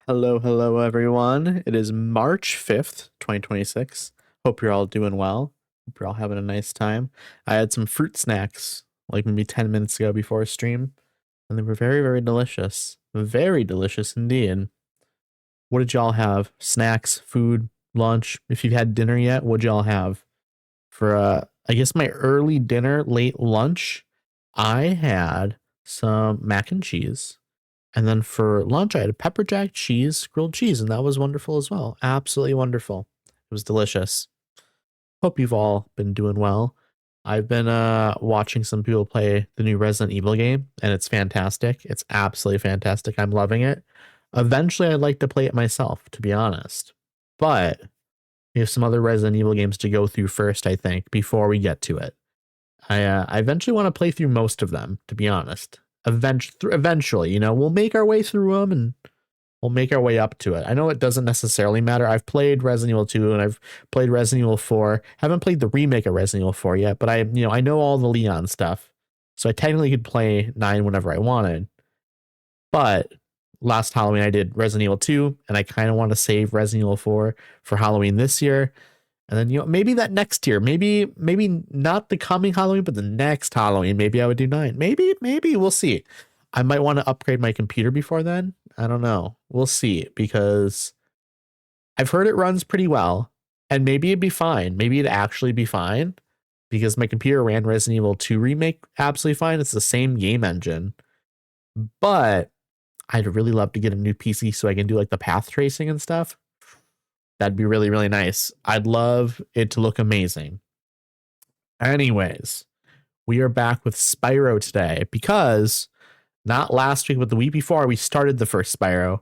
Hello, hello, everyone. It is March 5th, 2026. Hope you're all doing well. Hope you're all having a nice time. I had some fruit snacks like maybe 10 minutes ago before stream, and they were very, very delicious. Very delicious indeed. What did y'all have? Snacks, food, lunch? If you've had dinner yet, what'd y'all have? For, I guess my early dinner, late lunch, I had some mac and cheese. And then for lunch, I had a pepper jack cheese, grilled cheese, and that was wonderful as well. Absolutely wonderful. It was delicious. Hope you've all been doing well. I've been watching some people play the new Resident Evil game, and it's fantastic. It's absolutely fantastic. I'm loving it. Eventually, I'd like to play it myself, to be honest. But we have some other Resident Evil games to go through first, I think, before we get to it. I eventually want to play through most of them, to be honest. Eventually, we'll make our way through them and we'll make our way up to it. I know it doesn't necessarily matter. I've played Resident Evil 2 and I've played Resident Evil 4. Haven't played the remake of Resident Evil 4 yet, but I know all the Leon stuff. So I technically could play 9 whenever I wanted. But last Halloween I did Resident Evil 2 and I kind of want to save Resident Evil 4 for Halloween this year. And then, maybe that next year, maybe not the coming Halloween, but the next Halloween, maybe I would do 9. Maybe we'll see. I might want to upgrade my computer before then. I don't know. We'll see, because I've heard it runs pretty well and maybe it'd be fine. Maybe it'd actually be fine because my computer ran Resident Evil 2 remake absolutely fine. It's the same game engine, but I'd really love to get a new PC so I can do like the path tracing and stuff. That'd be really, really nice. I'd love it to look amazing. Anyways, we are back with Spyro today because not last week, but the week before, we started the first Spyro.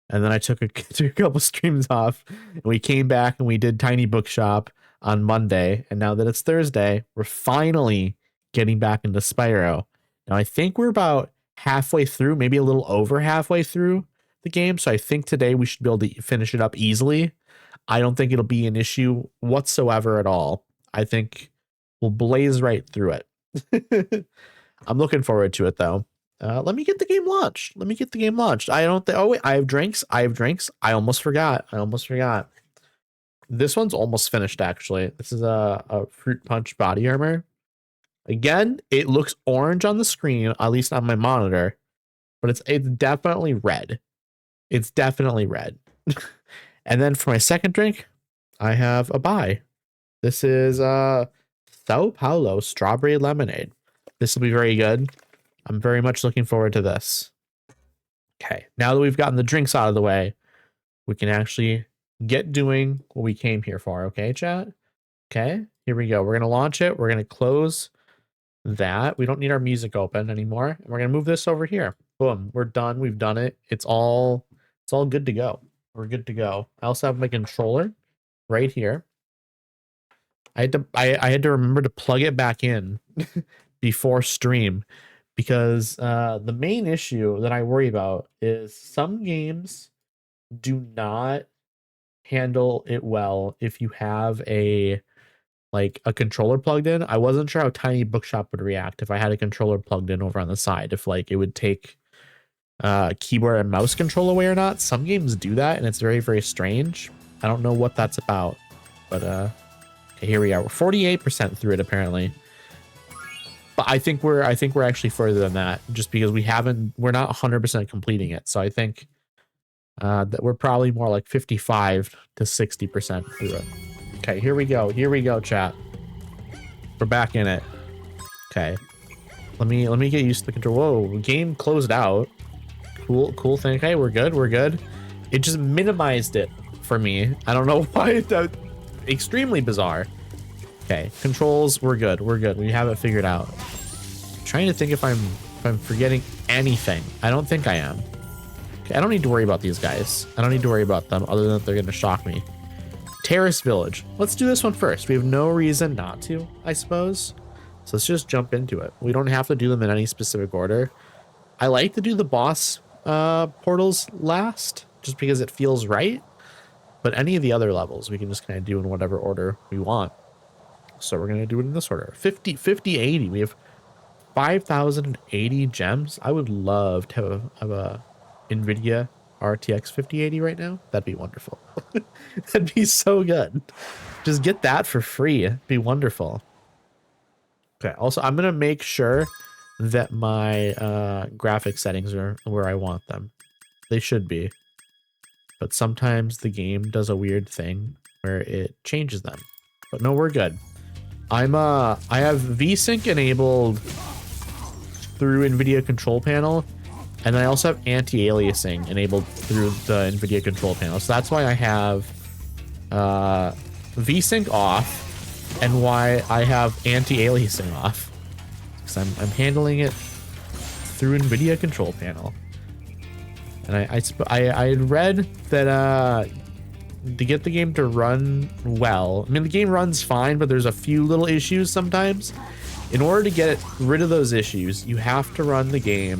And then I took a couple streams off. And we came back and we did Tiny Bookshop on Monday. And now that it's Thursday, we're finally getting back into Spyro. Now, I think we're about halfway through, maybe a little over halfway through the game. So I think today we should be able to finish it up easily. I don't think it'll be an issue whatsoever at all. I think we'll blaze right through it. I'm looking forward to it, though. Let me get the game launched. I don't think. Oh wait, I have drinks. I almost forgot. This one's almost finished. Actually, this is a fruit punch body armor. Again, it looks orange on the screen, at least on my monitor, but it's definitely red. It's definitely red. And then for my second drink, I have a buy. This is Sao Paulo strawberry lemonade. This will be very good. I'm very much looking forward to this. Okay, now that we've gotten the drinks out of the way, we can actually get doing what we came here for. Okay, chat? Okay, here we go. We're going to launch it. We're going to close that. We don't need our music open anymore. And we're going to move this over here. Boom, we're done. We've done it. It's all good to go. We're good to go. I also have my controller right here. I had to remember to plug it back in before stream because the main issue that I worry about is some games do not handle it well if you have a controller plugged in. I wasn't sure how Tiny Bookshop would react if I had a controller plugged in over on the side, if it would take keyboard and mouse control away or not. Some games do that and it's very, very strange. I don't know what that's about, but okay, here we are. We're 48% through it apparently, but I think we're actually further than that just because we're not 100% completing it. So I think that we're probably more like 55 to 60% through it. Okay, here we go, chat. We're back in it. Okay, let me get used to the control. Whoa, game closed out. Cool thing. Okay, we're good. It just minimized it for me. I don't know why. It's extremely bizarre. Okay, controls, we're good. We have it figured out. I'm trying to think if I'm forgetting anything. I don't think I am. Okay, I don't need to worry about these guys. I don't need to worry about them other than that they're gonna shock me. Terrace Village. Let's do this one first. We have no reason not to, I suppose. So let's just jump into it. We don't have to do them in any specific order. I like to do the boss portals last just because it feels right, but any of the other levels we can just kind of do in whatever order we want. So we're going to do it in this order. 50 80. We have 5,080 gems. I would love to have a NVIDIA RTX 5080 right now? That'd be wonderful. That'd be so good. Just get that for free. It'd be wonderful. Okay, also I'm gonna make sure that my graphic settings are where I want them. They should be. But sometimes the game does a weird thing where it changes them. But no, we're good. I have VSync enabled through NVIDIA control panel, and I also have anti-aliasing enabled through the NVIDIA control panel. So that's why I have VSync off and why I have anti-aliasing off. Because I'm handling it through NVIDIA control panel. And I had read that to get the game to run well, I mean, the game runs fine, but there's a few little issues sometimes. In order to get rid of those issues, you have to run the game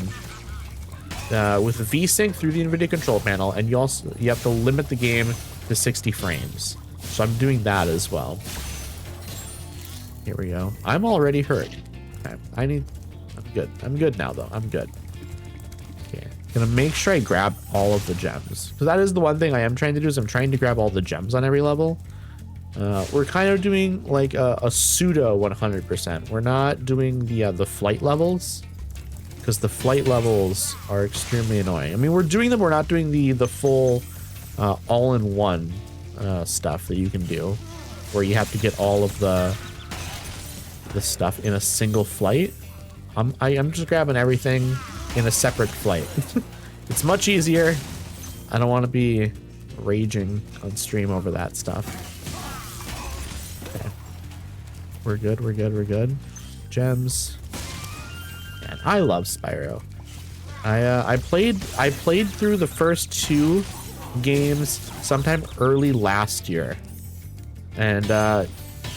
with VSync through the NVIDIA control panel, and you have to limit the game to 60 frames. So I'm doing that as well. Here we go. I'm already hurt. Okay, I'm good. I'm good now though. I'm good. Okay. Gonna make sure I grab all of the gems, because that is the one thing I am trying to do, is I'm trying to grab all the gems on every level. We're kind of doing like a pseudo 100%. We're not doing the flight levels, because the flight levels are extremely annoying. I mean, we're doing them. We're not doing the full all-in-one stuff that you can do, where you have to get all of the stuff in a single flight. I'm just grabbing everything in a separate flight. It's much easier. I don't want to be raging on stream over that stuff. Okay. We're good, we're good, we're good. Gems. Man, I love Spyro. I played through the first 2 games sometime early last year. And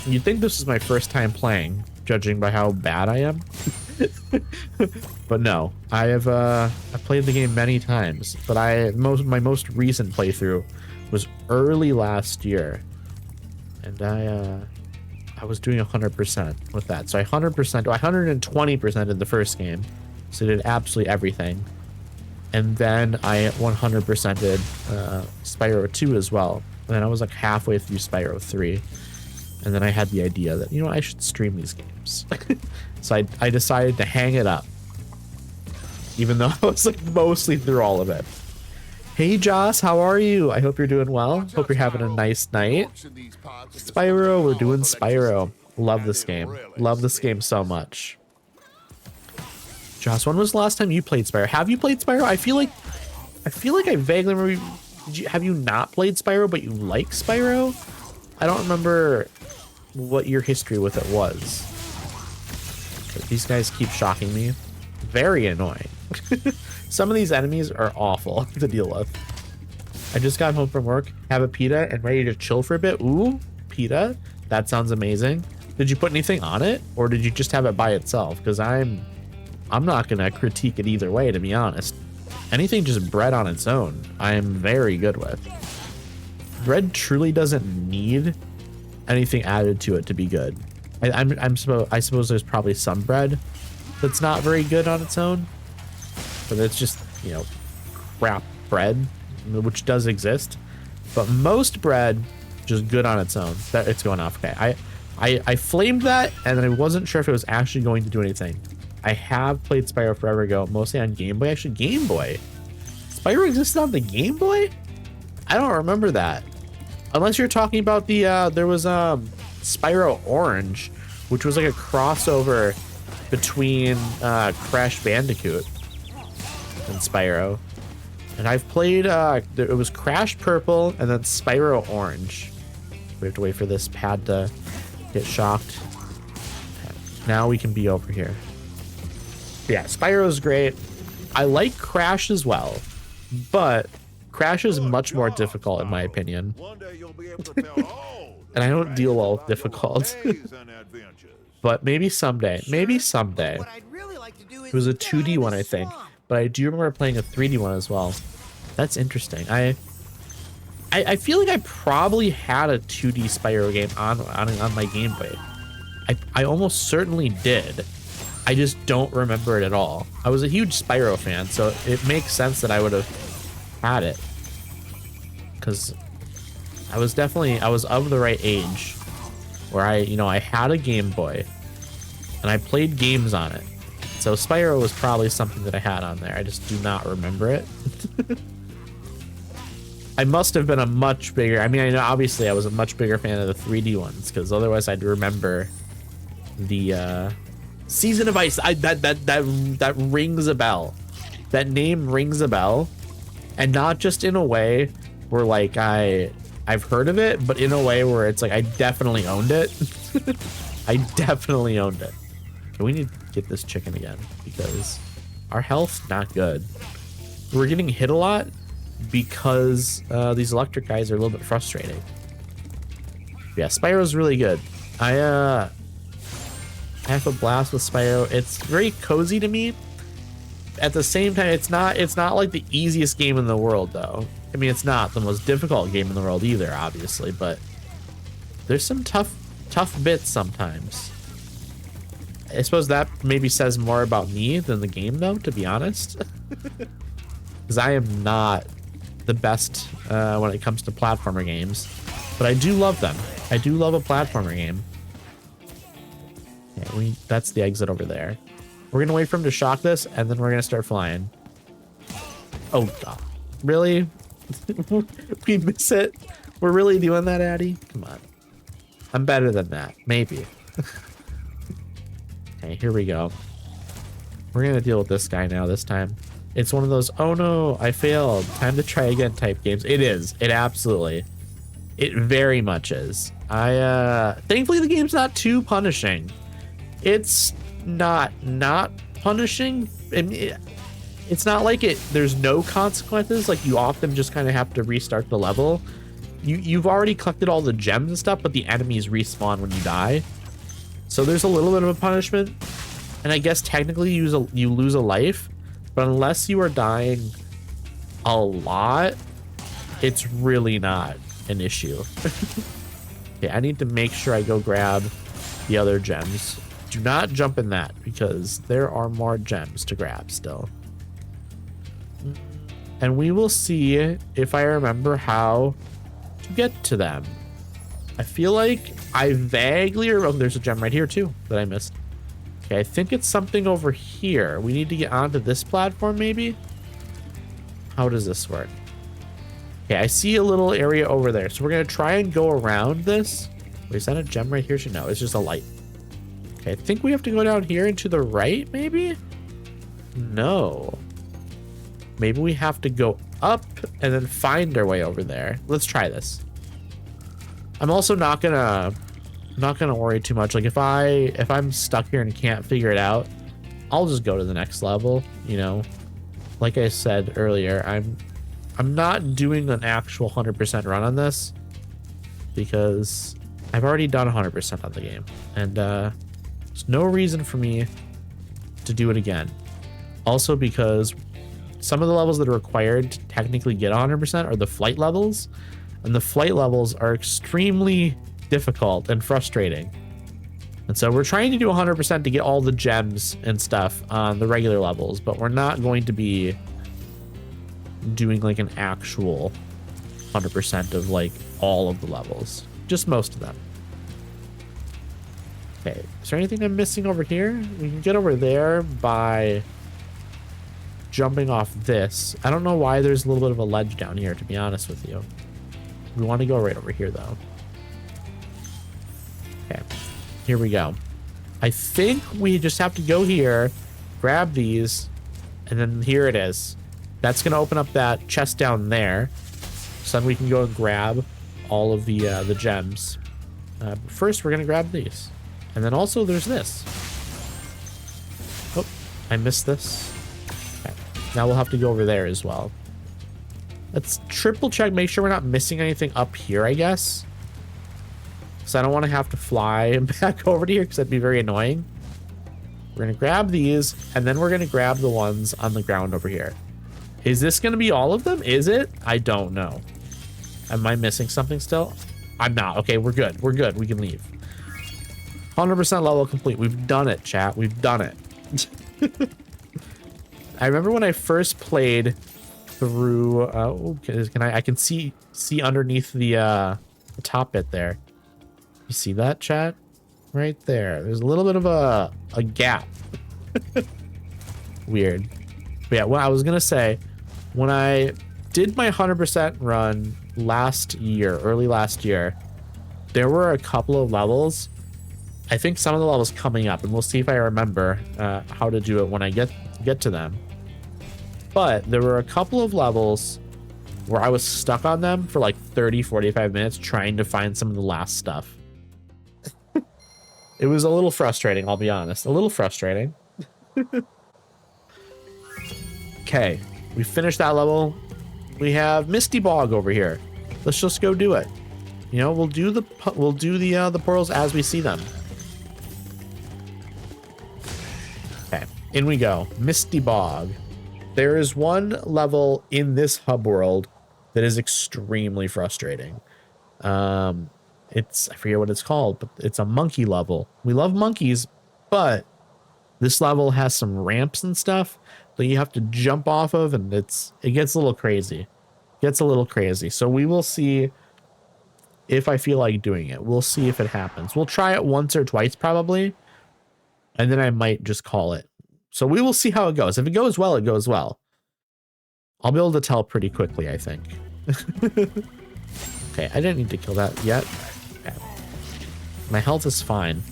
you'd think this is my first time playing, judging by how bad I am. But no, I played the game many times, but my most recent playthrough was early last year, and I was doing 100% with that. So I 120% in the first game, so I did absolutely everything, and then I 100%ed Spyro 2 as well. And then I was like halfway through Spyro 3, and then I had the idea that, you know, I should stream these games. So I decided to hang it up, even though I was like mostly through all of it. Hey Joss, how are you? I hope you're doing well. Hope you're having a nice night. Spyro, we're doing Spyro. Love this game. Love this game so much. Joss, when was the last time you played Spyro? Have you played Spyro? I feel like I vaguely remember. Have you not played Spyro, but you like Spyro? I don't remember what your history with it was. These guys keep shocking me. Very annoying. Some of these enemies are awful to deal with. I just got home from work, have a pita, and ready to chill for a bit. Ooh, pita. That sounds amazing. Did you put anything on it, or did you just have it by itself? Because I'm not gonna critique it either way, to be honest. Anything just bread on its own, I am very good with. Bread truly doesn't need anything added to it to be good. I suppose there's probably some bread that's not very good on its own, but it's just, you know, crap bread, which does exist. But most bread just good on its own. That it's going off. Okay, I flamed that, and then I wasn't sure if it was actually going to do anything. I have played Spyro forever ago, mostly on Game Boy. Actually, Game Boy. Spyro existed on the Game Boy? I don't remember that. Unless you're talking about the there was Spyro Orange, which was like a crossover between Crash Bandicoot and Spyro. And I've played it was Crash Purple and then Spyro Orange. We have to wait for this pad to get shocked. Now we can be over here. Yeah, Spyro's great. I like Crash as well, but Crash is much more difficult in my opinion. And I don't deal well with difficult. But maybe someday. Maybe someday. It was a 2D one, I think. But I do remember playing a 3D one as well. That's interesting. I feel like I probably had a 2D Spyro game on my Game Boy. I almost certainly did. I just don't remember it at all. I was a huge Spyro fan, so it makes sense that I would have had it. Because I was of the right age where I had a Game Boy and I played games on it. So Spyro was probably something that I had on there. I just do not remember it. I must have been a much bigger, I know obviously I was a much bigger fan of the 3D ones, because otherwise I'd remember the Season of Ice. That rings a bell. That name rings a bell. And not just in a way where like I've heard of it, but in a way where it's like I definitely owned it. I definitely owned it. So we need to get this chicken again because our health's not good. We're getting hit a lot because these electric guys are a little bit frustrating. Yeah, Spyro's really good. I have a blast with Spyro. It's very cozy to me. At the same time, it's not like the easiest game in the world though. I mean, it's not the most difficult game in the world either, obviously, but there's some tough bits sometimes. I suppose that maybe says more about me than the game though, to be honest. Because I am not the best when it comes to platformer games, but I do love them. I do love a platformer game. Okay, that's the exit over there. We're gonna wait for him to shock this, and then we're gonna start flying. Oh god, really? We miss it. We're really doing that, Addy? Come on. I'm better than that, maybe. Okay, here we go. We're gonna deal with this guy now this time. It's one of those, oh no, I failed, time to try again type games. It is. It absolutely. It very much is. Thankfully the game's not too punishing. It's not punishing. I mean, it's not like there's no consequences. Like you often just kind of have to restart the level. You've already collected all the gems and stuff, but the enemies respawn when you die. So there's a little bit of a punishment. And I guess technically you lose a life. But unless you are dying a lot, it's really not an issue. Okay, I need to make sure I go grab the other gems. Do not jump in that because there are more gems to grab still. And we will see if I remember how to get to them. I feel like I vaguely remember. Oh, there's a gem right here too that I missed. Okay, I think it's something over here. We need to get onto this platform, maybe? How does this work? Okay, I see a little area over there. So we're going to try and go around this. Wait, is that a gem right here? No, it's just a light. Okay, I think we have to go down here and to the right, maybe? No. Maybe we have to go up and then find our way over there. Let's try this. I'm also not gonna worry too much. Like if I'm stuck here and can't figure it out, I'll just go to the next level, you know. Like I said earlier, I'm not doing an actual 100% run on this because I've already done 100% on the game, and there's no reason for me to do it again. Also because some of the levels that are required to technically get 100% are the flight levels, and the flight levels are extremely difficult and frustrating. And so we're trying to do 100% to get all the gems and stuff on the regular levels, but we're not going to be doing like an actual 100% of like all of the levels, just most of them. Okay, is there anything I'm missing over here? We can get over there by jumping off this. I don't know why there's a little bit of a ledge down here, to be honest with you. We want to go right over here though. Okay, here we go. I think we just have to go here, grab these, and then here it is. That's going to open up that chest down there. So then we can go and grab all of the gems. But first, we're going to grab these. And then also there's this. Oh, I missed this. Okay. Now we'll have to go over there as well. Let's triple check, make sure we're not missing anything up here, I guess. Because I don't want to have to fly back over to here because that'd be very annoying. We're going to grab these, and then we're going to grab the ones on the ground over here. Is this going to be all of them? Is it? I don't know. Am I missing something still? I'm not. Okay, we're good. We're good. We can leave. 100% level complete. We've done it, chat. We've done it. I remember when I first played through. Can I can see underneath the top bit there. You see that, chat? Right there. There's a little bit of a gap. Weird. But yeah, what I was gonna say, when I did my 100% run early last year, there were a couple of levels. I think some of the levels coming up, and we'll see if I remember how to do it when I get to them. But there were a couple of levels where I was stuck on them for like 30-45 minutes trying to find some of the last stuff. It was a little frustrating, I'll be honest. A little frustrating. Okay, we finished that level. We have Misty Bog over here. Let's just go do it. You know, we'll do the portals as we see them. Okay, in we go. Misty Bog. There is one level in this hub world that is extremely frustrating. I forget what it's called, but it's a monkey level. We love monkeys, but this level has some ramps and stuff that you have to jump off of, and it gets a little crazy. So we will see if I feel like doing it. We'll see if it happens. We'll try it once or twice probably, and then I might just call it. So we will see how it goes. If it goes well, it goes well. I'll be able to tell pretty quickly, I think. Okay, I didn't need to kill that yet. Okay. My health is fine.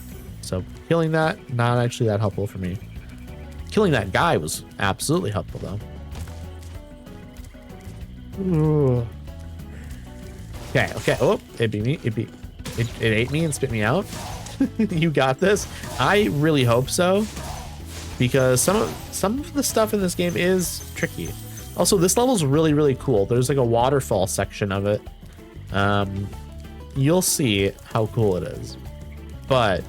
So killing that, not actually that helpful for me. Killing that guy was absolutely helpful though. Ooh. Okay, okay. Oh, it beat me. It ate me and spit me out. You got this. I really hope so, because some of the stuff in this game is tricky. Also, this level's really, really cool. There's like a waterfall section of it. You'll see how cool it is. But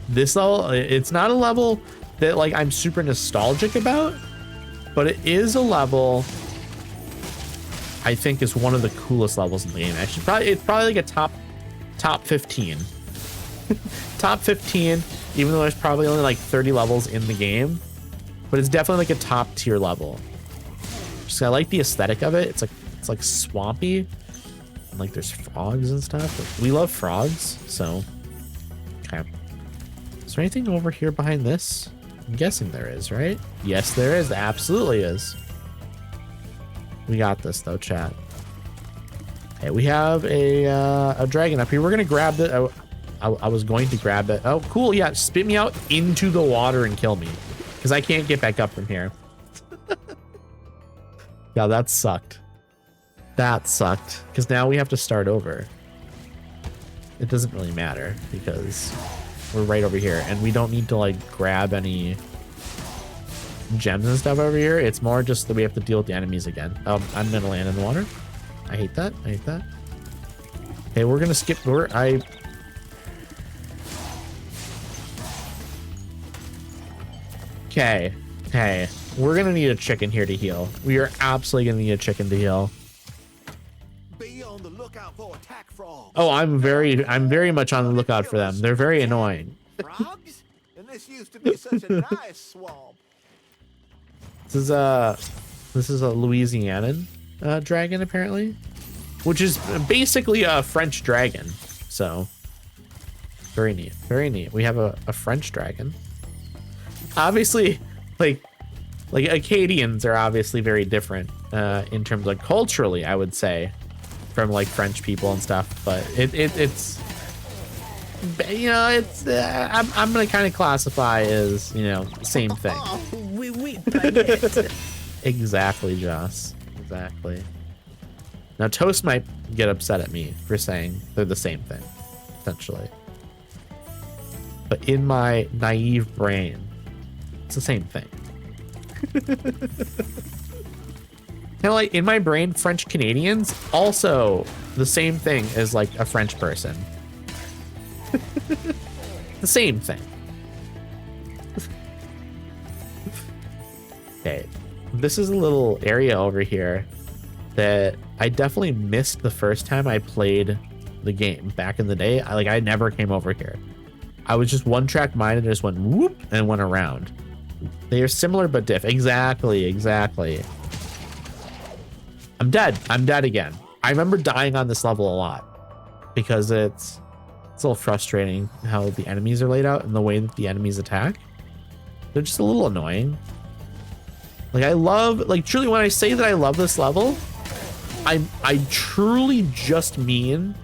this level, it's not a level that like I'm super nostalgic about, but it is a level I think is one of the coolest levels in the game. Actually, it's probably like a top 15. Top 15, even though there's probably only like 30 levels in the game, but it's definitely like a top tier level. Just I like the aesthetic of it. It's like swampy, and like there's frogs and stuff. Like, we love frogs, so okay. Is there anything over here behind this? I'm guessing there is, right? Yes, there is. There absolutely is. We got this though, chat. Okay, we have a dragon up here. We're gonna grab it. I was going to grab it. Oh, cool. Yeah, spit me out into the water and kill me, because I can't get back up from here. Yeah, that sucked. That sucked, because now we have to start over. It doesn't really matter because we're right over here, and we don't need to like grab any gems and stuff over here. It's more just that we have to deal with the enemies again. I'm gonna land in the water. I hate that. I hate that. Okay, we're gonna skip. Okay, okay. We're gonna need a chicken here to heal. We are absolutely gonna need a chicken to heal. Be on the lookout for attack frogs. Oh, I'm very much on the lookout for them. They're very annoying. Frogs? And this used to be such a nice swamp. This is a Louisianan dragon apparently, which is basically a French dragon. So very neat, very neat. We have a French dragon. Obviously, like Acadians are obviously very different in terms of like culturally, I would say, from like French people and stuff. But it's you know, it's I'm gonna kind of classify as, you know, same thing. Oh, oui, baguette. Exactly, Joss. Exactly. Now Toast might get upset at me for saying they're the same thing, essentially. But in my naive brain, it's the same thing. Kind of like in my brain, French Canadians also the same thing as like a French person. The same thing. Okay, this is a little area over here that I definitely missed the first time I played the game back in the day. I never came over here. I was just one track minded and just went whoop and went around. They are similar but diff. Exactly, exactly. I'm dead. I'm dead again. I remember dying on this level a lot because it's a little frustrating how the enemies are laid out and the way that the enemies attack. They're just a little annoying. Like I love, like truly when I say that I love this level, I truly just mean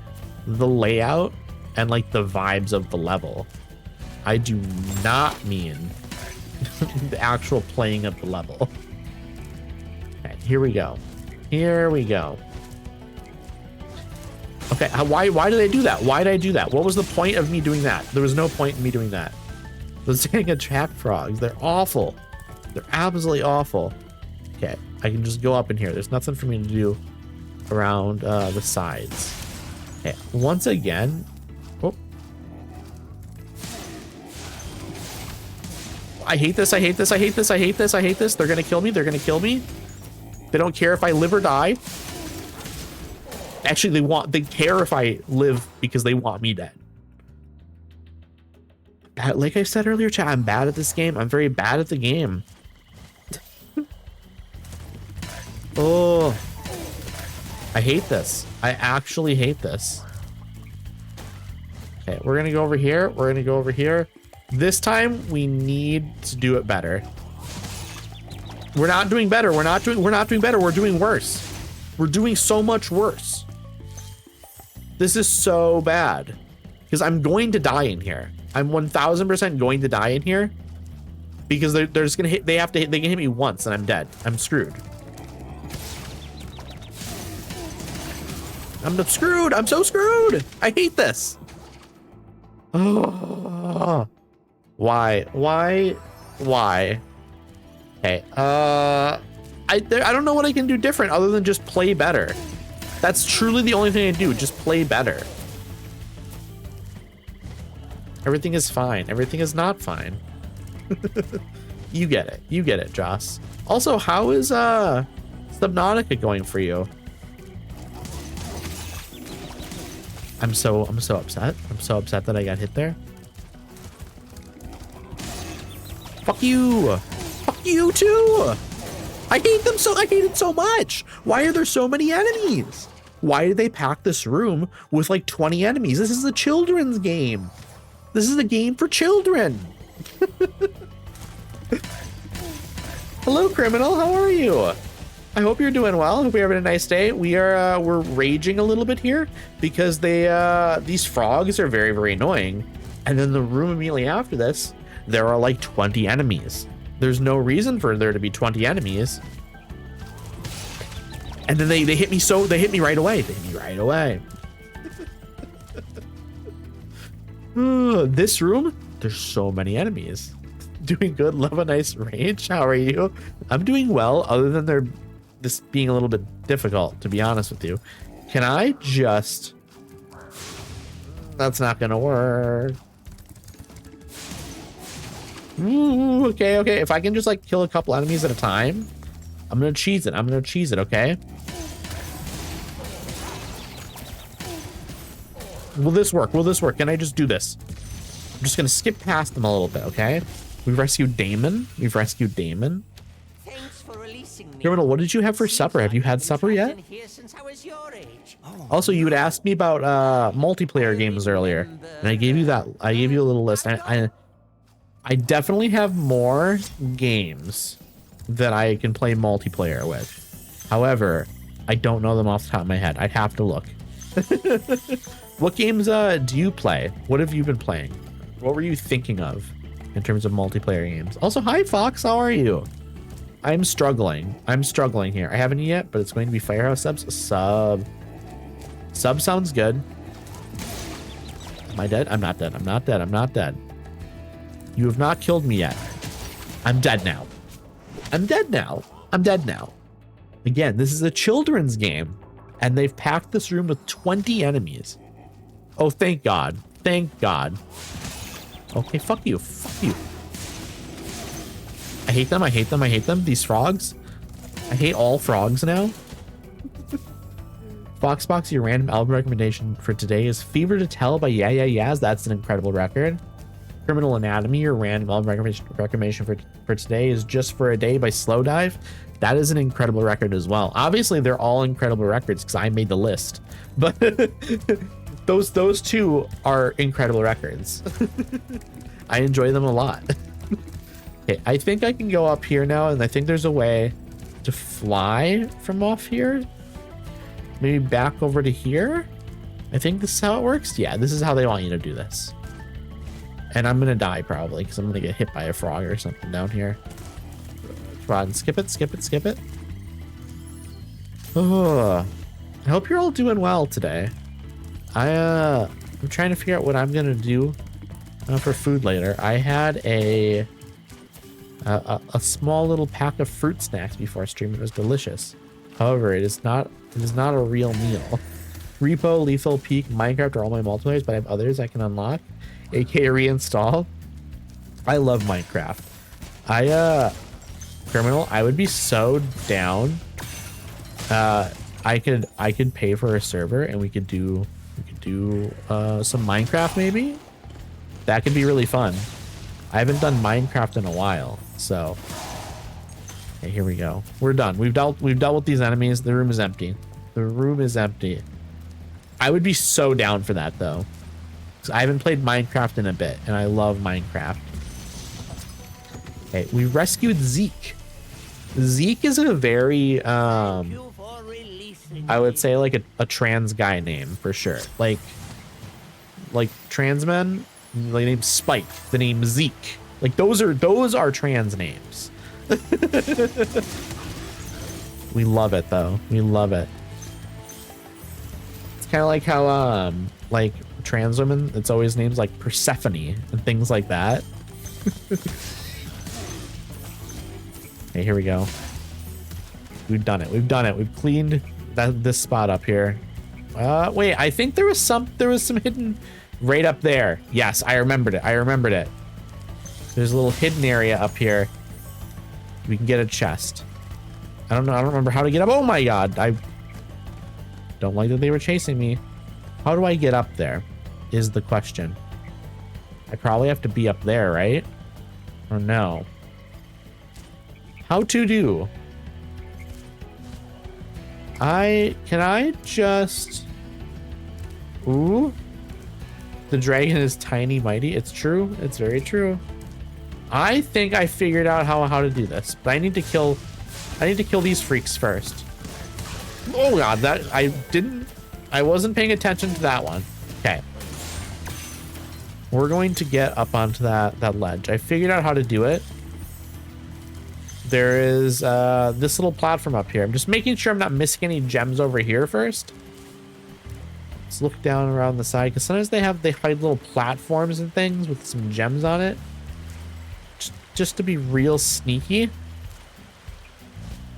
the layout and like the vibes of the level. I do not mean the actual playing of the level. Okay, here we go. Here we go. Okay, why did I do that? Why did I do that? What was the point of me doing that? There was no point in me doing that. Those dang attack frogs, they're awful. They're absolutely awful. Okay, I can just go up in here. There's nothing for me to do around the sides. Okay, once again. Oh. I hate this, I hate this, I hate this, I hate this, I hate this. They're gonna kill me, they're gonna kill me. They don't care if I live or die. Actually, they care if I live because they want me dead. Like I said earlier, chat, I'm bad at this game. I'm very bad at the game. Oh, I hate this. I actually hate this. Okay, we're gonna go over here. We're gonna go over here. This time we need to do it better. We're not doing better. We're not doing better. We're doing worse. We're doing so much worse. This is so bad because I'm going to die in here. I'm 1000% going to die in here because they're just gonna hit. They can hit me once and I'm dead. I'm screwed. I'm screwed. I'm so screwed. I hate this. Oh, why? Okay. I don't know what I can do different other than just play better. That's truly the only thing I do. Just play better. Everything is fine. Everything is not fine. You get it. You get it, Joss. Also, how is Subnautica going for you? I'm so upset. I'm so upset that I got hit there. Fuck you. Fuck you too. I hate them so. I hate it so much. Why are there so many enemies? Why did they pack this room with like 20 enemies? This is a children's game. This is a game for children. Hello, criminal. How are you? I hope you're doing well. I hope you're having a nice day. We're raging a little bit here because these frogs are very, very annoying. And then the room immediately after this, there are like 20 enemies. There's no reason for there to be 20 enemies. And then they hit me right away. They hit me right away. This room, there's so many enemies. Doing good, love a nice range. How are you? I'm doing well, other than this being a little bit difficult, to be honest with you. Can I just... That's not gonna work. Ooh, okay. If I can just like kill a couple enemies at a time, I'm gonna cheese it. Okay? Will this work? Can I just do this? I'm just gonna skip past them a little bit, okay? We've rescued Damon. Thanks for releasing me. Criminal, what did you have for supper? Have you had supper yet? Also, you had asked me about multiplayer games earlier, and I gave you a little list. I definitely have more games that I can play multiplayer with. However, I don't know them off the top of my head. I'd have to look. What games do you play? What have you been playing? What were you thinking of in terms of multiplayer games? Also, hi Fox, how are you? I'm struggling here. I haven't yet, but it's going to be Firehouse subs. Sub sounds good. Am I dead? I'm not dead. You have not killed me yet. I'm dead now. Again, this is a children's game, and they've packed this room with 20 enemies. Oh, thank God. Okay, fuck you. I hate them. These frogs. I hate all frogs now. Foxbox, your random album recommendation for today is Fever to Tell by Yeah Yeah Yeahs. That's an incredible record. Criminal Anatomy, your random recommendation for today is Just for a Day by Slow Dive. That is an incredible record as well. Obviously, they're all incredible records because I made the list, but those two are incredible records. I enjoy them a lot. Okay, I think I can go up here now, and I think there's a way to fly from off here. Maybe back over to here. I think this is how it works. Yeah, this is how they want you to do this. And I'm gonna die probably because I'm gonna get hit by a frog or something down here. Come on, skip it, skip it, skip it. Oh, I hope you're all doing well today. I'm trying to figure out what I'm gonna do for food later. I had a small little pack of fruit snacks before stream. It was delicious. However, it is not a real meal. Repo, Lethal, Peak, Minecraft are all my multiplayers, but I have others I can unlock, aka reinstall. I love Minecraft. Criminal, I would be so down. I could pay for a server and we could do some Minecraft maybe. That could be really fun. I haven't done Minecraft in a while, so okay, here we go. We're done. We've dealt with these enemies. The room is empty. The room is empty. I would be so down for that though, because I haven't played Minecraft in a bit and I love Minecraft. Okay, we rescued Zeke. Zeke is a very I would say like a trans guy name for sure. Like trans men, the name Spike, the name Zeke. Like those are trans names. We love it though. We love it. It's kind of like how like trans women, it's always names like Persephone and things like that. Okay, here we go. We've done it. We've done it. We've cleaned this spot up here. Wait, I think there was some hidden right up there. Yes, I remembered it. I remembered it. There's a little hidden area up here. We can get a chest. I don't know. I don't remember how to get up. Oh my god. I don't like that they were chasing me. How do I get up there is the question. I probably have to be up there, right? Or no? How to do? Can I just... Ooh. The dragon is tiny mighty. It's true. It's very true. I think I figured out how to do this, but I need to kill these freaks first. Oh god, that I wasn't paying attention to that one. Okay. We're going to get up onto that ledge. I figured out how to do it. There is this little platform up here. I'm just making sure I'm not missing any gems over here first. Let's look down around the side, because sometimes they hide little platforms and things with some gems on it. Just to be real sneaky.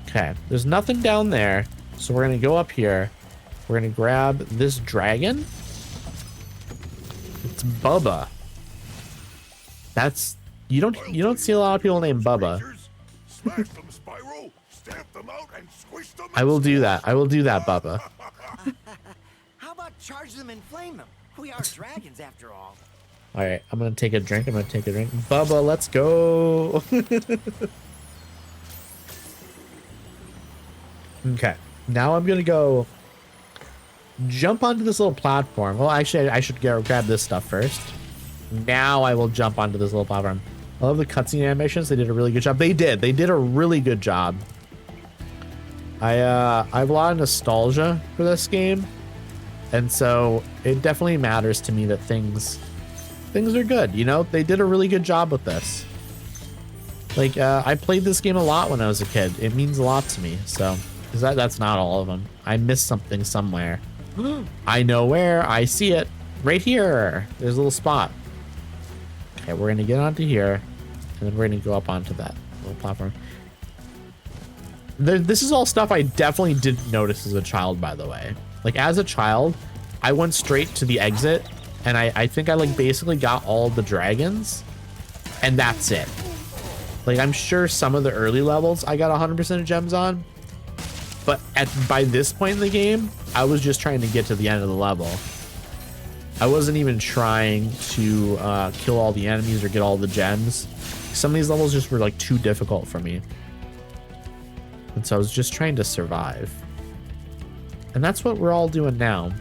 Okay, there's nothing down there, so we're gonna go up here. We're gonna grab this dragon. It's Bubba. That's you don't see a lot of people named Bubba. Smash them, Spyro. Stamp them out and squish them. I will do that. I will do that, Bubba. How about charge them and flame them? We are dragons after all. All right, I'm gonna take a drink. Bubba, let's go. Okay, now I'm gonna go jump onto this little platform. Well, actually, I should grab this stuff first. Now I will jump onto this little platform. I love the cutscene animations. They did a really good job. They did a really good job. I have a lot of nostalgia for this game, and so it definitely matters to me that things are good. You know, they did a really good job with this. Like, I played this game a lot when I was a kid. It means a lot to me. So, because that's not all of them. I missed something somewhere. I know where. I see it right here. There's a little spot. Okay, we're gonna get onto here, and then we're gonna go up onto that little platform. This is all stuff I definitely didn't notice as a child, by the way. Like, as a child, I went straight to the exit, and I think I like basically got all the dragons, and that's it. Like, I'm sure some of the early levels I got 100% of gems on, but by this point in the game, I was just trying to get to the end of the level. I wasn't even trying to kill all the enemies or get all the gems. Some of these levels just were like too difficult for me. And so I was just trying to survive. And that's what we're all doing now.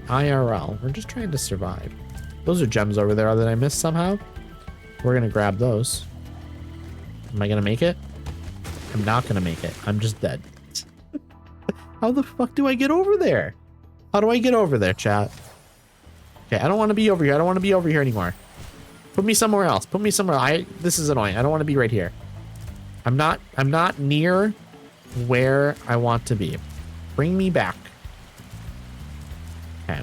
IRL. We're just trying to survive. Those are gems over there that I missed somehow. We're going to grab those. Am I going to make it? I'm not going to make it. I'm just dead. How the fuck do I get over there? How do I get over there, chat? Okay, I don't want to be over here. I don't want to be over here anymore. Put me somewhere else. Put me somewhere. This is annoying. I don't want to be right here. I'm not near where I want to be. Bring me back. Okay.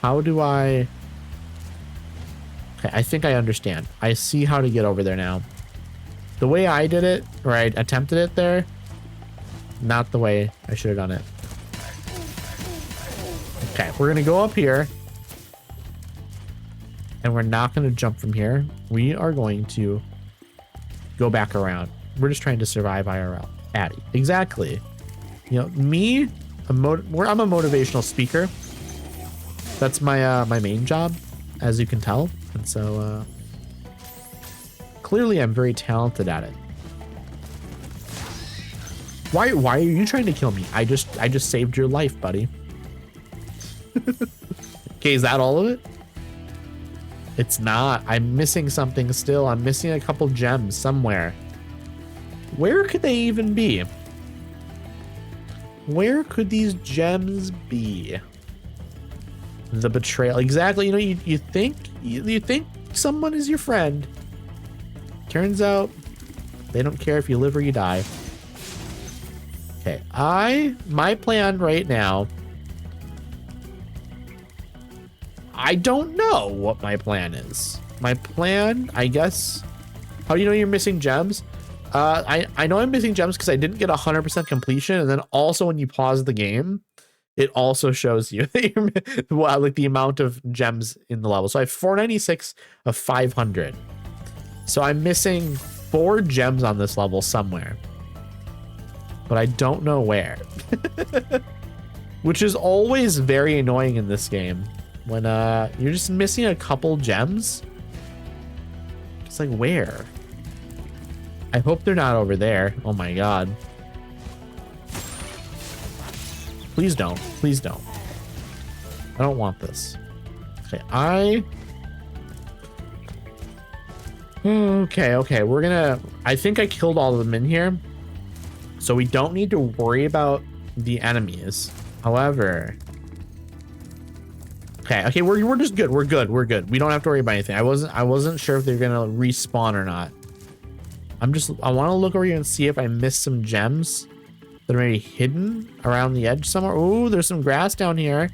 How do I... Okay, I think I understand. I see how to get over there now. The way I did it, or I attempted it there, not the way I should have done it. Okay, we're going to go up here. And we're not going to jump from here. We are going to go back around. We're just trying to survive IRL. Addy. Exactly. You know, me, I'm a motivational speaker. That's my my main job, as you can tell. And so clearly I'm very talented at it. Why are you trying to kill me? I just saved your life, buddy. Okay, is that all of it? It's not. I'm missing something still. I'm missing a couple gems somewhere. Where could they even be? Where could these gems be? The betrayal. Exactly. You know, you think someone is your friend. Turns out they don't care if you live or you die. Okay. My plan right now, I don't know what my plan is. My plan, I guess. How do you know you're missing gems? I know I'm missing gems because I didn't get 100% completion, and then also when you pause the game, it also shows you that you're, like the amount of gems in the level. So I have 496 of 500. So I'm missing 4 gems on this level somewhere, but I don't know where. Which is always very annoying in this game. When you're just missing a couple gems. It's like, where? I hope they're not over there. Oh my god. Please don't. Please don't. I don't want this. Okay, Okay, we're gonna... I think I killed all of them in here. So we don't need to worry about the enemies. However... Okay, we're just good. We're good. We don't have to worry about anything. I wasn't sure if they're gonna respawn or not. I want to look over here and see if I missed some gems that are maybe hidden around the edge somewhere. Ooh, there's some grass down here.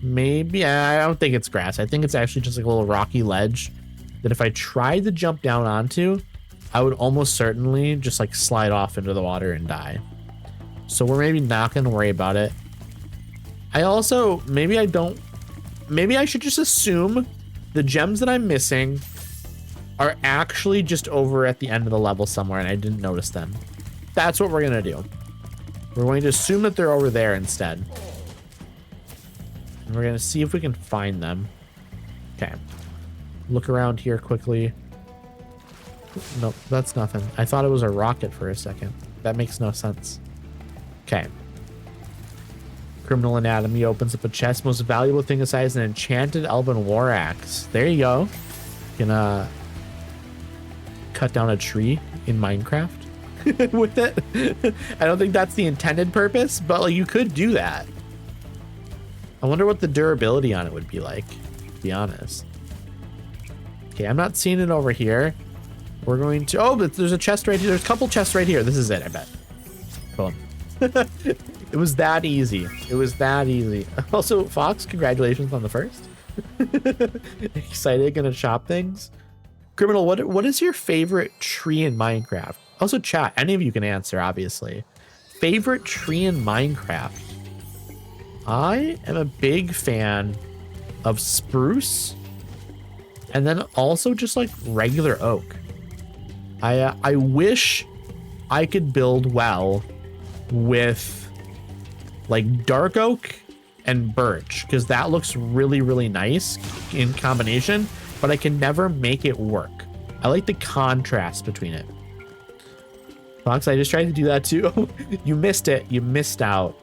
Maybe, I don't think it's grass. I think it's actually just like a little rocky ledge that if I tried to jump down onto, I would almost certainly just like slide off into the water and die. So we're maybe not gonna worry about it. Maybe I should just assume the gems that I'm missing are actually just over at the end of the level somewhere and I didn't notice them. That's what we're going to do. We're going to assume that they're over there instead. And we're going to see if we can find them. Okay. Look around here quickly. Nope, that's nothing. I thought it was a rocket for a second. That makes no sense. Okay. Criminal anatomy opens up a chest. Most valuable thing inside is an enchanted elven war axe. There you go. You can cut down a tree in Minecraft with it. I don't think that's the intended purpose, but like you could do that. I wonder what the durability on it would be like, to be honest. Okay, I'm not seeing it over here. We're going to... Oh, but there's a chest right here. There's a couple chests right here. This is it, I bet. Boom. It was that easy. It was that easy. Also, Fox, congratulations on the first. Excited, gonna chop things. Criminal, what is your favorite tree in Minecraft? Also, chat, any of you can answer, obviously. Favorite tree in Minecraft? I am a big fan of spruce, and then also just like regular oak. I wish I could build well with like dark oak and birch, because that looks really, really nice in combination, but I can never make it work. I like the contrast between it. Fox, I just tried to do that too. You missed it. You missed out.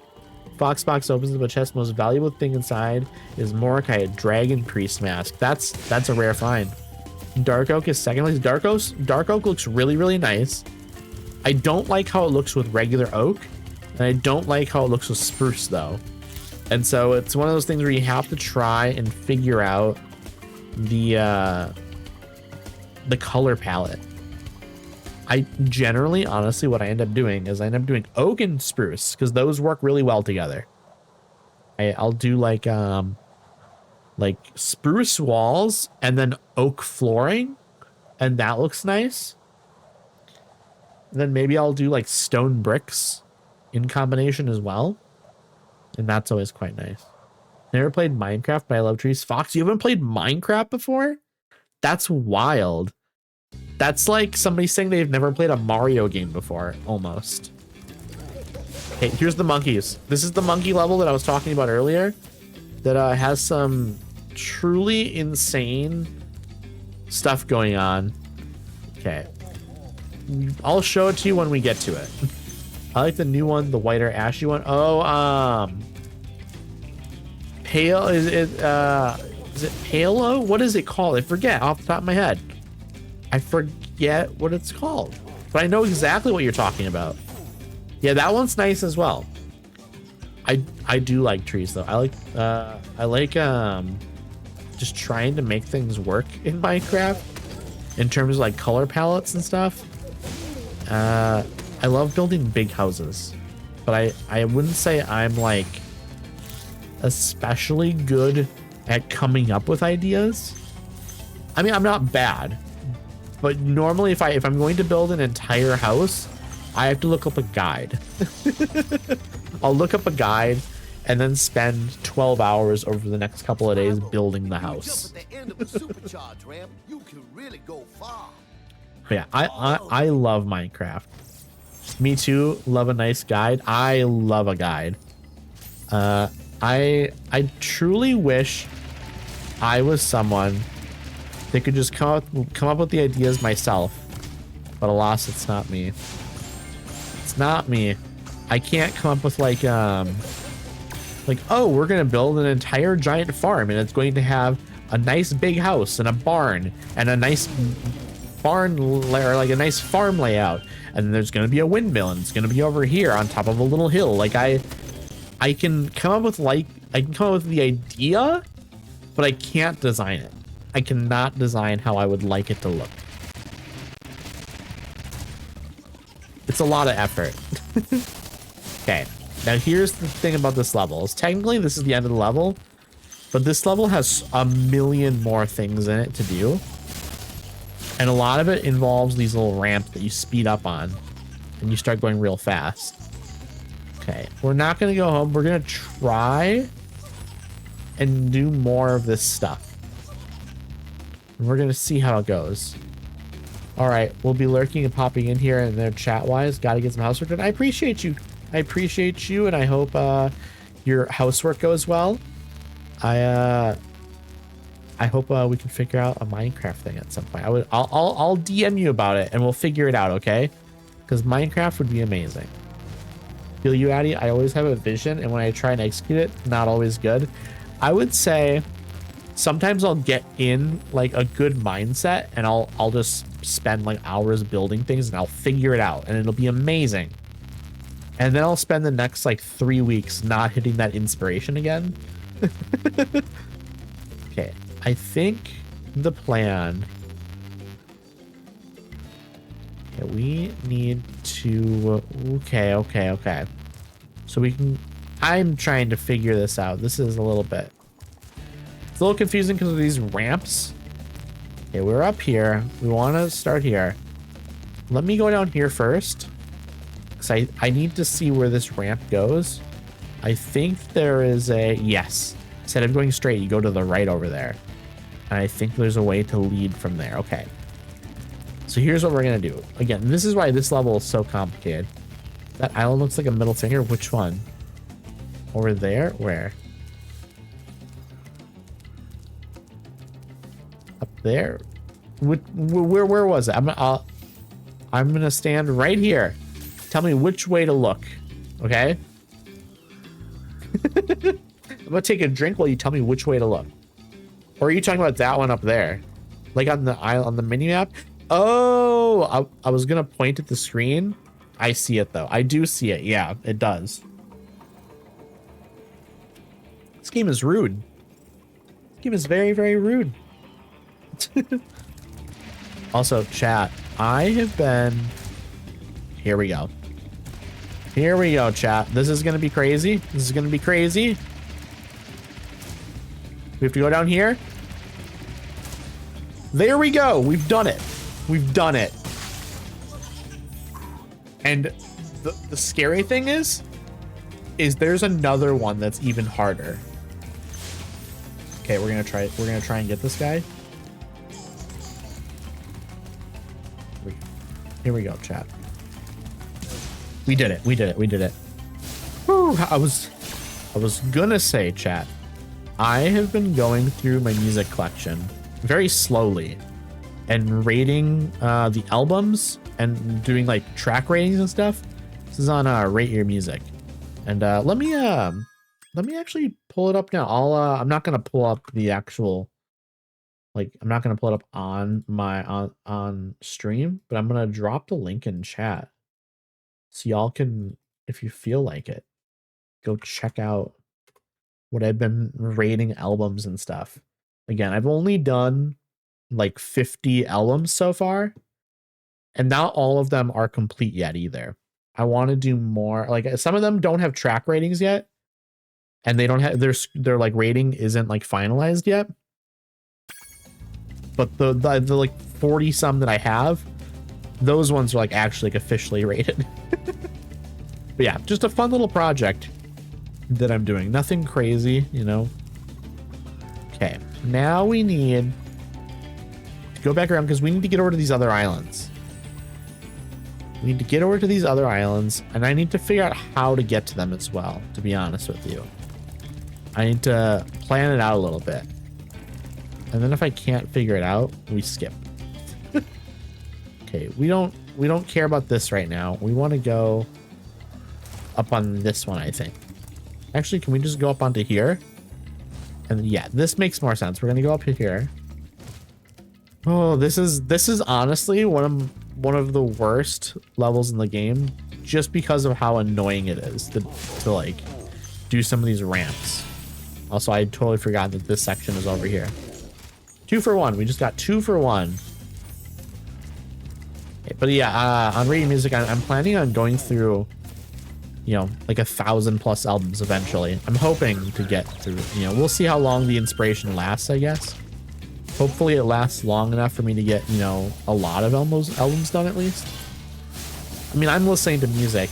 Fox box opens the chest. Most valuable thing inside is Mordecai, a dragon priest mask. That's a rare find. Dark oak is second place. Dark oak looks really, really nice. I don't like how it looks with regular oak, and I don't like how it looks with spruce though. And so it's one of those things where you have to try and figure out the color palette. I generally, honestly, what I end up doing is I end up doing oak and spruce because those work really well together. I'll do like spruce walls and then oak flooring, and that looks nice. And then maybe I'll do like stone bricks in combination as well, and that's always quite nice. Never played Minecraft, but I love trees. Fox, you haven't played Minecraft before? That's wild. That's like somebody saying they've never played a Mario game before, almost. Okay, here's the monkeys. This is the monkey level that I was talking about earlier that has some truly insane stuff going on. Okay. I'll show it to you when we get to it. I like the new one, the whiter ashy one. Oh, pale, is it Palo? What is it called? I forget off the top of my head. I forget what it's called, but I know exactly what you're talking about. Yeah, that one's nice as well. I do like trees though. I like just trying to make things work in Minecraft in terms of like color palettes and stuff. I love building big houses, but I wouldn't say I'm like especially good at coming up with ideas. I mean, I'm not bad. But normally if I'm going to build an entire house, I have to look up a guide. I'll look up a guide and then spend 12 hours over the next couple of days building the house. But yeah, I love Minecraft. Me too, love a nice guide. I love a guide. I truly wish I was someone that could just come up with the ideas myself, but alas, it's not me. It's not me. I can't come up with like, oh, we're gonna build an entire giant farm and it's going to have a nice big house and a barn and a nice barn or like a nice farm layout, and then there's gonna be a windmill and it's gonna be over here on top of a little hill. Like I can come up with the idea, but I can't design it. I cannot design how I would like it to look. It's a lot of effort. Okay, now here's the thing about this level. Is technically this is the end of the level, but this level has a million more things in it to do. And a lot of it involves these little ramps that you speed up on and you start going real fast. Okay, we're not gonna go home. We're gonna try and do more of this stuff. We're gonna see how it goes. All right, we'll be lurking and popping in here and there chat wise. Got to get some housework done. I appreciate you. I appreciate you, and I hope your housework goes well. I hope we can figure out a Minecraft thing at some point. I'll DM you about it and we'll figure it out, okay? Because Minecraft would be amazing. Feel you, Addy. I always have a vision, and when I try and execute it, not always good. I would say sometimes I'll get in like a good mindset and I'll just spend like hours building things and I'll figure it out and it'll be amazing. And then I'll spend the next like 3 weeks not hitting that inspiration again. Okay, I think the plan. Okay, we need to. Okay. So we can. I'm trying to figure this out. This is a little bit. It's a little confusing because of these ramps. Okay, we're up here. We want to start here. Let me go down here first. Because I need to see where this ramp goes. I think there is a... Yes. Instead of going straight, you go to the right over there. And I think there's a way to lead from there. Okay. So here's what we're going to do. Again, this is why this level is so complicated. That island looks like a middle finger. Which one? Over there? Where? There. Where was it? I'm gonna stand right here. Tell me which way to look. Okay. I'm gonna take a drink while you tell me which way to look. Or are you talking about that one up there? Like on the mini map? Oh, I was gonna point at the screen. I see it though. I do see it. Yeah, it does. This game is rude. This game is very, very rude. Also, chat, I have been... Here we go. Here we go, chat. This is going to be crazy. This is going to be crazy. We have to go down here. There we go. We've done it. We've done it. And the scary thing is there's another one that's even harder. Okay, we're gonna try and get this guy. Here we go, chat. We did it. We did it. We did it. Whew, I was gonna say, chat, I have been going through my music collection very slowly and rating the albums and doing like track ratings and stuff. This is on Rate Your Music. And let me actually pull it up now. I'm not gonna pull up the actual, like, I'm not gonna pull it up on my on stream, but I'm gonna drop the link in chat so y'all can, if you feel like it, go check out what I've been rating albums and stuff. Again, I've only done like 50 albums so far, and not all of them are complete yet either. I want to do more. Like, some of them don't have track ratings yet, and they don't have their like rating isn't like finalized yet. But the like 40 some that I have, those ones are like actually like officially rated. But yeah, just a fun little project that I'm doing. Nothing crazy, you know. Okay, now we need to go back around because we need to get over to these other islands. We need to get over to these other islands, and I need to figure out how to get to them as well, to be honest with you. I need to plan it out a little bit. And then if I can't figure it out, we skip. Okay, we don't care about this right now. We want to go up on this one, I think. Actually, can we just go up onto here? And yeah, this makes more sense. We're gonna go up here. Oh, this is honestly one of the worst levels in the game, just because of how annoying it is to like do some of these ramps. Also, I totally forgot that this section is over here. 2 for 1. We just got 2 for 1. Okay, but yeah, on Rate Your Music, I'm planning on going through, you know, like 1,000+ albums eventually. I'm hoping to get through, you know, we'll see how long the inspiration lasts, I guess. Hopefully it lasts long enough for me to get, you know, a lot of albums done at least. I mean, I'm listening to music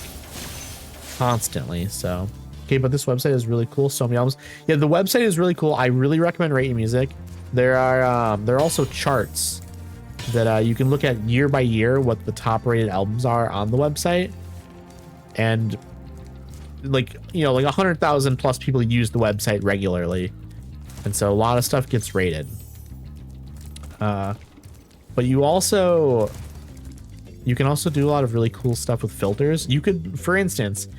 constantly, so. Okay, but this website is really cool. So many albums. Yeah, the website is really cool. I really recommend Rate Your Music. There are also charts that you can look at year by year what the top rated albums are on the website. And like, you know, like 100,000+ people use the website regularly. And so a lot of stuff gets rated. But you can also do a lot of really cool stuff with filters. You could, for instance,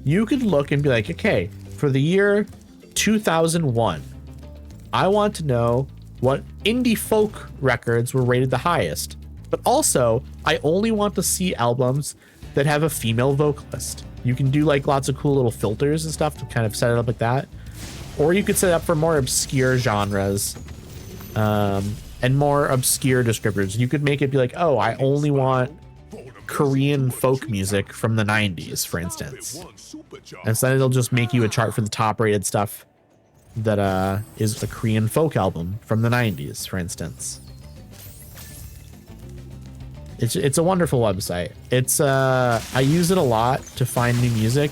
you could look and be like, okay, for the year 2001, I want to know what indie folk records were rated the highest. But also, I only want to see albums that have a female vocalist. You can do like lots of cool little filters and stuff to kind of set it up like that. Or you could set it up for more obscure genres. And more obscure descriptors. You could make it be like, oh, I only want Korean folk music from the 90s, for instance. And so then it'll just make you a chart for the top rated stuff that is a Korean folk album from the 90s, for instance. It's a wonderful website. It's I use it a lot to find new music.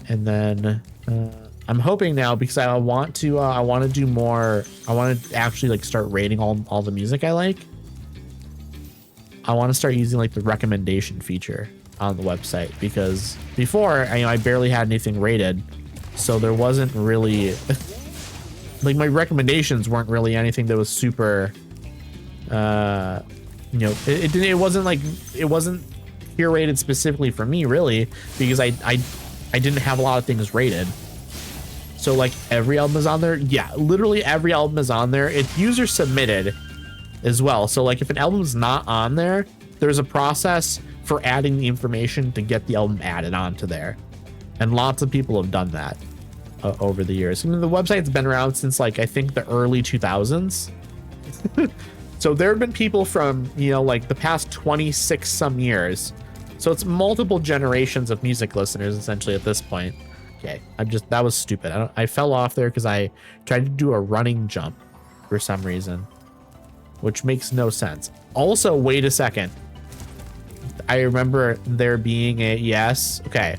And then I'm hoping now, because I want to do more. I want to actually like start rating all the music I like. I want to start using like the recommendation feature on the website, because before I barely had anything rated, so there wasn't really like my recommendations weren't really anything that was super, you know, it wasn't like, it wasn't curated specifically for me really, because I didn't have a lot of things rated. So like every album is on there. Yeah, literally every album is on there. It's user submitted as well. So like if an album's not on there, there's a process for adding the information to get the album added onto there. And lots of people have done that over the years. I mean, the website's been around since like, I think the early 2000s. So there have been people from, you know, like the past 26 some years. So it's multiple generations of music listeners essentially at this point. Okay, that was stupid. I fell off there because I tried to do a running jump for some reason, which makes no sense. Also, wait a second. I remember there being a, yes, okay.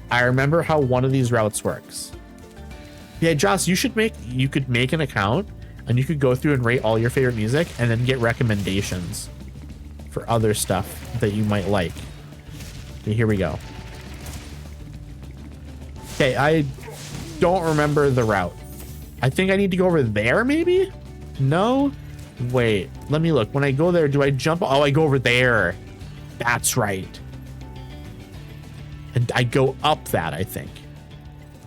I remember how one of these routes works. Yeah, Joss, you could make an account and you could go through and rate all your favorite music and then get recommendations for other stuff that you might like. Okay, here we go. Okay, I don't remember the route. I think I need to go over there, maybe? No? Wait, let me look. When I go there, do I jump? Oh, I go over there. That's right. And I go up that, I think.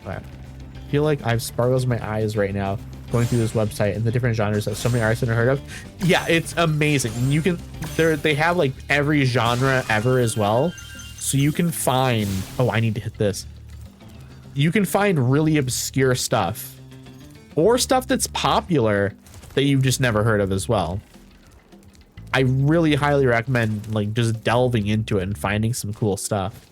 Okay. I feel like I have sparkles in my eyes right now going through this website and the different genres that so many artists I've heard of. Yeah, it's amazing. You can, they have like every genre ever as well. So you can find, oh, I need to hit this. You can find really obscure stuff or stuff that's popular that you've just never heard of as well. I really highly recommend like just delving into it and finding some cool stuff.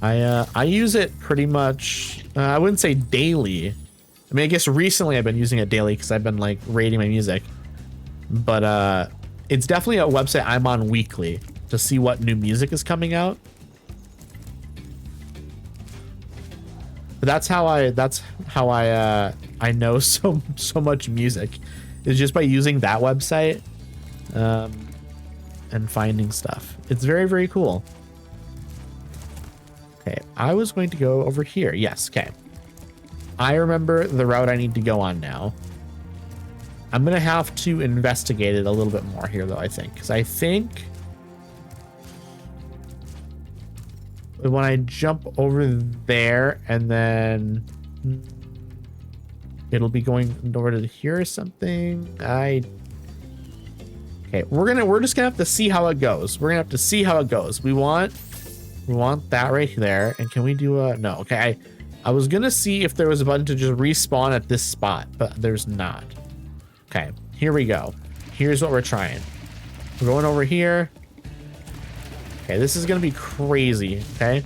I use it pretty much, I wouldn't say daily. I mean, I guess recently I've been using it daily because I've been like rating my music, but it's definitely a website I'm on weekly to see what new music is coming out. But that's how I know so much music is just by using that website and finding stuff. It's very, very cool. Okay, I was going to go over here. Yes, okay. I remember the route I need to go on now. I'm gonna have to investigate it a little bit more here though, I think, because I think when I jump over there and then it'll be going over to here or something. Okay, we're just gonna have to see how it goes. We're gonna have to see how it goes. We want that right there. And can we do a, no, okay. I was gonna see if there was a button to just respawn at this spot, but there's not. Okay, here we go. Here's what we're trying. We're going over here. Okay, this is gonna be crazy, okay?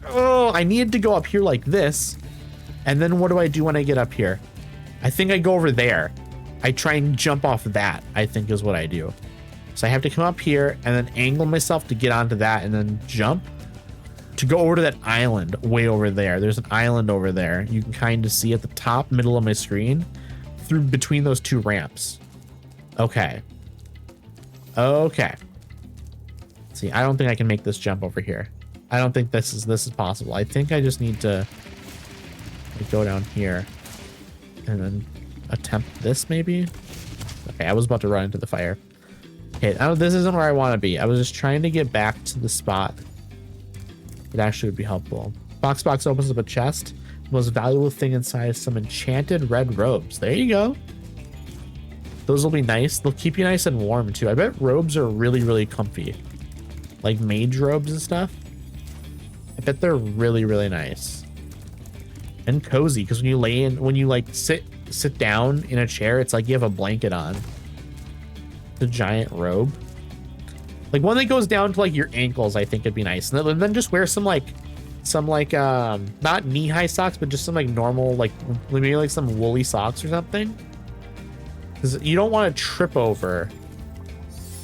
Oh, I needed to go up here like this. And then what do I do when I get up here? I think I go over there. I try and jump off that, I think is what I do. So I have to come up here and then angle myself to get onto that and then jump to go over to that island way over there. There's an island over there. You can kind of see at the top middle of my screen through between those two ramps. Okay. Okay. See, I don't think I can make this jump over here. I don't think this is possible. I think I just need to go down here and then attempt this maybe. Okay, I was about to run into the fire. Okay, this isn't where I want to be. I was just trying to get back to the spot. It actually would be helpful. Box opens up a chest. The most valuable thing inside is some enchanted red robes. There you go. Those will be nice. They'll keep you nice and warm too. I bet robes are really, really comfy. Like mage robes and stuff. I bet they're really, really nice. And cozy, because when you like sit down in a chair, it's like you have a blanket on. The giant robe. Like one that goes down to like your ankles, I think it'd be nice. And then just wear some not knee-high socks, but just some like normal, like maybe like some woolly socks or something. Because you don't want to trip over.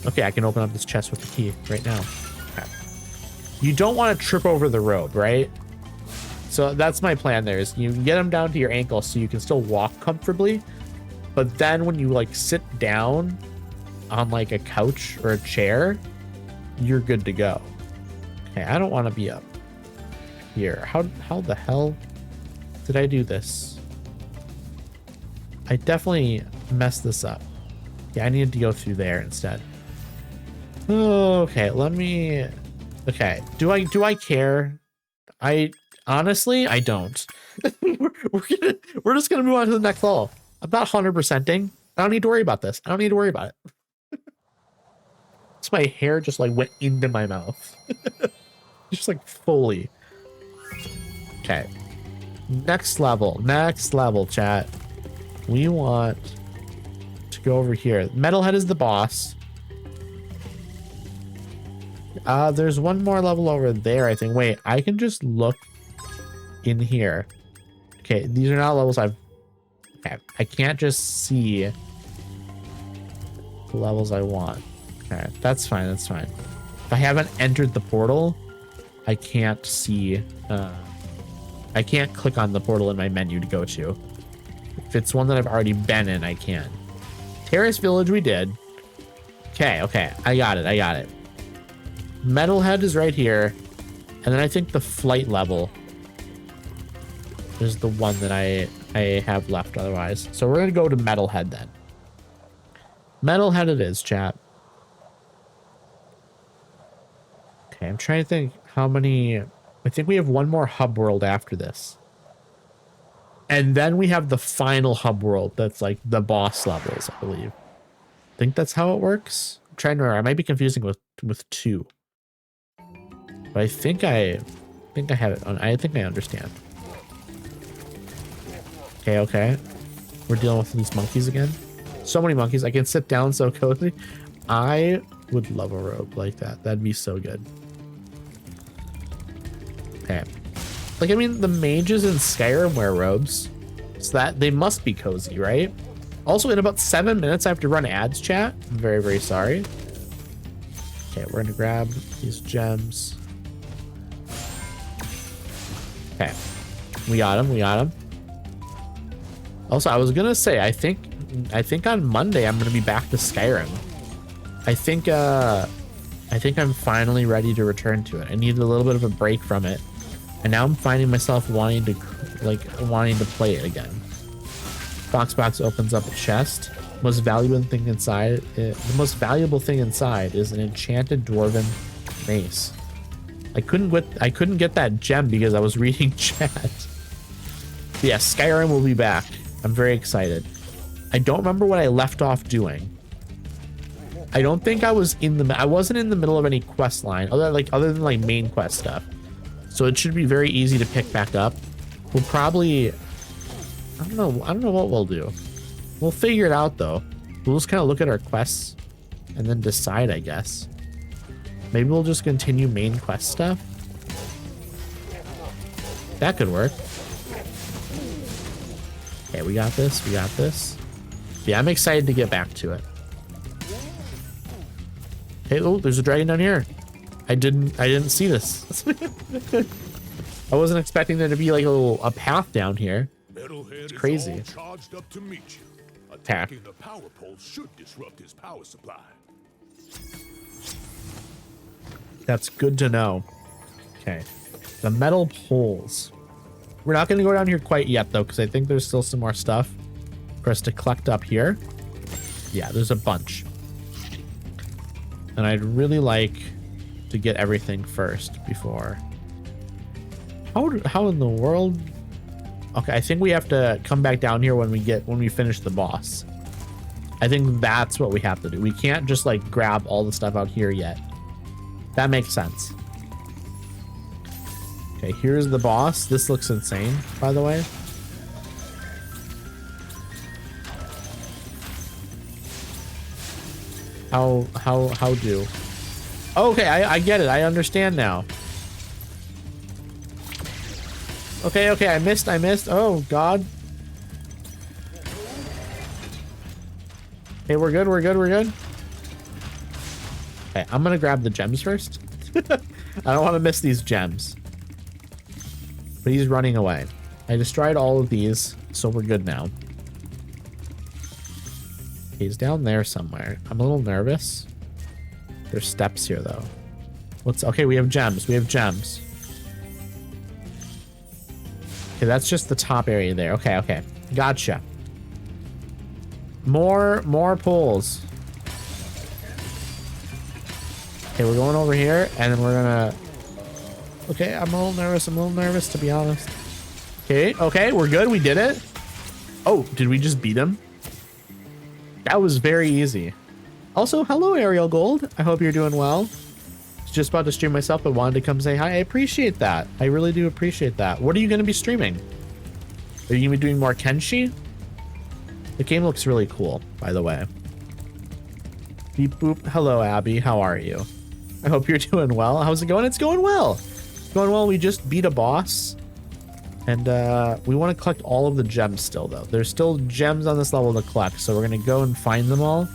Okay, I can open up this chest with the key right now. Okay. You don't want to trip over the robe, right? So that's my plan there, is you get them down to your ankles so you can still walk comfortably. But then when you like sit down on like a couch or a chair, you're good to go. Okay, I don't want to be up here. How the hell did I do this? I definitely messed this up. Yeah, I needed to go through there instead. Okay, let me... Okay, do I care? I honestly, I don't. we're just gonna move on to the next level. I'm not 100%ing. I don't need to worry about this. I don't need to worry about it. So my hair just like went into my mouth. Just like fully. Okay. Next level, chat. We want to go over here. Metalhead is the boss. There's one more level over there, I think. Wait, I can just look in here. Okay, these are not levels I've... Okay, I can't just see the levels I want. Okay, that's fine, that's fine. If I haven't entered the portal, I can't see... I can't click on the portal in my menu to go to. If it's one that I've already been in, I can. Terrace Village we did. Okay, okay, I got it. Metalhead is right here. And then I think the flight level is the one that I have left otherwise. So we're gonna go to Metalhead then. Metalhead it is, chat. Okay, I'm trying to think how many... I think we have one more hub world after this. And then we have the final hub world that's like the boss levels, I believe. I think that's how it works. I'm trying to remember. I might be confusing with two. But I think I have it on. I think I understand. Okay, okay. We're dealing with these monkeys again. So many monkeys. I can sit down so cozy. I would love a robe like that. That'd be so good. Okay. Like, I mean, the mages in Skyrim wear robes. So that they must be cozy, right? Also, in about 7 minutes, I have to run ads, chat. I'm very, very sorry. Okay, we're gonna grab these gems. Okay. We got him. Also, I was gonna say, I think on Monday I'm gonna be back to Skyrim. I think I'm finally ready to return to it. I needed a little bit of a break from it. And now I'm finding myself wanting to play it again. Box opens up a chest. Most valuable thing inside. The most valuable thing inside is an enchanted dwarven mace. I couldn't get that gem because I was reading chat. But yeah, Skyrim will be back. I'm very excited. I don't remember what I left off doing. I don't think I wasn't in the middle of any quest line other than like main quest stuff. So it should be very easy to pick back up. We'll probably, I don't know what we'll do. We'll figure it out though. We'll just kind of look at our quests and then decide, I guess. Maybe we'll just continue main quest stuff. That could work. Okay, we got this. Yeah, I'm excited to get back to it. Hey, oh, there's a dragon down here. I didn't see this. I wasn't expecting there to be like a path down here. It's crazy. Charged up to meet you. Attack. Attacking the power pole should disrupt his power supply. That's good to know. Okay. The metal poles. We're not going to go down here quite yet though, because I think there's still some more stuff for us to collect up here. Yeah, there's a bunch. And I'd really like to get everything first before. How in the world? Okay, I think we have to come back down here when we finish the boss. I think that's what we have to do. We can't just like grab all the stuff out here yet. That makes sense. Okay, here's the boss. This looks insane, by the way. How do? Okay, I get it. I understand now. Okay, I missed. Oh, God. Okay, we're good. Okay, I'm gonna grab the gems first. I don't want to miss these gems. But he's running away. I destroyed all of these, so we're good now. He's down there somewhere. I'm a little nervous. There's steps here, though. Let's, okay, we have gems. We have gems. Okay, that's just the top area there. Okay, okay. Gotcha. More pulls. Okay, we're going over here, and then we're gonna... Okay, I'm a little nervous, to be honest. Okay, okay, we're good. We did it. Oh, did we just beat him? That was very easy. Also, hello, Ariel Gold. I hope you're doing well. I was just about to stream myself, but wanted to come say hi. I appreciate that. I really do appreciate that. What are you going to be streaming? Are you going to be doing more Kenshi? The game looks really cool, by the way. Beep boop. Hello, Abby. How are you? I hope you're doing well. How's it going? It's going well. It's going well. We just beat a boss. And we want to collect all of the gems still, though. There's still gems on this level to collect, so we're going to go and find them all.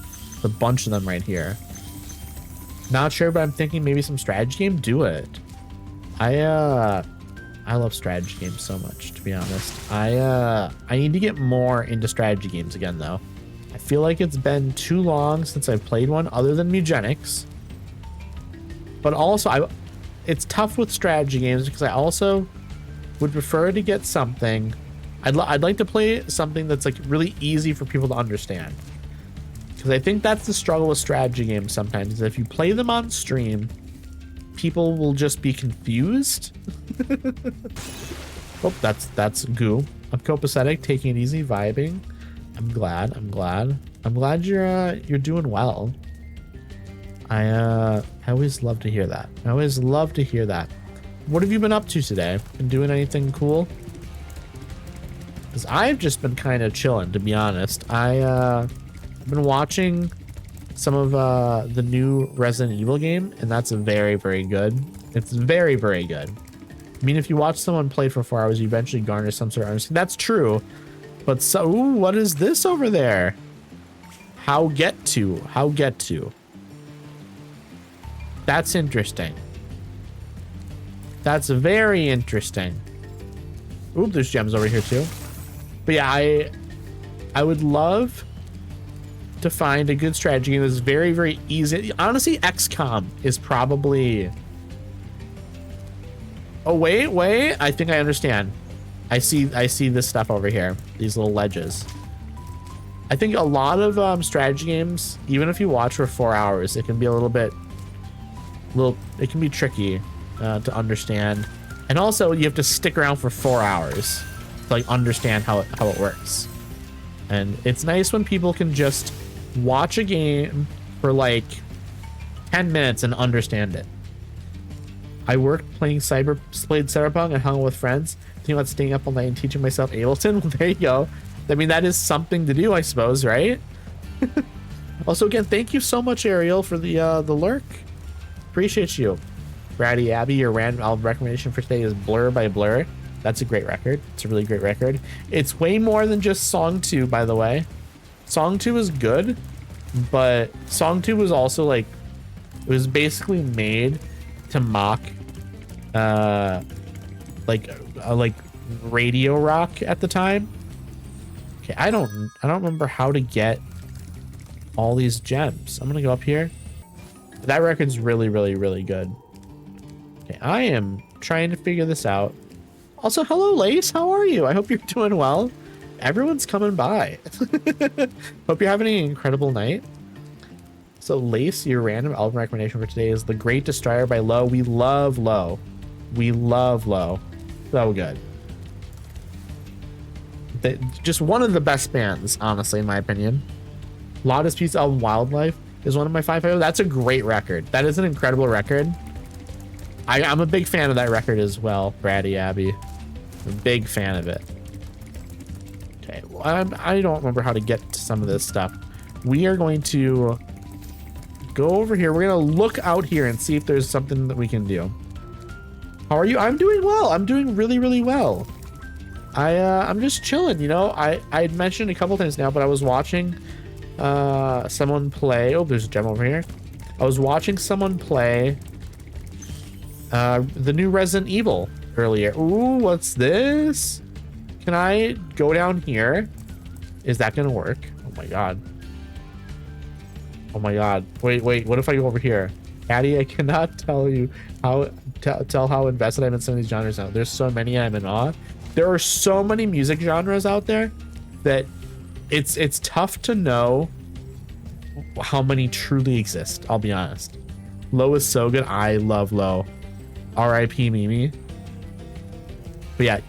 A bunch of them right here. Not sure, but I'm thinking maybe some strategy game. Do it. I love strategy games so much, to be honest. I need to get more into strategy games again, though. I feel like it's been too long since I've played one other than Mugenics. But also, it's tough with strategy games because I also would prefer to get something. I'd like to play something that's like really easy for people to understand. Because I think that's the struggle with strategy games sometimes. Is if you play them on stream, people will just be confused. Oh, that's goo. I'm copacetic, taking it easy, vibing. I'm glad you're doing well. I always love to hear that. I always love to hear that. What have you been up to today? Been doing anything cool? Because I've just been kind of chilling, to be honest. I've been watching some of the new Resident Evil game, and that's very, very good. It's very, very good. I mean, if you watch someone play for 4 hours, you eventually garner some sort of understanding. That's true. But so, ooh, what is this over there? How get to? That's interesting. That's very interesting. Oop, there's gems over here too. But yeah, I would love to find a good strategy game that's very, very easy. Honestly, XCOM is probably... Oh, wait. I think I understand. I see this stuff over here. These little ledges. I think a lot of strategy games, even if you watch for 4 hours, it can be a little bit... it can be tricky to understand. And also, you have to stick around for 4 hours to like understand how it works. And it's nice when people can just watch a game for like 10 minutes and understand it. I worked played Cyberpunk and hung out with friends. Thinking about staying up all night and teaching myself Ableton. Well, there you go. I mean, that is something to do, I suppose, right? Also, again, thank you so much, Ariel, for the lurk. Appreciate you. Braddy Abbey, your random album recommendation for today is Blur by Blur. That's a great record. It's a really great record. It's way more than just Song 2, by the way. Song 2 is good, but Song 2 was also like, it was basically made to mock like radio rock at the time. Okay, I don't remember how to get all these gems. I'm gonna go up here. That record's really, really, really good. Okay, I am trying to figure this out. Also, hello, Lace. How are you? I hope you're doing well. Everyone's coming by. Hope you're having an incredible night. So, Lace, your random album recommendation for today is The Great Destroyer by Low. We love Low. We love Low. So good. Just one of the best bands, honestly, in my opinion. Loudest Piece album, Wildlife, is one of my 5 favorites. That's a great record. That is an incredible record. I'm a big fan of that record as well, Braddy Abbey. I'm a big fan of it. Okay, well, I don't remember how to get to some of this stuff. We are going to go over here. We're going to look out here and see if there's something that we can do. How are you? I'm doing well. I'm doing really, really well. I'm just chilling, you know. I'd mentioned a couple times now, but I was watching someone play. Oh, there's a gem over here. I was watching someone play the new Resident Evil earlier. Ooh, what's this? Can I go down here? Is that gonna work? Oh my god. Oh my god. Wait, what if I go over here? Caddy, I cannot tell you how tell how invested I'm in some of these genres now. There's so many, I'm in awe. There are so many music genres out there that it's tough to know how many truly exist. I'll be honest. Low is so good. I love Low. R.I.P. Mimi. But yeah,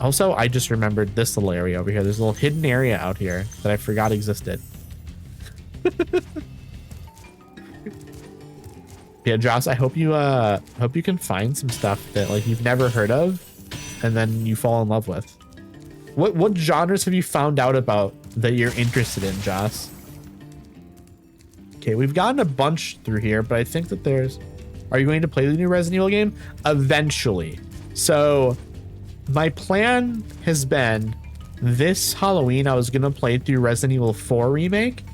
also I just remembered this little area over here. There's a little hidden area out here that I forgot existed. Yeah, Joss, I hope you can find some stuff that like you've never heard of and then you fall in love with. What genres have you found out about that you're interested in, Joss? Okay, we've gotten a bunch through here, but I think that are you going to play the new Resident Evil game? Eventually. So my plan has been this Halloween, I was going to play through Resident Evil 4 remake.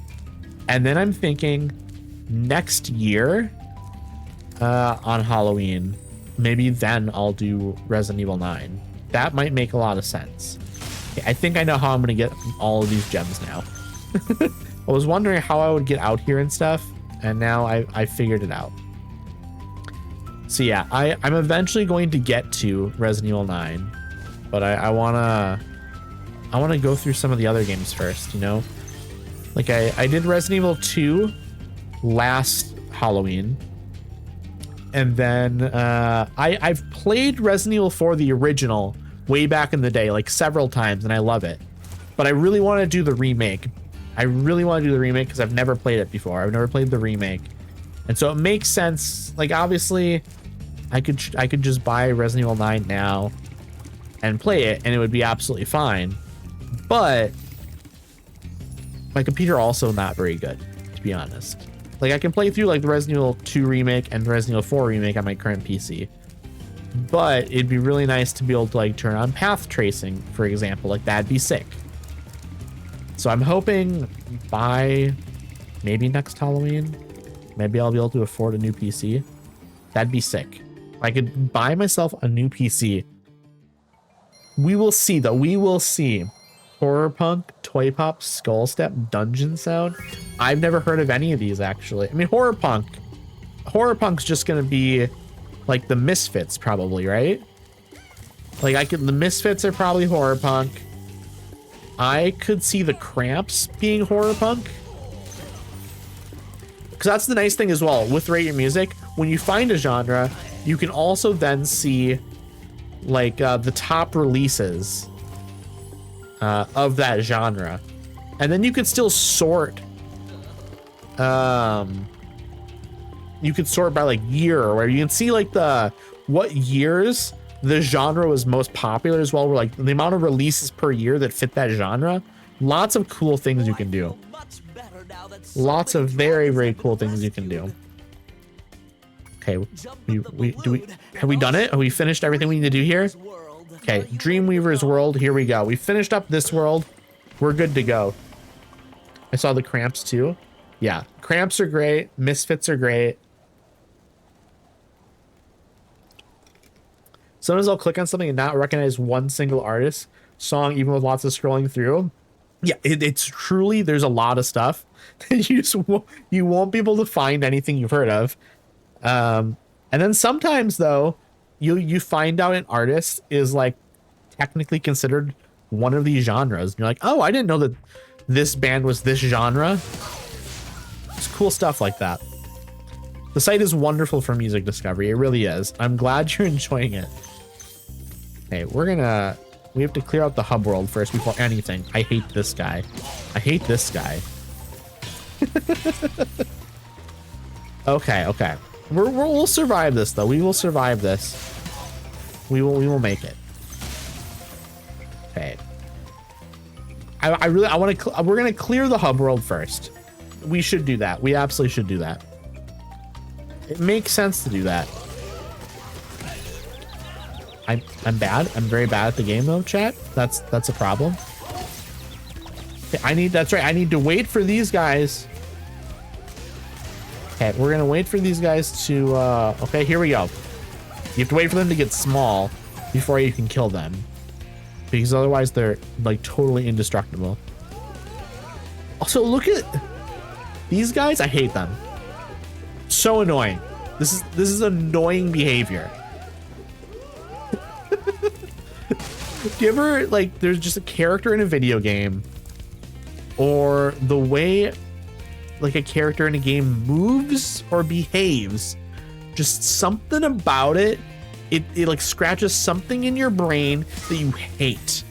And then I'm thinking next year on Halloween, maybe then I'll do Resident Evil 9. That might make a lot of sense. Okay, I think I know how I'm going to get all of these gems now. I was wondering how I would get out here and stuff, and now I figured it out. So yeah, I'm eventually going to get to Resident Evil 9, but I wanna go through some of the other games first, you know? Like I did Resident Evil 2 last Halloween, and then I've played Resident Evil 4, the original, way back in the day, like several times, and I love it. But I really want to do the remake. I really want to do the remake because I've never played it before. I've never played the remake. And so it makes sense. Like, obviously, I could just buy Resident Evil 9 now and play it, and it would be absolutely fine. But my computer also not very good, to be honest. Like, I can play through, like, the Resident Evil 2 remake and Resident Evil 4 remake on my current PC. But it'd be really nice to be able to, like, turn on path tracing, for example. Like, that'd be sick. So I'm hoping by maybe next Halloween, maybe I'll be able to afford a new PC. That'd be sick. I could buy myself a new PC. We will see, though. We will see. Horror Punk, Toy Pop, Skull Step, Dungeon Sound. I've never heard of any of these, actually. I mean, Horror Punk's just gonna be like the Misfits, probably, right? Like the Misfits are probably Horror Punk. I could see the Cramps being Horror Punk. Because that's the nice thing as well with Rate Your Music. When you find a genre, you can also then see like the top releases of that genre. And then you could still sort. You could sort by like year, or where you can see like what years the genre was most popular as well, where like the amount of releases per year that fit that genre. Lots of cool things you can do. Lots of very, very cool things you can do. Okay, have we done it? Have we finished everything we need to do here? Okay, Dreamweaver's world, here we go. We finished up this world. We're good to go. I saw the Cramps too. Yeah, Cramps are great. Misfits are great. Sometimes I'll click on something and not recognize one single artist song, even with lots of scrolling through. Yeah, it's truly, there's a lot of stuff that you won't be able to find anything you've heard of. And then sometimes though, you find out an artist is like technically considered one of these genres. And you're like, oh, I didn't know that this band was this genre. It's cool stuff like that. The site is wonderful for music discovery. It really is. I'm glad you're enjoying it. Okay, we have to clear out the hub world first before anything. I hate this guy. I hate this guy. Okay. We'll survive this though. We will survive this. We will make it. Okay. We're gonna clear the hub world first. We should do that. We absolutely should do that. It makes sense to do that. I'm bad. I'm very bad at the game though, chat. That's a problem. Okay, that's right. I need to wait for these guys. Okay, we're gonna wait for these guys to okay, here we go. You have to wait for them to get small before you can kill them. Because otherwise they're like totally indestructible. Also, look at these guys. I hate them. So annoying. This is annoying behavior. Do you ever, like, there's just a character in a video game, or the way like a character in a game moves or behaves, just something about it, it like scratches something in your brain that you hate.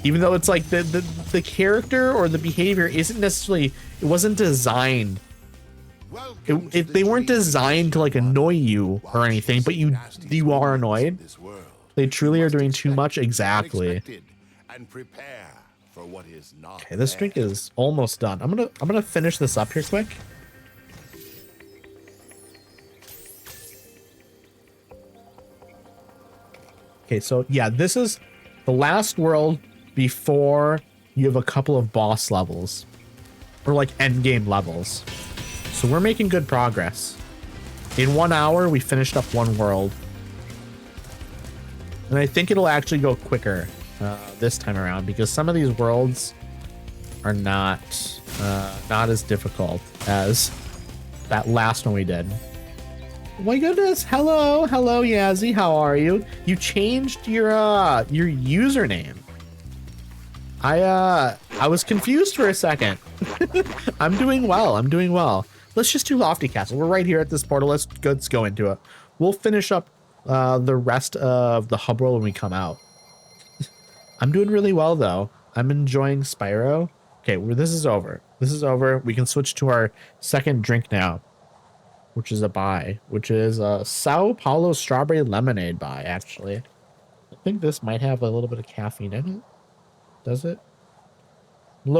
Even though it's like the character or the behavior isn't necessarily, it wasn't designed. They weren't designed to like annoy you or anything, but you are annoyed. They truly are doing too much. Exactly. And prepare for what is not. Okay, this drink is almost done. I'm gonna finish this up here quick. Okay, so yeah, this is the last world before you have a couple of boss levels or like end game levels. So we're making good progress. In 1 hour, we finished up one world. And I think it'll actually go quicker this time around because some of these worlds are not as difficult as that last one we did. Oh my goodness. Hello, Yazzie. How are you? You changed your username. I was confused for a second. I'm doing well. Let's just do Lofty Castle. We're right here at this portal. Let's go into it. We'll finish up the rest of the hub world when we come out. I'm doing really well though. I'm enjoying Spyro. Okay, well, this is over. We can switch to our second drink now, which is a buy, which is a Sao Paulo strawberry lemonade buy. Actually, I think this might have a little bit of caffeine in it. Does it? I'm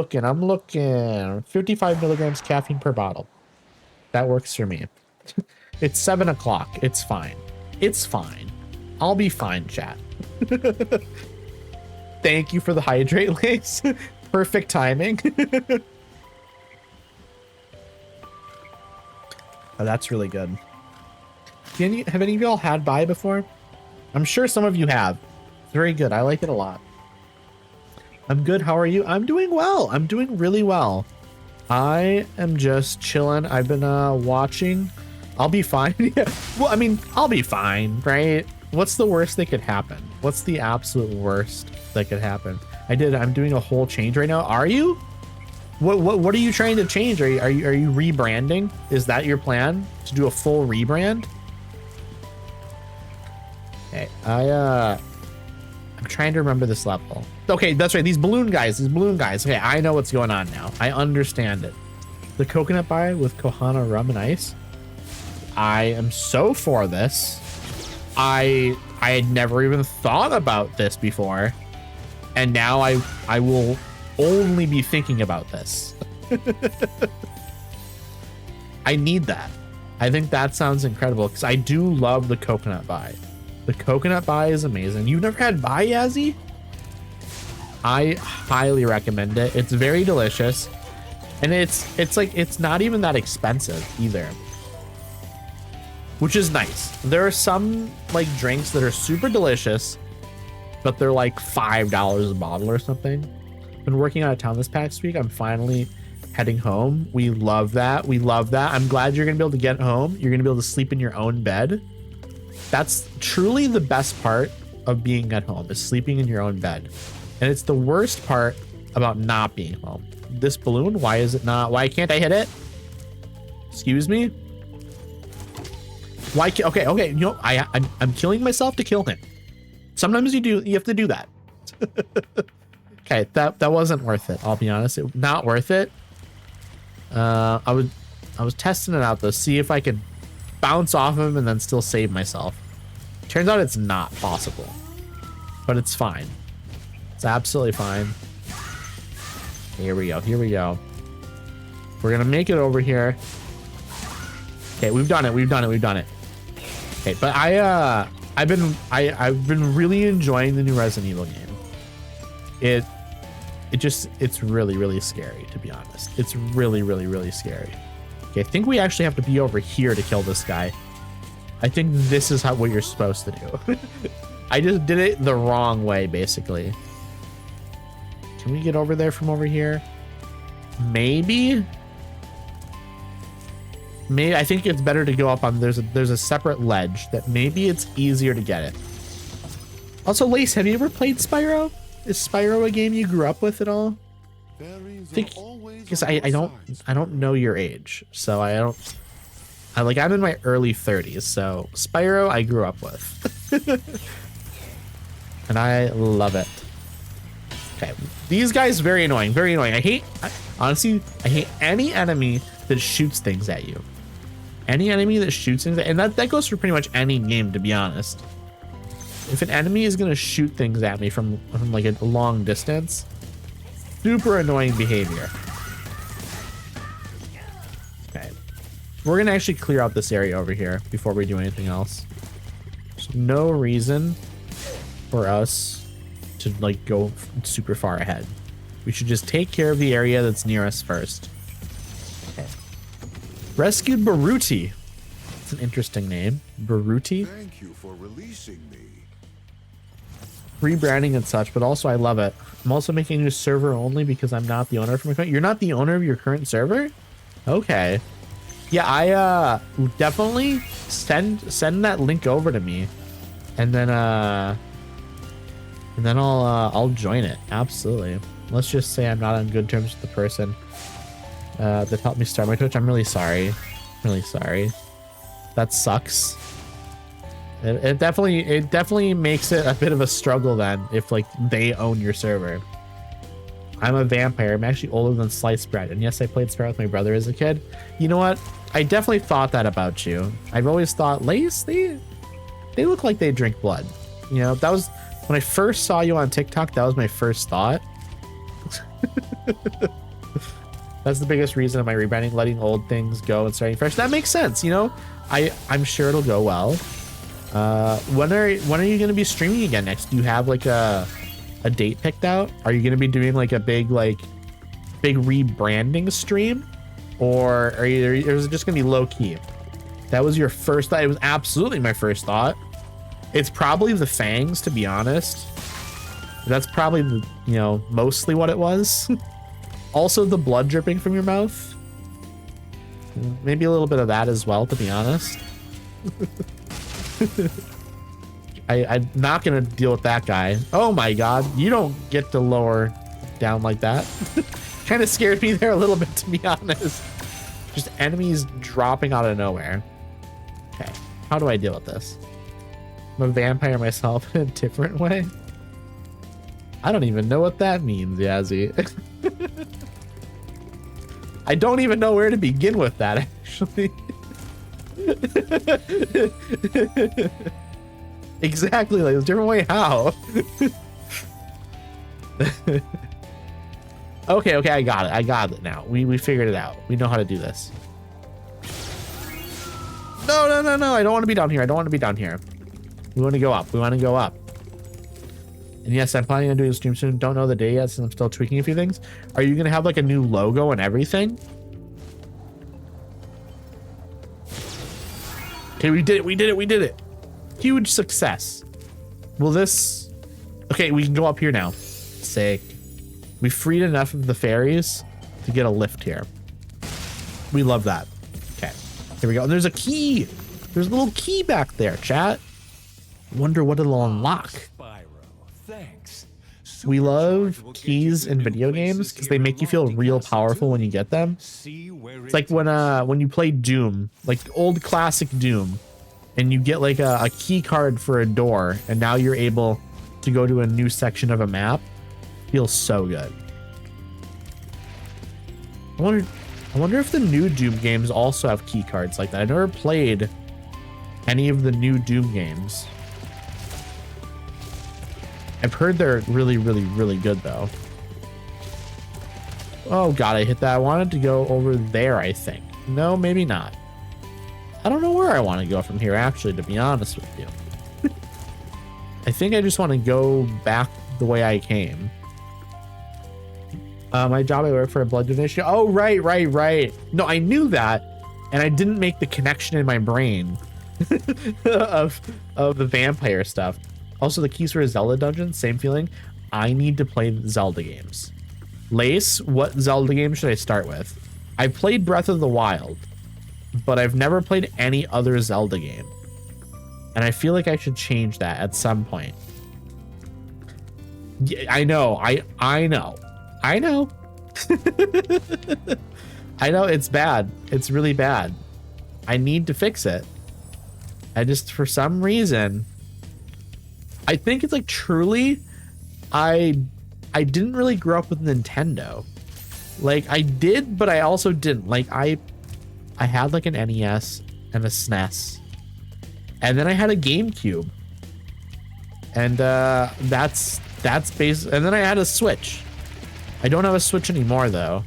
looking. 55 milligrams caffeine per bottle. That works for me. It's 7 o'clock. It's fine. I'll be fine, chat. Thank you for the hydrate links. Perfect timing. Oh, that's really good. Have any of y'all had Bai before? I'm sure some of you have. It's very good. I like it a lot. I'm good. How are you? I'm doing well. I'm doing really well. I am just chilling. I've been watching. I'll be fine. Yeah. Well, I mean, I'll be fine, right? What's the worst that could happen? What's the absolute worst that could happen? I'm doing a whole change right now. Are you? What are you trying to change? Are you rebranding? Is that your plan to do a full rebrand? Okay, I'm trying to remember this level. Okay, that's right. These balloon guys. Okay, I know what's going on now. I understand it. The coconut pie with Kohana rum and ice. I am so for this. I had never even thought about this before, and now I will only be thinking about this. I need that. I think that sounds incredible because I do love the coconut pie. The coconut pie is amazing. You've never had pie, Yazzie? I highly recommend it. It's very delicious, and it's like it's not even that expensive either, which is nice. There are some like drinks that are super delicious, but they're like $5 a bottle or something. Been working out of town this past week. I'm finally heading home. We love that. I'm glad you're gonna be able to get home. You're gonna be able to sleep in your own bed. That's truly the best part of being at home, is sleeping in your own bed. And it's the worst part about not being home. This balloon, why can't I hit it? Excuse me? Why can't, okay, you know, I'm killing myself to kill him. Sometimes you have to do that. Okay, that wasn't worth it, I'll be honest. Not worth it. I was testing it out though, see if I could bounce off him and then still save myself. Turns out it's not possible, but it's fine. It's absolutely fine. Here we go. We're gonna make it over here. Okay, we've done it. Okay, but I've been really enjoying the new Resident Evil game. It's really scary, to be honest. It's really scary. Okay, I think we actually have to be over here to kill this guy. I think this is what you're supposed to do. I just did it the wrong way, basically. Can we get over there from over here? Maybe? Maybe I think it's better to go up on there's a separate ledge that maybe it's easier to get it. Also, Lace, have you ever played Spyro? Is Spyro a game you grew up with at all? Because I don't know your age, so I'm in my early 30s, so Spyro I grew up with. And I love it. Okay, these guys very annoying, very annoying. Honestly, I hate any enemy that shoots things at you. Any enemy that shoots things, and that goes for pretty much any game, to be honest. If an enemy is gonna shoot things at me from like a long distance, super annoying behavior. Okay, we're gonna actually clear out this area over here before we do anything else. There's no reason for us to like go super far ahead. We should just take care of the area that's near us first. Okay. Rescued Baruti. It's an interesting name. Baruti. Thank you for releasing me. Rebranding and such, but also I love it. I'm also making a server only because I'm not the owner of my account. You're not the owner of your current server? Okay. Yeah, I definitely send that link over to me, and then I'll join it. Absolutely. Let's just say I'm not on good terms with the person that helped me start my Twitch. I'm really sorry. Really sorry. That sucks. It definitely makes it a bit of a struggle then if like they own your server. I'm a vampire. I'm actually older than sliced bread, and yes, I played Spyro with my brother as a kid. You know what? I definitely thought that about you. I've always thought Lace, they look like they drink blood. You know, that was when I first saw you on TikTok. That was my first thought. That's the biggest reason of my rebranding, letting old things go and starting fresh. That makes sense. You know, I'm sure it'll go well. When are you going to be streaming again next? Do you have like a date picked out? Are you going to be doing like a big rebranding stream, or or is it just going to be low key? That was your first thought. It was absolutely my first thought. It's probably the fangs, to be honest. That's probably mostly what it was. Also the blood dripping from your mouth. Maybe a little bit of that as well, to be honest. I'm not gonna deal with that guy. Oh my god, you don't get to lower down like that. Kind of scared me there a little bit, to be honest. Just enemies dropping out of nowhere. Okay, how do I deal with this? I'm a vampire myself in a different way. I don't even know what that means, Yazzie. I don't even know where to begin with that, actually. Exactly, like a different way. How? Okay, I got it now. We figured it out. We know how to do this. No, I don't want to be down here. We want to go up. And yes, I'm planning on doing a stream soon. Don't know the day yet since I'm still tweaking a few things. Are you gonna have like a new logo and everything? Okay, we did it. Huge success. Will this... Okay, we can go up here now. Sick. We freed enough of the fairies to get a lift here. We love that. Okay, here we go. And there's a key. There's a little key back there, chat. Wonder what it'll unlock. Spyro, thanks. We love keys in video games because they make you feel real powerful when you get them. It's like when you play Doom, like old classic Doom, and you get like a key card for a door, and now you're able to go to a new section of a map. Feels so good. I wonder if the new Doom games also have key cards like that. I never played any of the new Doom games. I've heard they're really good though. Oh god, I hit that. I wanted to go over there, I think. No, maybe not. I don't know where I want to go from here, actually, to be honest with you. I think I just want to go back the way I came. My job, I work for a blood donation. Oh, right. No, I knew that, and I didn't make the connection in my brain of the vampire stuff. Also, the keys for a Zelda dungeon, same feeling. I need to play Zelda games. Lace, what Zelda game should I start with? I played Breath of the Wild. but I've never played any other Zelda game. And I feel like I should change that at some point. Yeah, I know. I know. I know. I know it's bad. It's really bad. I need to fix it. I just, for some reason, I think it's like truly, I didn't really grow up with Nintendo. Like I did, but I also didn't. Like I had like an NES and a SNES, and then I had a GameCube, and that's basic. And then I had a Switch. I don't have a Switch anymore though.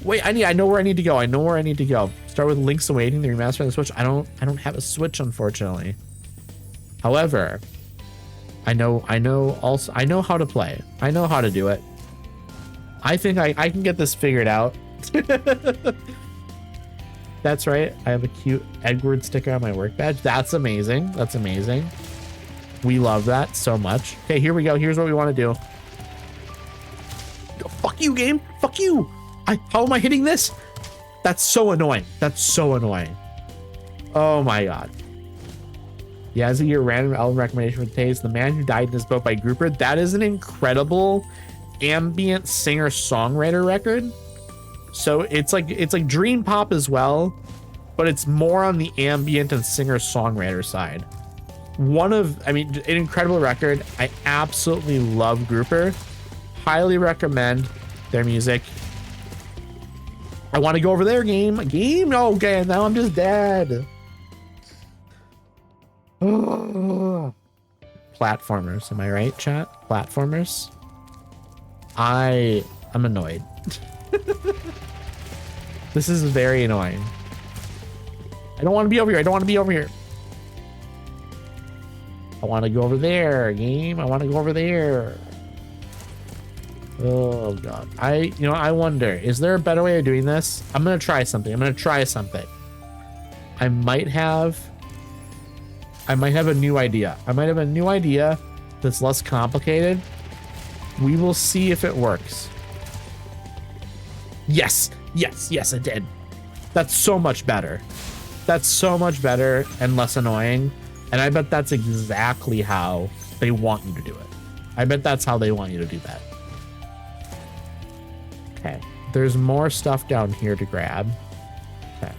Wait, I know where I need to go. I know where I need to go. Start with Link's Awakening, the remaster on the Switch. I don't have a Switch, unfortunately. However, I know how to play. I know how to do it. I think I can get this figured out. That's right. I have a cute Edward sticker on my work badge. That's amazing. That's amazing. We love that so much. Okay, here we go. Here's what we want to do. Fuck you, game. Fuck you. How am I hitting this? That's so annoying. That's so annoying. Oh my god. Yeah, as a your random album recommendation for today's The Man Who Died in His Boat by Grouper. That is an incredible ambient singer-songwriter record. So it's like dream pop as well, but it's more on the ambient and singer-songwriter side. An incredible record. I absolutely love Grouper. Highly recommend their music. I want to go over there, game. Okay, now I'm just dead. Platformers, am I right, chat? Platformers. I'm annoyed. This is very annoying. I don't want to be over here. I don't want to be over here. I want to go over there, game. I want to go over there. Oh god. I wonder, is there a better way of doing this? I'm gonna try something. I might have a new idea. That's less complicated. We will see if it works. Yes, it did. That's so much better. That's so much better and less annoying. And I bet that's exactly how they want you to do it. I bet that's how they want you to do that. Okay, there's more stuff down here to grab. Okay.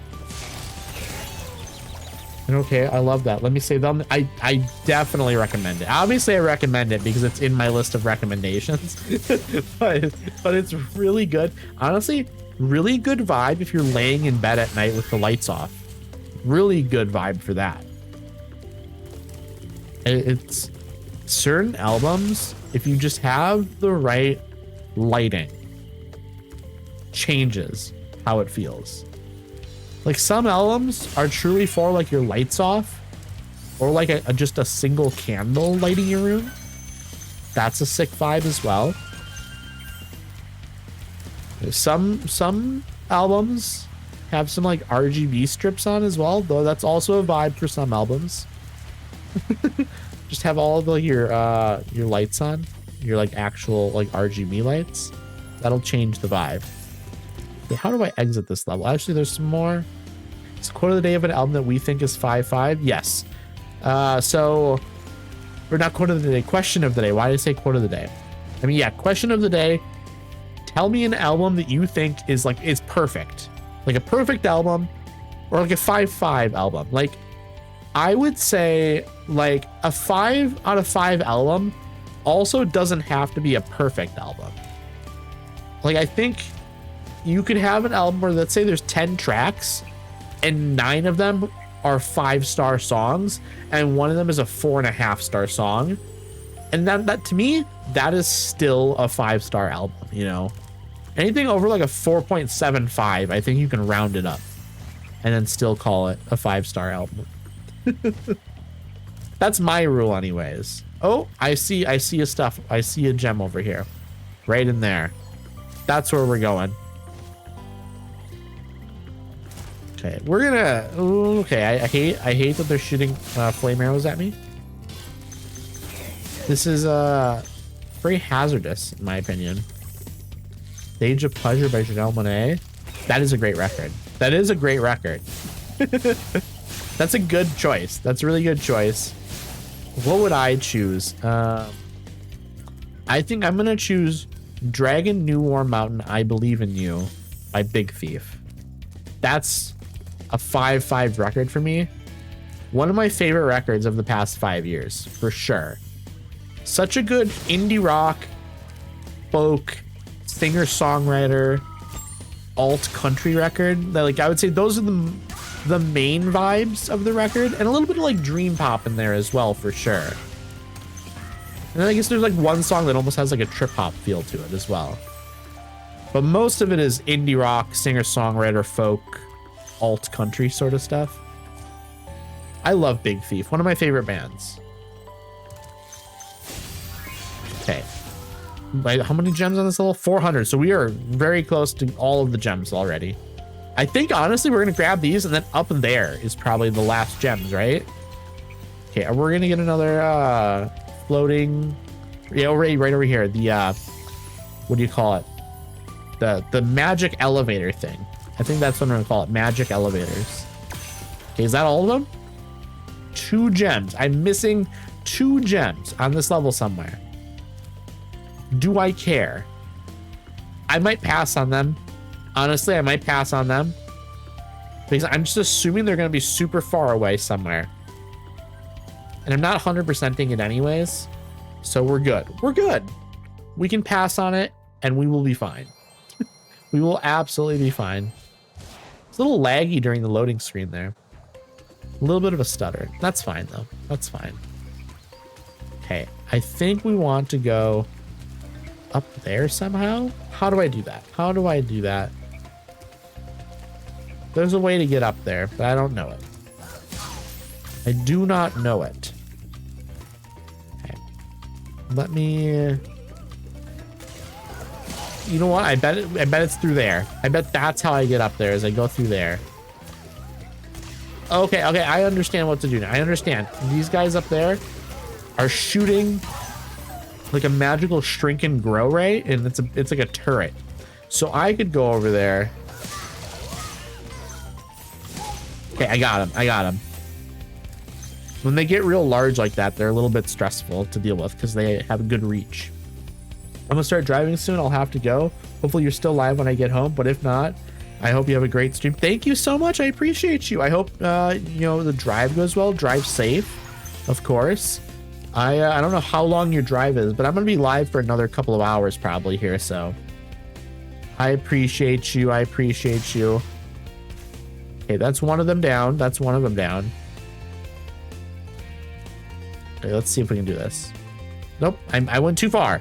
And okay, I love that. Let me say them. I definitely recommend it. Obviously, I recommend it because it's in my list of recommendations. but it's really good. Honestly, really good vibe if you're laying in bed at night with the lights off. Really good vibe for that. It's certain albums, if you just have the right lighting, changes how it feels. Like some albums are truly for like your lights off, or like just a single candle lighting your room. That's a sick vibe as well. Some albums have some like RGB strips on as well, though that's also a vibe for some albums. Just have all of your lights on, your like actual like RGB lights. That'll change the vibe. Okay, how do I exit this level? Actually, there's some more. It's quote of the day of an album that we think is 5-5. Yes. So we're not quote of the day. Question of the day. Why did I say quote of the day? I mean, yeah. Question of the day. Tell me an album that you think is perfect, like a perfect album, or like a 5-5 album. Like, I would say like a 5 out of 5 album also doesn't have to be a perfect album. Like, I think you could have an album where, let's say there's 10 tracks and 9 of them are 5-star songs and one of them is a 4.5-star song. And that to me, that is still a 5-star album, you know? Anything over like a 4.75, I think you can round it up and then still call it a 5-star album. That's my rule anyways. Oh, I see a stuff. I see a gem over here. Right in there. That's where we're going. Okay, we're gonna. Okay, I hate that they're shooting flame arrows at me. This is very hazardous in my opinion. Stage of Pleasure by Janelle Monáe. That is a great record. That is a great record. That's a good choice. That's a really good choice. What would I choose? I think I'm gonna choose Dragon New War Mountain, I Believe in You by Big Thief. That's a 5-5 record for me. One of my favorite records of the past 5 years, for sure. Such a good indie rock, folk, singer-songwriter, alt country record. That, like, I would say those are the main vibes of the record, and a little bit of like dream pop in there as well, for sure. And then I guess there's like one song that almost has like a trip hop feel to it as well. But most of it is indie rock, singer-songwriter, folk, alt country sort of stuff. I love Big Thief, one of my favorite bands. Okay. How many gems on this level? 400. So we are very close to all of the gems already. I think honestly we're gonna grab these, and then up there is probably the last gems, right? Okay, we're gonna get another floating, yeah, right over here. The what do you call it? The magic elevator thing. I think that's what I'm gonna call it. Magic elevators. Okay, is that all of them? 2 gems. I'm missing 2 gems on this level somewhere. Do I care? I might pass on them. Honestly, I might pass on them because I'm just assuming they're going to be super far away somewhere. And I'm not 100%ing it anyways. So we're good. We're good. We can pass on it and we will be fine. We will absolutely be fine. It's a little laggy during the loading screen there. A little bit of a stutter. That's fine though. That's fine. Okay. I think we want to go up there somehow. How do I do that? How do I do that? There's a way to get up there, but I don't know it. I do not know it. Okay. Let me... You know what? I bet it's through there. I bet that's how I get up there, is I go through there. Okay, I understand what to do now. I understand. These guys up there are shooting like a magical shrink and grow ray, and it's like a turret. So I could go over there. Okay, I got him. When they get real large like that, they're a little bit stressful to deal with because they have a good reach. I'm gonna start driving soon. I'll have to go. Hopefully you're still live when I get home, but if not, I hope you have a great stream. Thank you so much. I appreciate you. I hope you know, the drive goes well. Drive safe, of course. I don't know how long your drive is, but I'm gonna be live for another couple of hours probably here, so I appreciate you. Okay, that's one of them down. Okay, let's see if we can do this. Nope, I went too far.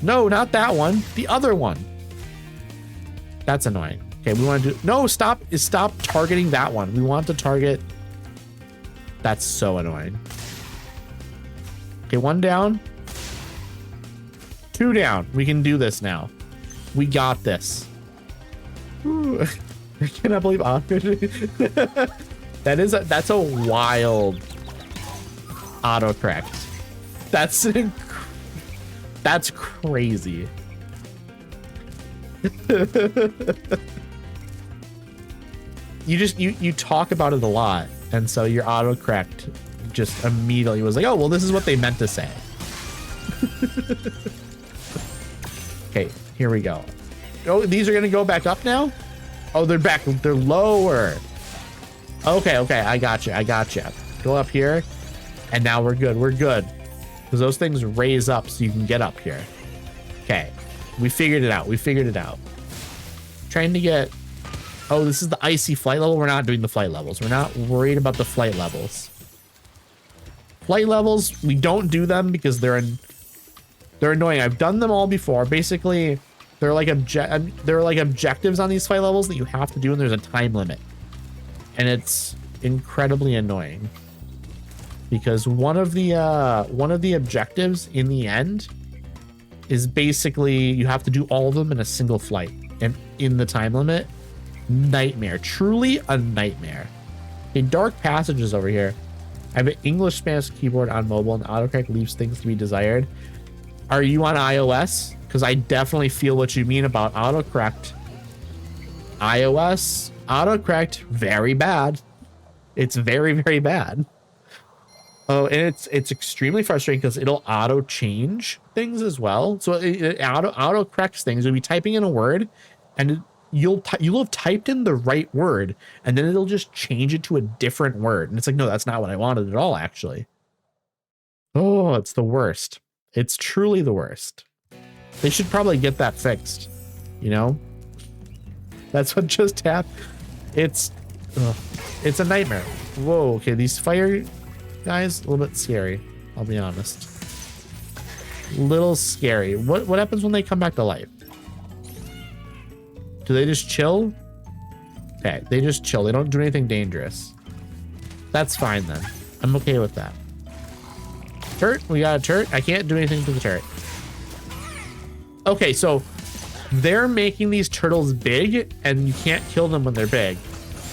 No, not that one. The other one. That's annoying. Okay, we want to do... No, stop targeting that one. We want to target... That's so annoying. Okay, 1 down. 2 down. We can do this now. We got this. Ooh, I cannot believe that's a wild autocorrect. That's crazy. You talk about it a lot, and so your autocorrect just immediately was like, oh well, this is what they meant to say. Okay, here we go. Oh, these are gonna go back up now? Oh, they're back. They're lower. Okay, I gotcha. Go up here, and now we're good. Because those things raise up so you can get up here. Okay, we figured it out. Trying to get... Oh, this is the icy flight level. We're not doing the flight levels. We're not worried about the flight levels. Flight levels, we don't do them because they're annoying. I've done them all before. Basically, they're like objectives on these flight levels that you have to do, and there's a time limit. And it's incredibly annoying because one of the objectives in the end is basically you have to do all of them in a single flight and in the time limit. Nightmare, truly a nightmare. A dark passages over here. I have an English Spanish keyboard on mobile, and autocorrect leaves things to be desired. Are you on iOS? Because I definitely feel what you mean about autocorrect iOS autocorrect, very bad. It's very, very bad. Oh, and it's extremely frustrating because it'll auto change things as well. So it auto corrects things. You'll be typing in a word, and you'll have typed in the right word, and then it'll just change it to a different word. And it's like, no, that's not what I wanted at all, actually. Oh, it's the worst. It's truly the worst. They should probably get that fixed. You know, that's what just happened. It's a nightmare. Whoa. Okay, these fire guys, a little bit scary, I'll be honest. Little scary. What happens when they come back to life? Do they just chill? Okay, they just chill. They don't do anything dangerous. That's fine then. I'm okay with that. Turret, we got a turret. I can't do anything to the turret. Okay, so they're making these turtles big, and you can't kill them when they're big.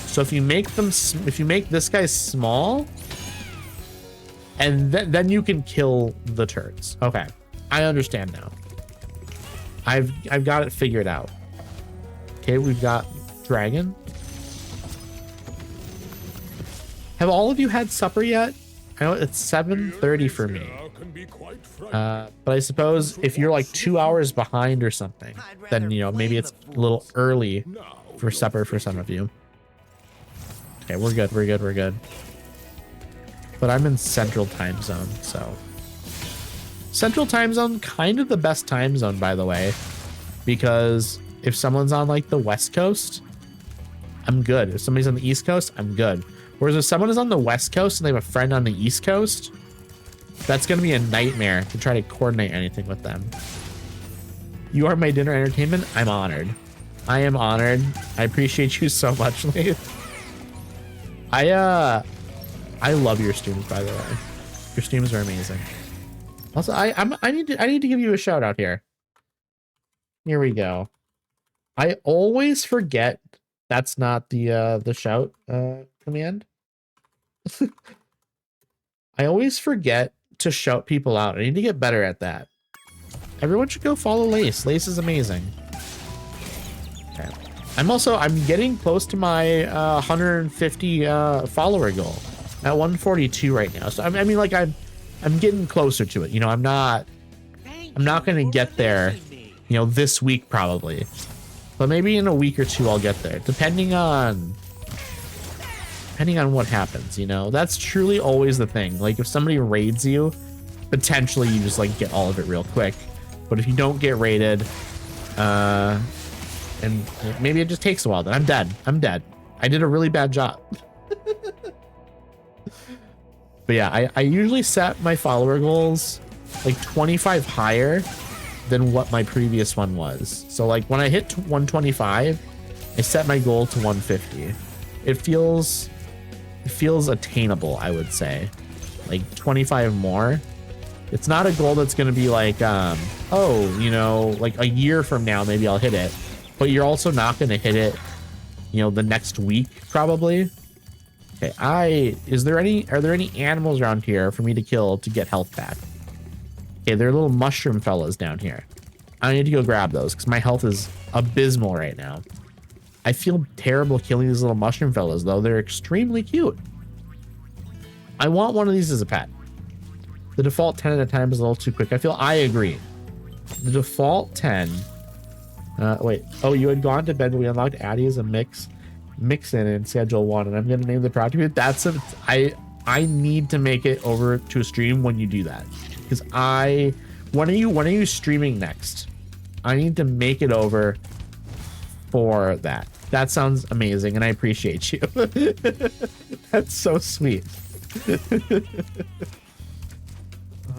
So if you make this guy small, and then you can kill the turrets. Okay, I understand now. I've got it figured out. Okay, we've got dragon. Have all of you had supper yet? I know it's 7:30 for me. But I suppose if you're like 2 hours behind or something, then, you know, maybe it's a little early for supper for some of you. Okay, we're good, we're good, we're good. But I'm in Central Time Zone, so. Central Time Zone, kind of the best time zone, by the way, because if someone's on like the West Coast, I'm good. If somebody's on the East Coast, I'm good. Whereas if someone is on the West Coast and they have a friend on the East Coast, that's going to be a nightmare to try to coordinate anything with them. You are my dinner entertainment. I'm honored. I am honored. I appreciate you so much, Lee. I love your streams, by the way. Your streams are amazing. Also, I need to give you a shout out here. Here we go. I always forget that's not the shout command. I always forget to shout people out. I need to get better at that. Everyone should go follow Lace. Lace is amazing. Okay. I'm getting close to my 150 follower goal. At 142 right now. So I mean, like I'm getting closer to it. You know, I'm not gonna get there, you know, this week probably. But maybe in a week or two I'll get there. Depending on what happens, you know. That's truly always the thing. Like if somebody raids you, potentially you just like get all of it real quick. But if you don't get raided, and maybe it just takes a while, then I'm dead. I'm dead. I did a really bad job. But yeah, I usually set my follower goals like 25 higher than what my previous one was. So like when I hit 125, I set my goal to 150. It feels attainable, I would say. Like 25 more. It's not a goal that's going to be like, oh, you know, like a year from now, maybe I'll hit it. But you're also not going to hit it, you know, the next week, probably. Okay, are there any animals around here for me to kill to get health back? Okay, there are little mushroom fellas down here. I need to go grab those because my health is abysmal right now. I feel terrible killing these little mushroom fellas, though. They're extremely cute. I want one of these as a pet. The default 10 at a time is a little too quick. I agree. The default 10. Wait. Oh, you had gone to bed, but we unlocked Addy as a mix in schedule 1, and I'm gonna name the project. I need to make it over to a stream when you do that, because when are you streaming next? I need to make it over for that. That sounds amazing, and I appreciate you. That's so sweet.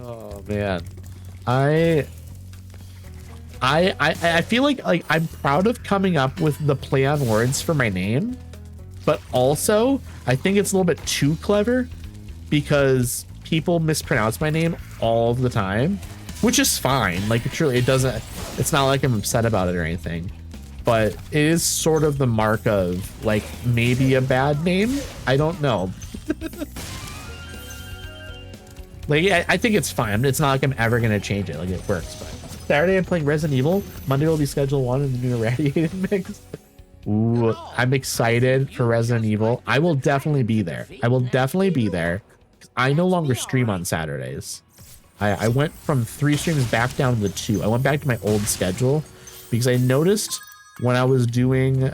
Oh man, I feel like I'm proud of coming up with the play on words for my name, but also I think it's a little bit too clever because people mispronounce my name all the time, which is fine. Like truly, it's not like I'm upset about it or anything, but it is sort of the mark of like maybe a bad name. I don't know. Like I think it's fine. It's not like I'm ever gonna change it. Like it works, but Saturday I'm playing Resident Evil. Monday will be schedule 1 in the new irradiated mix. Ooh, I'm excited for Resident Evil. I will definitely be there. I will definitely be there. I no longer stream on Saturdays. I went from 3 streams back down to 2. I went back to my old schedule because I noticed when I was doing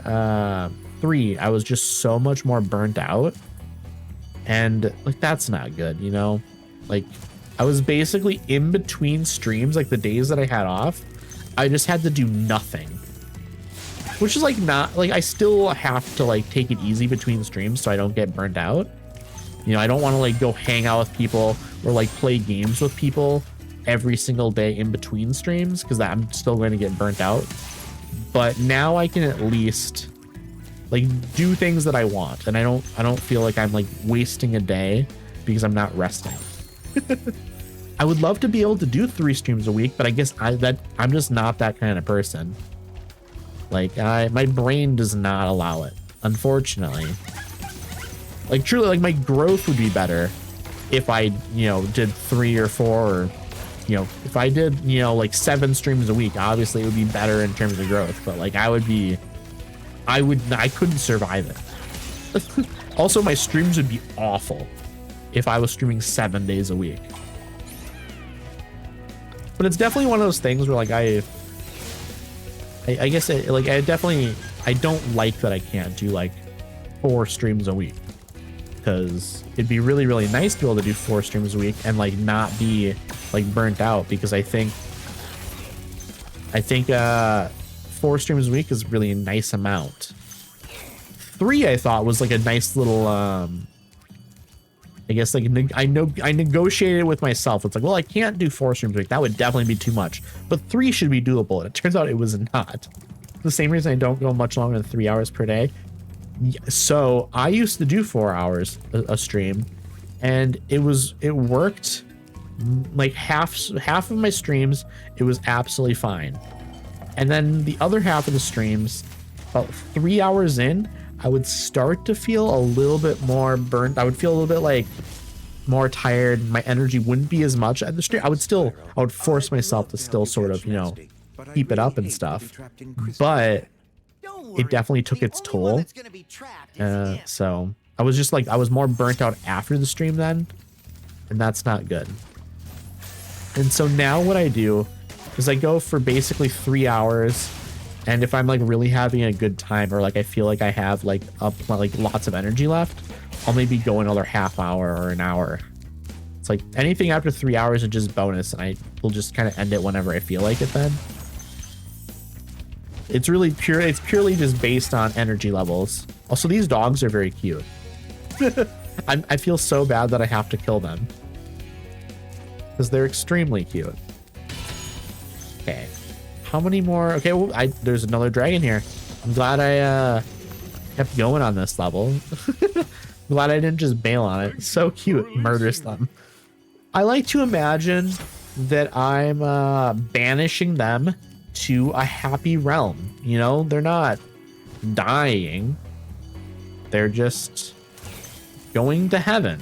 3, I was just so much more burnt out. And like, that's not good, you know? Like, I was basically in between streams, like the days that I had off, I just had to do nothing. Which is like not, like I still have to like take it easy between streams so I don't get burnt out. You know, I don't want to like go hang out with people or like play games with people every single day in between streams because I'm still going to get burnt out. But now I can at least like do things that I want, and I don't feel like I'm like wasting a day because I'm not resting. I would love to be able to do 3 streams a week, but I guess I'm just not that kind of person. Like my brain does not allow it, unfortunately. Like truly, like my growth would be better if I, you know, did 3 or 4, or, you know, if I did, you know, like 7 streams a week, obviously it would be better in terms of growth, but like I couldn't survive it. Also, my streams would be awful if I was streaming 7 days a week. But it's definitely one of those things where like I guess I don't like that I can't do like 4 streams a week, because it'd be really, really nice to be able to do 4 streams a week and like not be like burnt out, because I think 4 streams a week is really a nice amount. 3 I thought was like a nice little I guess like I negotiated with myself. It's like, well, I can't do 4 streams a week. That would definitely be too much. But 3 should be doable. And it turns out it was not. The same reason I don't go much longer than 3 hours per day. So I used to do 4 hours a stream, and it worked. Like half of my streams, it was absolutely fine. And then the other half of the streams, about 3 hours in, I would start to feel a little bit more burnt. I would feel a little bit like more tired. My energy wouldn't be as much at the stream. I would force myself to still sort of, you know, keep it up and stuff. But it definitely took its toll. So I was just like, I was more burnt out after the stream then, and that's not good. And so now what I do is I go for basically 3 hours. And if I'm like really having a good time, or like I feel like I have like lots of energy left, I'll maybe go another half hour or an hour. It's like anything after 3 hours is just bonus, and I will just kind of end it whenever I feel like it then. It's purely just based on energy levels. Also, these dogs are very cute. I feel so bad that I have to kill them, because they're extremely cute. Okay. How many more? Okay, well, there's another dragon here. I'm glad I kept going on this level. Glad I didn't just bail on it. So cute. Murders them. I like to imagine that I'm banishing them to a happy realm. You know, they're not dying. They're just going to heaven.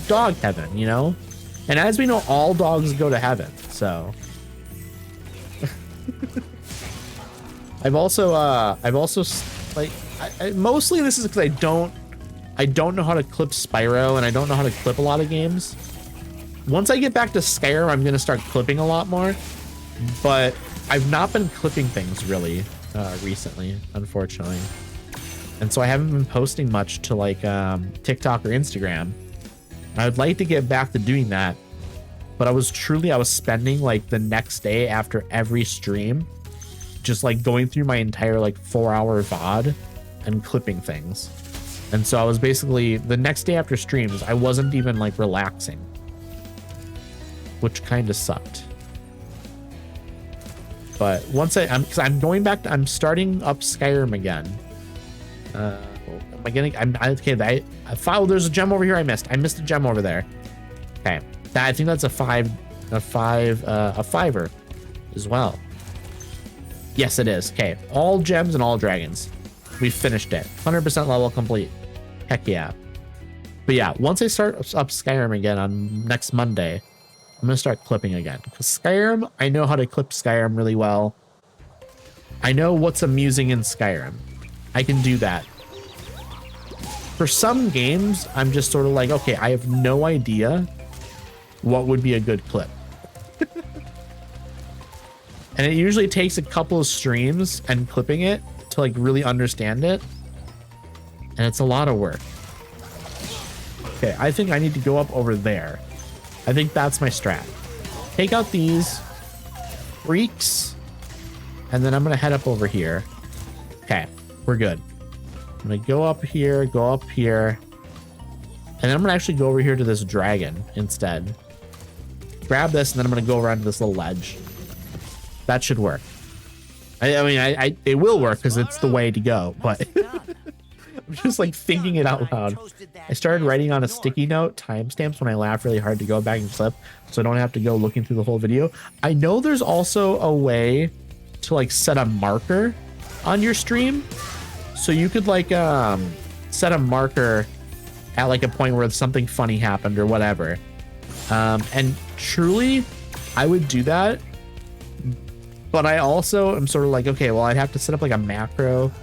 Dog heaven, you know? And as we know, all dogs go to heaven, so... I've also like mostly this is because I don't know how to clip Spyro, and I don't know how to clip a lot of games. Once I get back to Skyrim, I'm gonna start clipping a lot more, but I've not been clipping things really recently, unfortunately, and so I haven't been posting much to like TikTok or Instagram. I would like to get back to doing that, but I was spending like the next day after every stream just like going through my entire like 4-hour VOD and clipping things. And so I was basically, the next day after streams, I wasn't even like relaxing, which kind of sucked. But once I'm starting up Skyrim again. There's a gem over here I missed a gem over there. Okay. I think that's a fiver as well. Yes, it is. Okay, all gems and all dragons. We finished it. 100% level complete. Heck yeah. But yeah, once I start up Skyrim again on next Monday, I'm gonna start clipping again. Because Skyrim, I know how to clip Skyrim really well. I know what's amusing in Skyrim. I can do that. For some games, I'm just sort of like, okay, I have no idea what would be a good clip. And it usually takes a couple of streams and clipping it to like really understand it. And it's a lot of work. Okay, I think I need to go up over there. I think that's my strat. Take out these freaks. And then I'm going to head up over here. Okay, we're good. I'm going to go up here. And then I'm going to actually go over here to this dragon instead. Grab this, and then I'm going to go around to this little ledge. That should work. I mean, it will work because it's the way to go, but I'm just like thinking it out loud. I started writing on a sticky note timestamps when I laugh really hard to go back and clip, so I don't have to go looking through the whole video. I know there's also a way to like set a marker on your stream, so you could like set a marker at like a point where something funny happened or whatever. And truly, I would do that. But I also am sort of like, okay, well, I'd have to set up like a macro.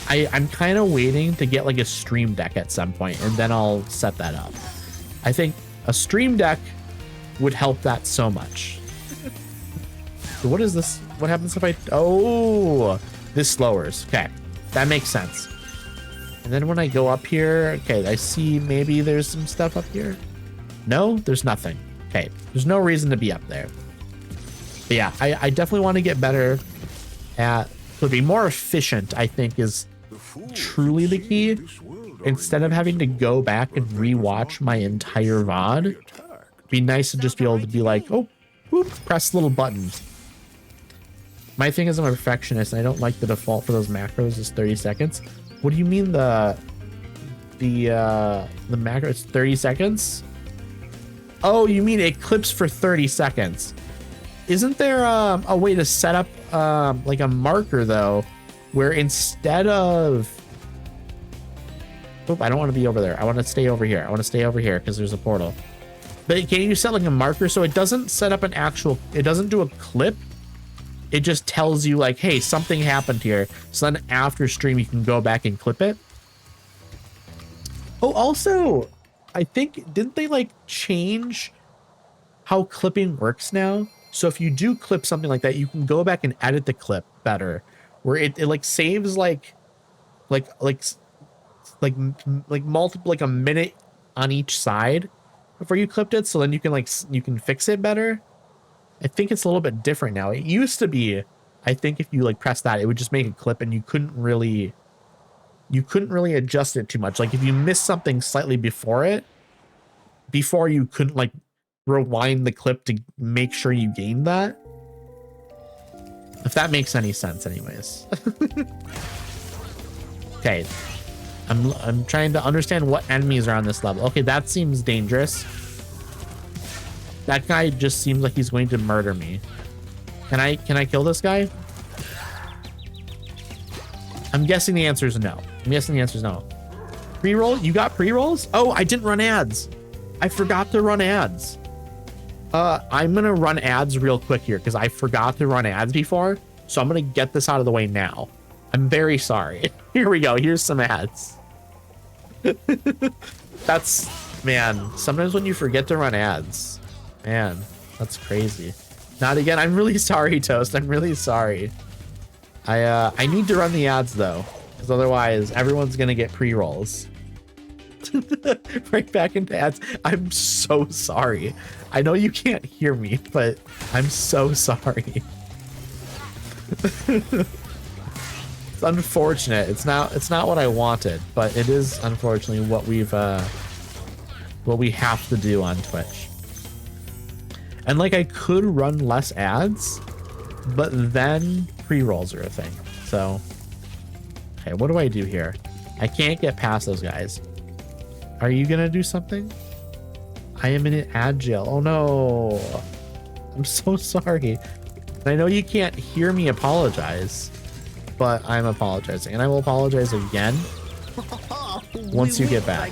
I'm kind of waiting to get like a stream deck at some point, and then I'll set that up. I think a stream deck would help that so much. So what is this? What happens if I... Oh, this lowers. Okay, that makes sense. And then when I go up here, okay, I see maybe there's some stuff up here. No, there's nothing. Okay, there's no reason to be up there. But yeah, I definitely want to get better at being more efficient, I think, is truly the key. Instead of having to go back and rewatch my entire VOD, it'd be nice to just be able to be like, oh, whoop, press little buttons. My thing is I'm a perfectionist, and I don't like the default for those macros is 30 seconds. What do you mean the macro is 30 seconds? Oh, you mean it clips for 30 seconds. Isn't there a way to set up like a marker though, where instead of... Oh, I don't want to be over there. I want to stay over here. I want to stay over here because there's a portal. But can you set like a marker so it doesn't set up an actual... It doesn't do a clip. It just tells you like, hey, something happened here. So then after stream, you can go back and clip it. Oh, also, I think, didn't they like change how clipping works now? So if you do clip something like that, you can go back and edit the clip better, where it like saves like multiple, like a minute on each side before you clipped it. So then you can fix it better. I think it's a little bit different now. It used to be, I think if you like press that, it would just make a clip and you couldn't really adjust it too much. Like if you missed something slightly before you couldn't like rewind the clip to make sure you gained that. If that makes any sense anyways. Okay. I'm trying to understand what enemies are on this level. Okay, that seems dangerous. That guy just seems like he's going to murder me. Can I kill this guy? I'm guessing the answer is no. Pre-roll? You got pre-rolls? Oh, I didn't run ads. I forgot to run ads. I'm gonna run ads real quick here because I forgot to run ads before. So I'm gonna get this out of the way now. I'm very sorry. Here we go. Here's some ads. That's, man, sometimes when you forget to run ads, man, that's crazy. Not again. I'm really sorry, Toast. I'm really sorry. I need to run the ads though, because otherwise everyone's gonna get pre-rolls. Right back into ads. I'm so sorry. I know you can't hear me, but I'm so sorry. It's unfortunate. It's not what I wanted, but it is unfortunately what we have to do on Twitch. And like I could run less ads, but then pre-rolls are a thing. So okay, what do I do here? I can't get past those guys. Are you gonna do something? I am in an ad jail. Oh no. I'm so sorry. And I know you can't hear me apologize, but I'm apologizing, and I will apologize again once you get back.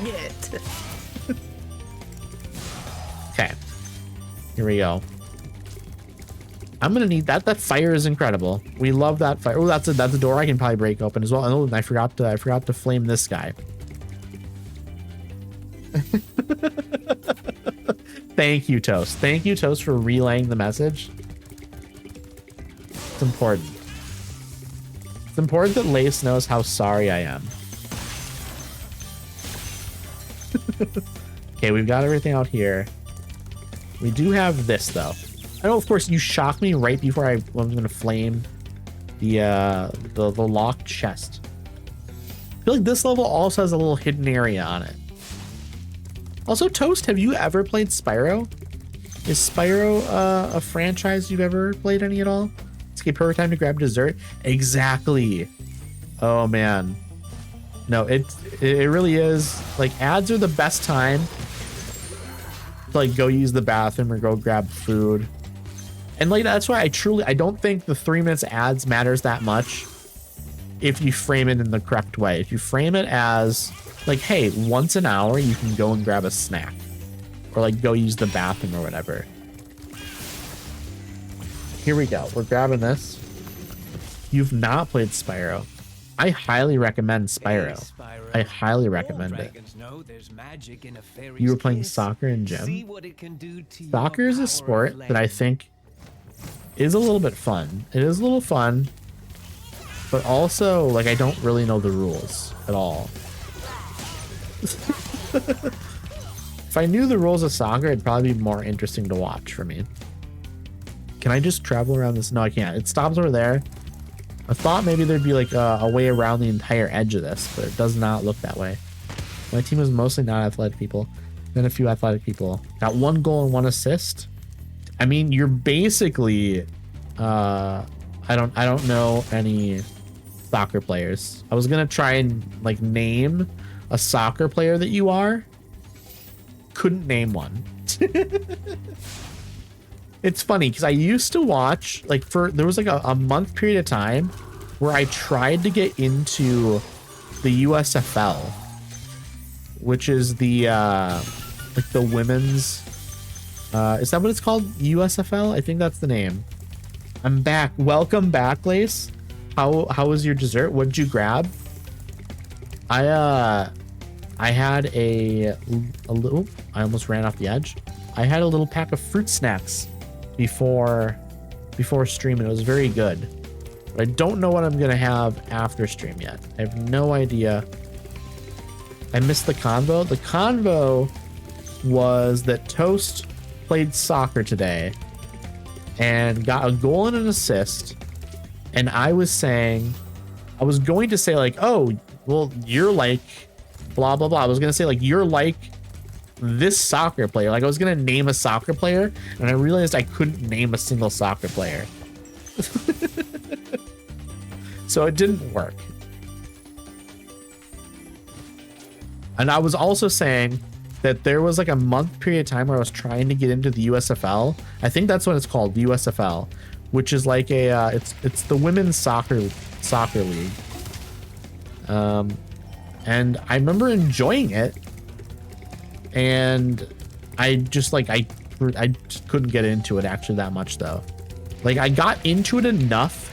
Okay. Here we go. I'm gonna need that. That fire is incredible. We love that fire. Oh, that's a door I can probably break open as well. Oh, and I forgot to flame this guy. Thank you, Toast. Thank you, Toast, for relaying the message. It's important. It's important that Lace knows how sorry I am. Okay, we've got everything out here. We do have this, though. I know, of course, you shocked me right before I was going to flame the locked chest. I feel like this level also has a little hidden area on it. Also, Toast, have you ever played Spyro? Is Spyro a franchise you've ever played any at all? It's a perfect time to grab dessert. Exactly. Oh man. No, it really is. Like, ads are the best time to like go use the bathroom or go grab food. And like that's why I don't think the 3 minutes ads matters that much if you frame it in the correct way. If you frame it as like, hey, once an hour you can go and grab a snack or like go use the bathroom or whatever. Here we go. We're grabbing this. You've not played Spyro. I highly recommend Spyro. I highly recommend it. You were playing soccer in gym. Soccer is a sport that I think is a little bit fun. It is a little fun, but also like I don't really know the rules at all. If I knew the rules of soccer, it'd probably be more interesting to watch for me. Can I just travel around this? No, I can't. It stops over there. I thought maybe there'd be like a way around the entire edge of this, but it does not look that way. My team is mostly not athletic people. Then a few athletic people. Got 1 goal and 1 assist. I mean, you're basically I don't know any soccer players. I was gonna try and like name a soccer player that you are. Couldn't name one. It's funny because I used to watch like there was like a month period of time where I tried to get into the USFL, which is the like the women's is that what it's called? USFL? I think that's the name. I'm back. Welcome back, Lace. How was your dessert? What did you grab? I had a little, I almost ran off the edge. I had a little pack of fruit snacks before stream, and it was very good. But I don't know what I'm gonna have after stream yet. I have no idea. I missed the convo. The convo was that Toast played soccer today and got a goal and an assist. And I was going to say like, oh, well, you're like blah, blah, blah. I was going to say like, you're like this soccer player. Like I was going to name a soccer player and I realized I couldn't name a single soccer player. So it didn't work. And I was also saying that there was like a month period of time where I was trying to get into the USFL. I think that's what it's called, the USFL, which is like a it's the women's soccer league. And I remember enjoying it, and I just like I just couldn't get into it actually that much though. Like I got into it enough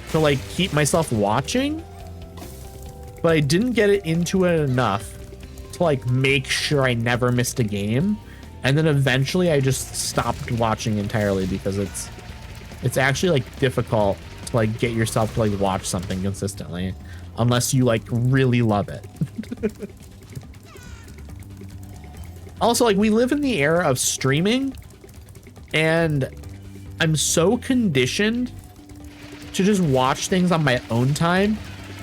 to like keep myself watching, but I didn't get into it enough to like make sure I never missed a game. And then eventually I just stopped watching entirely because it's actually like difficult to like get yourself to like watch something consistently unless you like really love it. Also, like we live in the era of streaming, and I'm so conditioned to just watch things on my own time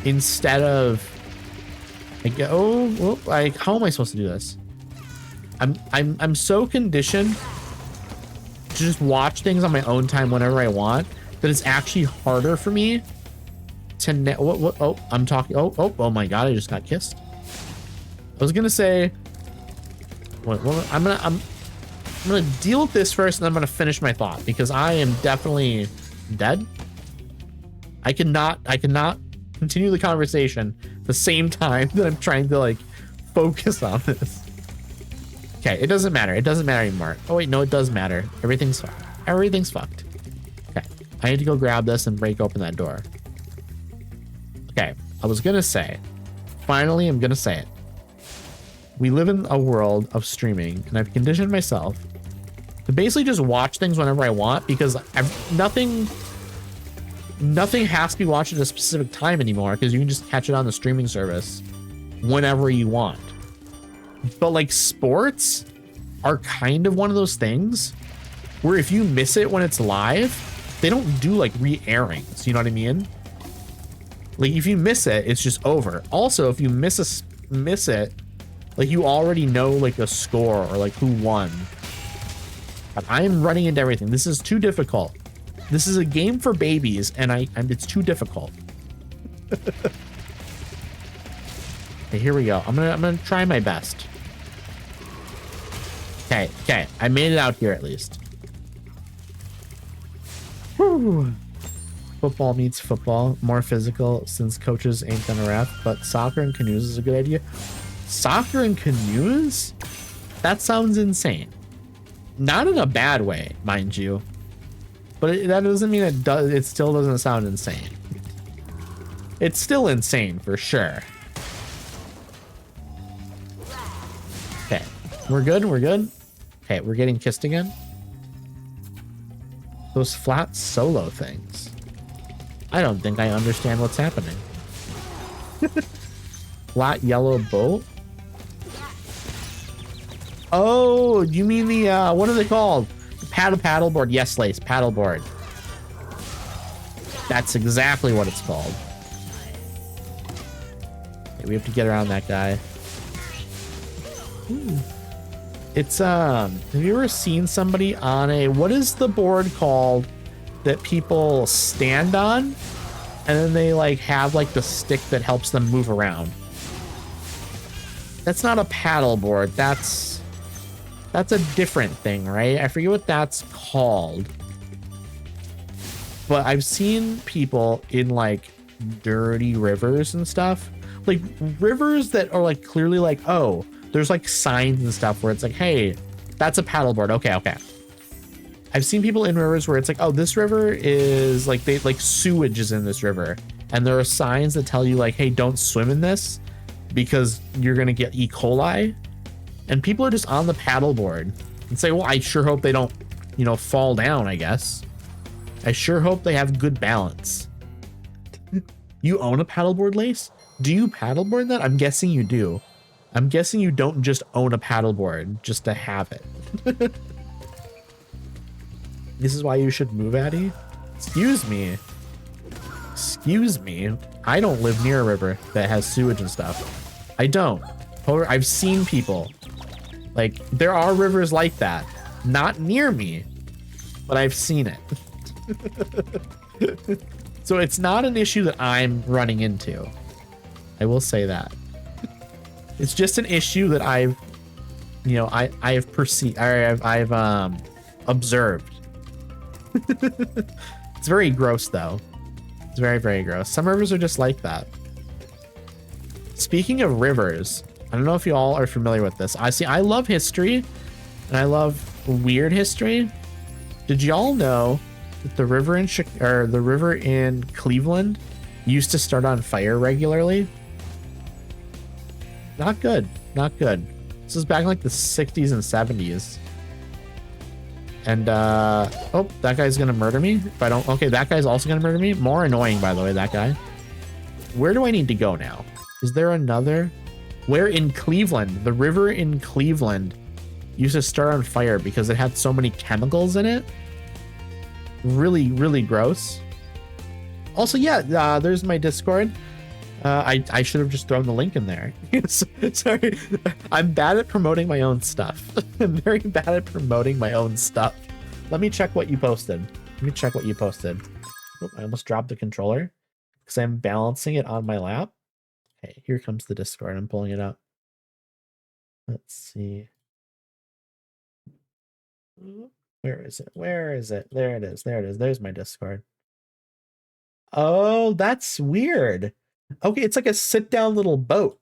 instead of like, oh, well, like how am I supposed to do this? I'm so conditioned to just watch things on my own time whenever I want that it's actually harder for me to oh, I'm talking. Oh my god, I just got kissed. I was gonna say, well, I'm gonna deal with this first, and I'm gonna finish my thought because I am definitely dead. I cannot continue the conversation at the same time that I'm trying to like focus on this. Okay, it doesn't matter. It doesn't matter anymore. Oh wait, no, it does matter. Everything's fucked. I need to go grab this and break open that door. Okay, I was gonna say, finally, I'm gonna say it. We live in a world of streaming, and I've conditioned myself to basically just watch things whenever I want, because nothing has to be watched at a specific time anymore, because you can just catch it on the streaming service whenever you want. But like sports are kind of one of those things where if you miss it when it's live, they don't do like re-airings, you know what I mean? Like if you miss it, it's just over. Also, if you miss it, like you already know like a score or like who won. But I am running into everything. This is too difficult. This is a game for babies, and it's too difficult. Okay, here we go. I'm gonna try my best. Okay, I made it out here at least. Whew. Football meets football, more physical since coaches ain't gonna ref, but soccer and canoes is a good idea. Soccer and canoes? That sounds insane. Not in a bad way, mind you, but that doesn't mean it still doesn't sound insane. It's still insane for sure. Okay, we're good. Okay, we're getting kissed again. Those flat solo things. I don't think I understand what's happening. Flat yellow boat. Oh, you mean the what are they called? Paddleboard. Yes, Lace, paddleboard. That's exactly what it's called. Okay, we have to get around that guy. It's have you ever seen somebody on a, what is the board called that people stand on and then they like have like the stick that helps them move around? That's not a paddleboard. That's a different thing, right? I forget what that's called. But I've seen people in like dirty rivers and stuff, like rivers that are like clearly like, oh, there's like signs and stuff where it's like, hey, that's a paddleboard. Okay. I've seen people in rivers where it's like, oh, this river is like, they like sewage is in this river. And there are signs that tell you like, hey, don't swim in this because you're going to get E. coli. And people are just on the paddleboard and say, well, I sure hope they don't, you know, fall down, I guess. I sure hope they have good balance. You own a paddleboard, Lace? Do you paddleboard that? I'm guessing you do. I'm guessing you don't just own a paddleboard just to have it. This is why you should move, Addy. Excuse me. I don't live near a river that has sewage and stuff. I don't. However, I've seen people. Like, there are rivers like that. Not near me, but I've seen it. So it's not an issue that I'm running into. I will say that. It's just an issue that I've perceived, or I've observed. It's very gross though. It's very, very gross. Some rivers are just like that. Speaking of rivers, I don't know if you all are familiar with this. I love history and I love weird history. Did y'all know that the river in Cleveland used to start on fire regularly? Not good. This is back in like the 60s and 70s. And oh, that guy's gonna murder me if I don't. Okay, that guy's also gonna murder me. More annoying, by the way, that guy. Where do I need to go now? Is there another? Where in Cleveland? The river in Cleveland used to start on fire because it had so many chemicals in it. Really, really gross. Also, yeah, there's my Discord. I should have just thrown the link in there. Sorry, I'm bad at promoting my own stuff. I'm very bad at promoting my own stuff. Let me check what you posted. Oh, I almost dropped the controller because I'm balancing it on my lap. Okay, here comes the Discord. I'm pulling it up. Let's see. Where is it? There it is. There's my Discord. Oh, that's weird. Okay, it's like a sit-down little boat.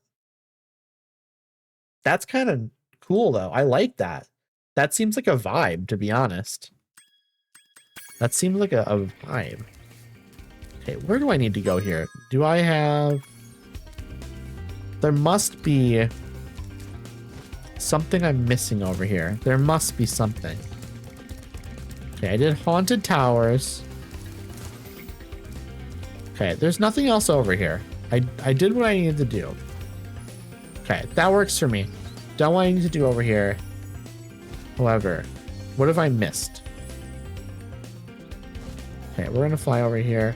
That's kind of cool, though. I like that. That seems like a vibe, to be honest. That seems like a vibe. Okay, where do I need to go here? Do I have... There must be something I'm missing over here. There must be something. Okay, I did Haunted Towers. Okay, there's nothing else over here. I did what I needed to do. Okay, that works for me. Done what I need to do over here. However, what have I missed? Okay, we're gonna fly over here.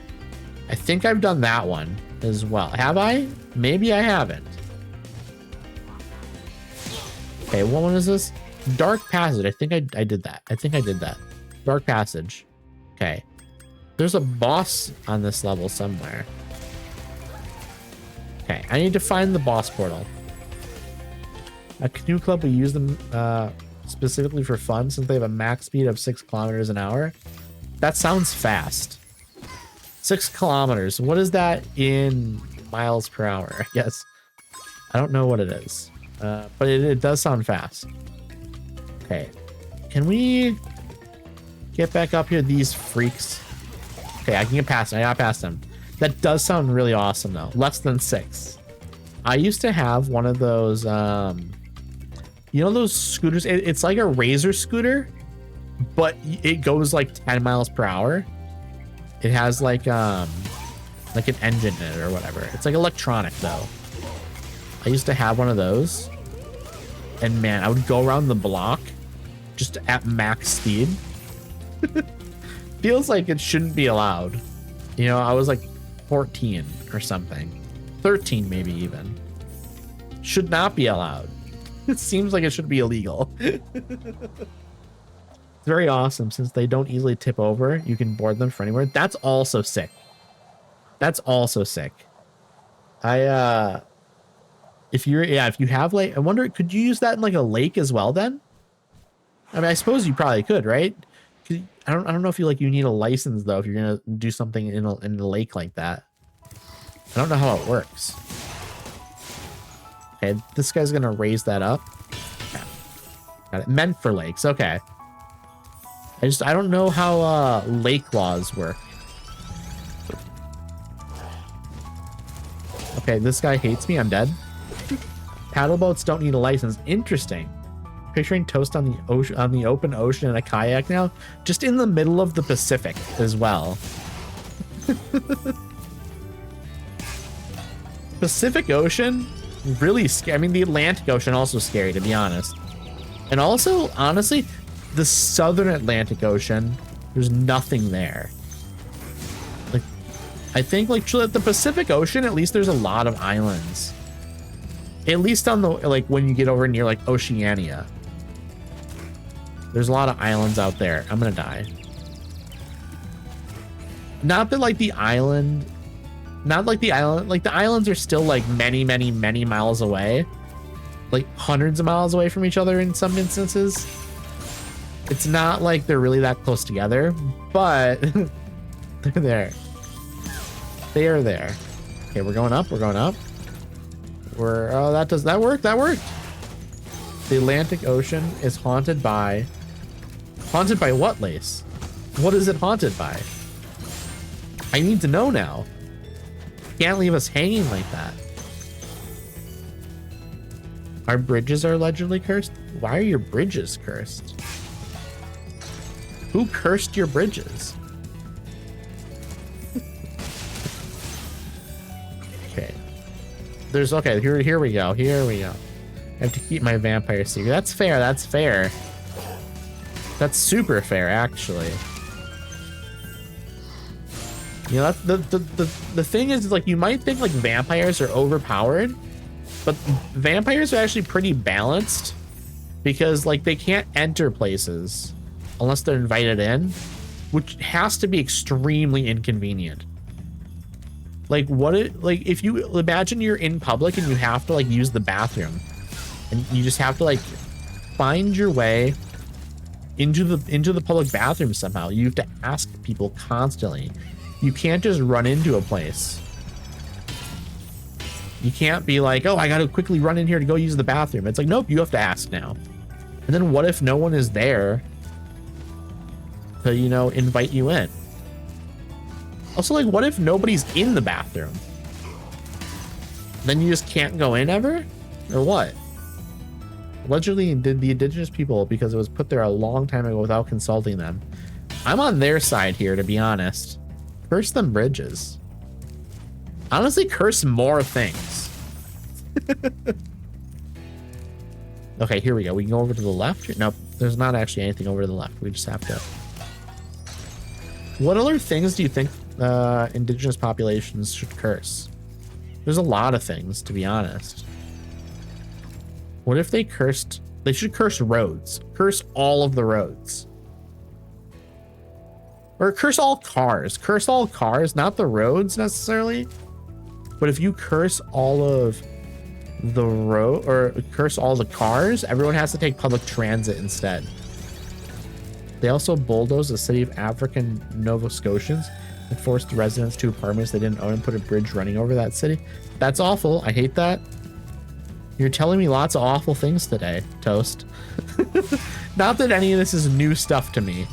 I think I've done that one as well. Have I? Maybe I haven't. Okay, what one is this? Dark Passage. I think I did that. I think I did that. Dark Passage. Okay. There's a boss on this level somewhere. Okay, I need to find the boss portal. A canoe club, we use them specifically for fun since they have a max speed of 6 kilometers an hour. That sounds fast. 6 kilometers. What is that in miles per hour? I guess. I don't know what it is. But it does sound fast. Okay. Can we get back up here? These freaks. Okay, I can get past them. I got past them. That does sound really awesome, though. Less than 6. I used to have one of those, you know those scooters? It's like a Razor scooter, but it goes like 10 miles per hour. It has like an engine in it or whatever. It's like electronic, though. I used to have one of those. And man, I would go around the block just at max speed. Feels like it shouldn't be allowed. You know, I was like 14 or something. 13 maybe even. Should not be allowed. It seems like it should be illegal. It's very awesome since they don't easily tip over. You can board them from anywhere. That's also sick. That's also sick. If you have like, I wonder, could you use that in like a lake as well then? I mean, I suppose you probably could, right? I don't know if you need a license though if you're gonna do something in a lake like that. I don't know how it works. Okay, this guy's gonna raise that up. Okay. Got it. Meant for lakes. Okay. I don't know how lake laws work. Okay, this guy hates me. I'm dead. Paddle boats don't need a license. Interesting. Picturing Toast on the ocean, on the open ocean in a kayak now, just in the middle of the Pacific as well. Pacific Ocean, really scary. I mean, the Atlantic Ocean also scary, to be honest. And also, honestly, the Southern Atlantic Ocean, there's nothing there. Like, I think like the Pacific Ocean, at least there's a lot of islands. At least on the, like when you get over near like Oceania. There's a lot of islands out there. I'm gonna die. Not that like the island, like the islands are still like many miles away. Like hundreds of miles away from each other in some instances. It's not like they're really that close together, but they're there. They are there. Okay, we're going up, oh, that worked. The Atlantic Ocean is haunted by what, Lace? What is it haunted by? I need to know now. Can't leave us hanging like that. Our bridges are allegedly cursed. Why are your bridges cursed? Who cursed your bridges? Okay. Okay, here we go. I have to keep my vampire secret. That's fair. That's super fair, actually. You know, that's the thing is, like, you might think like vampires are overpowered, but vampires are actually pretty balanced because like they can't enter places unless they're invited in, which has to be extremely inconvenient. Like if you imagine you're in public and you have to like use the bathroom and you just have to like find your way into the public bathroom somehow. You have to ask people constantly. You can't just run into a place. You can't be like, oh, I got to quickly run in here to go use the bathroom. It's like, nope, you have to ask now. And then what if no one is there to, you know, invite you in. Also, like, what if nobody's in the bathroom? Then you just can't go in ever? Or what? Allegedly, did the indigenous people, because it was put there a long time ago without consulting them. I'm on their side here, to be honest. Curse them bridges. Honestly, curse more things. Okay, here we go. We can go over to the left. Nope, there's not actually anything over to the left. We just have to. What other things do you think indigenous populations should curse? There's a lot of things, to be honest. What if they cursed? They should curse roads. Curse all of the roads. Or curse all cars. Curse all cars, not the roads necessarily. But if you curse all of the road, or curse all the cars, everyone has to take public transit instead. They also bulldozed the city of African Nova Scotians and forced the residents to apartments they didn't own and put a bridge running over that city. That's awful. I hate that. You're telling me lots of awful things today, Toast. Not that any of this is new stuff to me.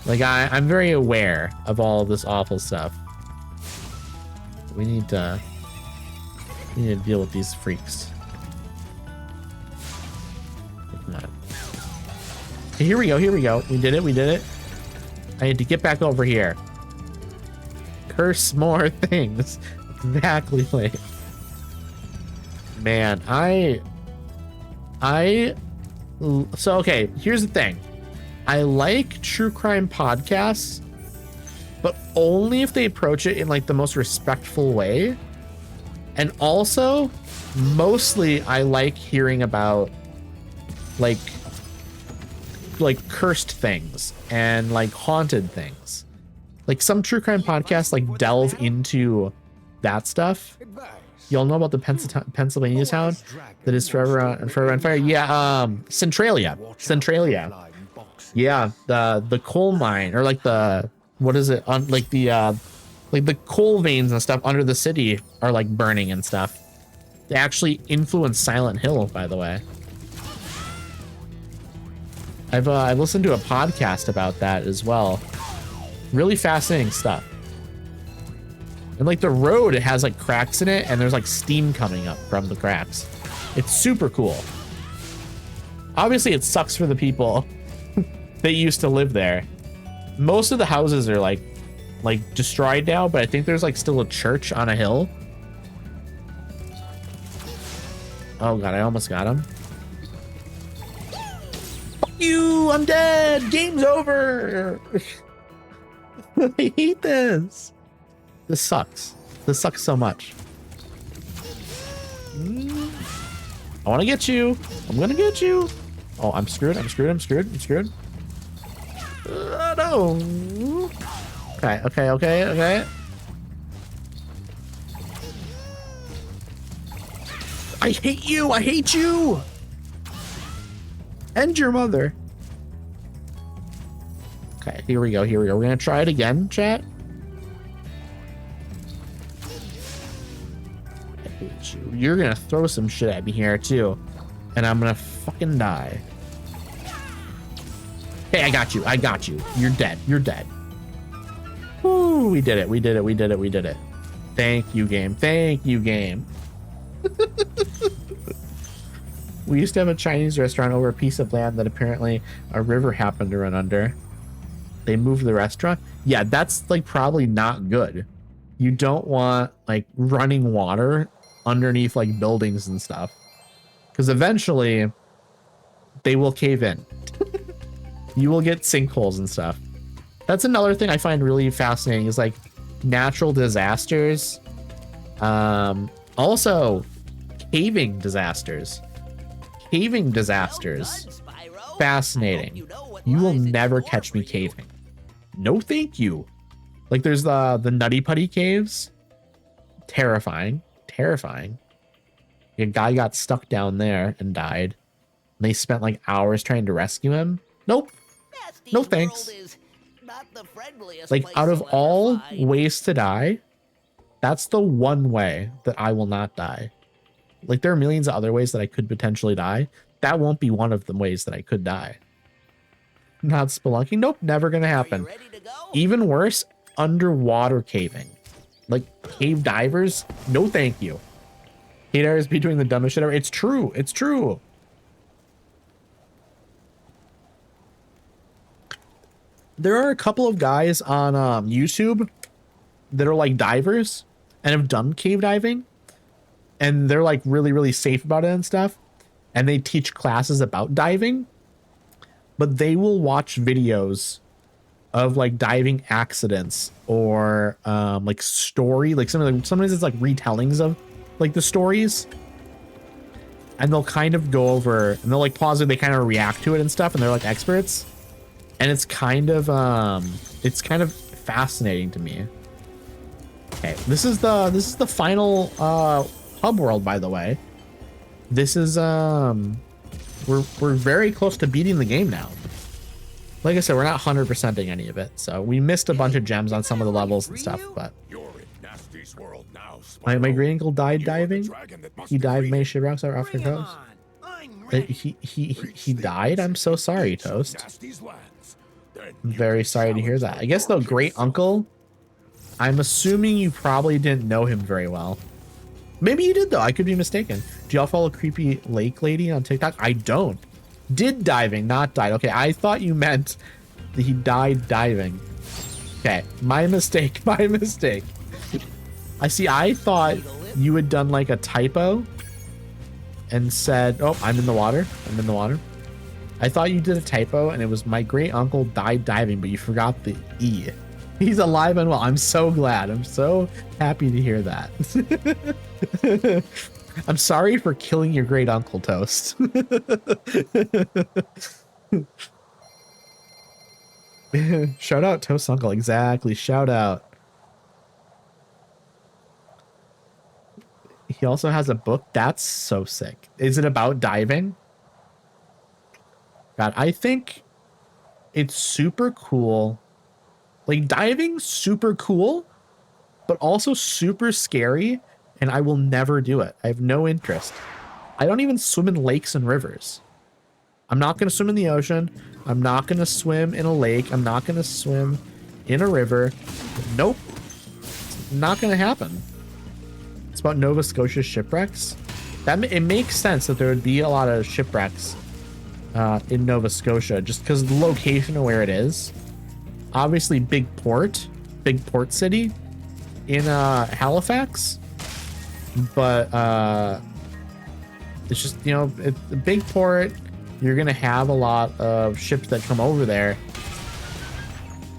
Like, I'm very aware of all of this awful stuff. We need to deal with these freaks. Come on. Okay, here we go. Here we go. We did it. We did it. I need to get back over here. Curse more things. Exactly. Like, man, so okay, here's the thing. I like true crime podcasts, but only if they approach it in like the most respectful way. And also, mostly I like hearing about like cursed things and like haunted things. Like some true crime podcasts like delve into that stuff. Y'all know about the Pennsylvania town that is forever on fire? Yeah, Centralia. Yeah, the coal mine, or like the, what is it, on like the coal veins and stuff under the city are like burning and stuff. They actually influenced Silent Hill, by the way. I've listened to a podcast about that as well. Really fascinating stuff. And like the road, it has like cracks in it, and there's like steam coming up from the cracks. It's super cool. Obviously, it sucks for the people that used to live there. Most of the houses are like destroyed now, but I think there's like still a church on a hill. Oh god, I almost got him. Fuck you, I'm dead. Game's over. I hate this. This sucks. This sucks so much. I want to get you. I'm gonna get you. Oh, I'm screwed. I'm screwed. I'm screwed. I'm screwed. No. Okay. Okay. Okay. Okay. I hate you. I hate you. And your mother. Okay. Here we go. Here we go. We're gonna try it again, chat. You're gonna throw some shit at me here too, and I'm gonna fucking die. Hey, I got you. I got you. You're dead. You're dead. Woo, we did it. We did it. We did it. We did it. Thank you, game. Thank you, game. We used to have a Chinese restaurant over a piece of land that apparently a river happened to run under. They moved the restaurant. Yeah, that's like probably not good. You don't want like running water underneath like buildings and stuff, because eventually they will cave in. You will get sinkholes and stuff. That's another thing I find really fascinating, is like natural disasters. Also caving disasters. Fascinating. You will never catch me caving. No thank you. Like there's the Nutty Putty caves. Terrifying. A guy got stuck down there and died. And they spent like hours trying to rescue him. Nope. No thanks. Like out of all ways to die, that's the one way that I will not die. Like there are millions of other ways that I could potentially die. That won't be one of the ways that I could die. Not spelunking. Nope, never gonna Are you happen. ready to go? Even worse, underwater caving. Like cave divers, no thank you. Cave divers be doing the dumbest shit ever. It's true. It's true. There are a couple of guys on YouTube that are like divers and have done cave diving, and they're like really, really safe about it and stuff. And they teach classes about diving, but they will watch videos of like diving accidents or like story, like sometimes it's like retellings of like the stories, and they'll kind of go over and they'll like pause it, they kind of react to it and stuff, and they're like experts, and it's kind of fascinating to me. Okay, this is the final hub world, by the way. This is we're very close to beating the game now. Like I said, we're not 100%ing any of it, so we missed a bunch of gems on some of the levels and stuff. But You're in Nasty's world now, my Spyro. great uncle died You are the diving. dragon that must He be dived freed. many shipwrecks off the Bring 'em coast. on. I'm ready. He died. I'm so sorry, Reach Toast. Nasty's lands. Then I'm you very can sorry to hear challenge that. the I guess the Lord great himself. uncle, I'm assuming you probably didn't know him very well. Maybe you did though. I could be mistaken. Do y'all follow Creepy Lake Lady on TikTok? I don't. Did diving, not died. Okay, I thought you meant that he died diving. Okay, my mistake. My mistake. I thought you had done like a typo and said, "Oh, I'm in the water. I'm in the water." I thought you did a typo and it was my great uncle died diving, but you forgot the E. He's alive and well. I'm so glad. I'm so happy to hear that. I'm sorry for killing your great uncle, Toast. Shout out Toast Uncle. Exactly. Shout out. He also has a book. That's so sick. Is it about diving? God, I think it's super cool. Like diving, super cool, but also super scary. And I will never do it. I have no interest. I don't even swim in lakes and rivers. I'm not going to swim in the ocean. I'm not going to swim in a lake. I'm not going to swim in a river. Nope. It's not going to happen. It's about Nova Scotia shipwrecks. It makes sense that there would be a lot of shipwrecks in Nova Scotia just because of the location of where it is. Obviously, big port city in Halifax. But it's just, you know, it's a big port. You're going to have a lot of ships that come over there.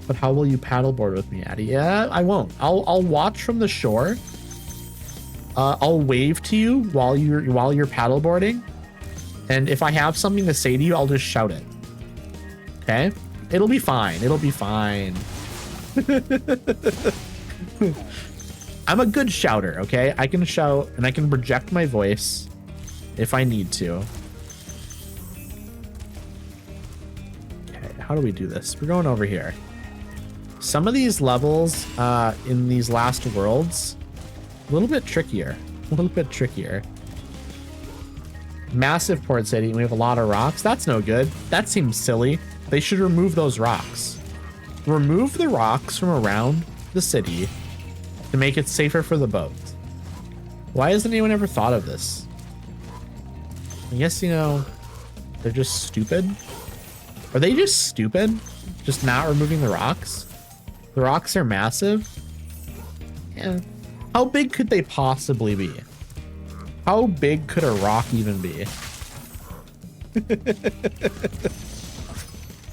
But how will you paddleboard with me, Addy? Yeah, I won't. I'll watch from the shore. I'll wave to you while you're paddleboarding. And if I have something to say to you, I'll just shout it. Okay? It'll be fine. It'll be fine. I'm a good shouter, okay? I can shout and I can project my voice if I need to. Okay, how do we do this? We're going over here. Some of these levels in these last worlds, a little bit trickier. A little bit trickier. Massive port city, and we have a lot of rocks. That's no good. That seems silly. They should remove those rocks. Remove the rocks from around the city to make it safer for the boat. Why hasn't anyone ever thought of this? I guess, you know, they're just stupid. Are they just stupid? Just not removing the rocks? The rocks are massive. Yeah. How big could they possibly be? How big could a rock even be?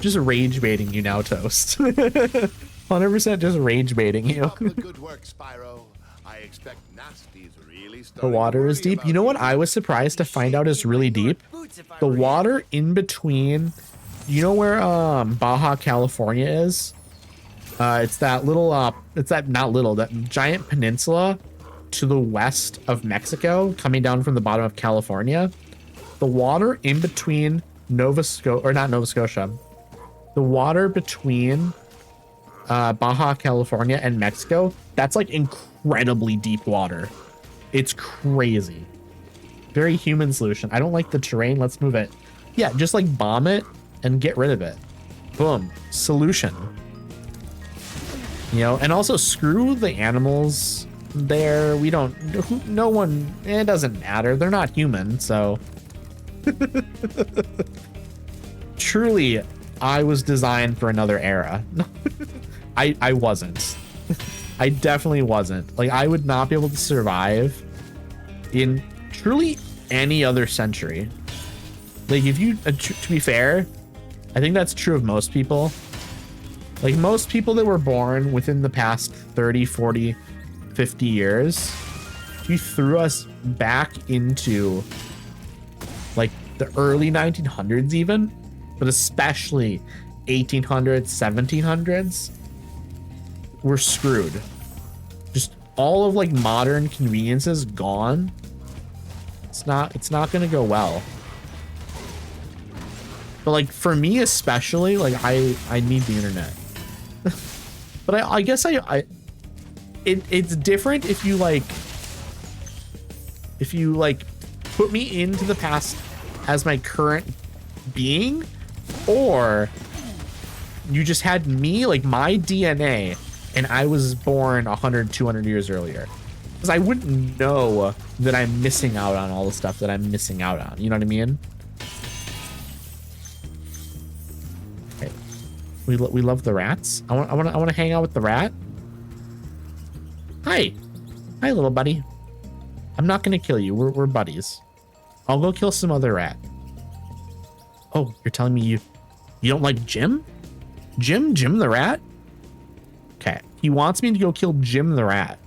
Just rage baiting you now, Toast. 100% just rage baiting you. Keep up the good work, Spyro. I expect Nasty's really The starting to water is worry deep. You know what I was surprised to find out is really deep? The water in between, you know where Baja California is? It's that little that giant peninsula to the west of Mexico coming down from the bottom of California. The water in between Nova Scotia, or not Nova Scotia, the water between Baja California and Mexico, that's like incredibly deep water. It's crazy. Very human solution. I don't like the terrain. Let's move it. Yeah, just like bomb it and get rid of it. Boom. Solution. You know, and also screw the animals there. We don't, no one, it doesn't matter. They're not human, so. Truly, I was designed for another era. I wasn't. I definitely wasn't. Like, I would not be able to survive in truly any other century. Like, if you, to be fair, I think that's true of most people. Like, most people that were born within the past 30, 40, 50 years, if you threw us back into, like, the early 1900s even, but especially 1800s, 1700s, we're screwed. Just all of, like, modern conveniences gone. It's not gonna go well. But, like, for me especially, like, I need the internet. But I guess it's different if you put me into the past as my current being, or you just had me, like, my DNA, and I was born 100, 200 years earlier. Because I wouldn't know that I'm missing out on all the stuff that I'm missing out on. You know what I mean? Okay. We love the rats. I want to hang out with the rat. Hi, little buddy. I'm not gonna kill you. We're buddies. I'll go kill some other rat. Oh, you're telling me you don't like Jim? Jim the rat? Okay, he wants me to go kill Jim the rat.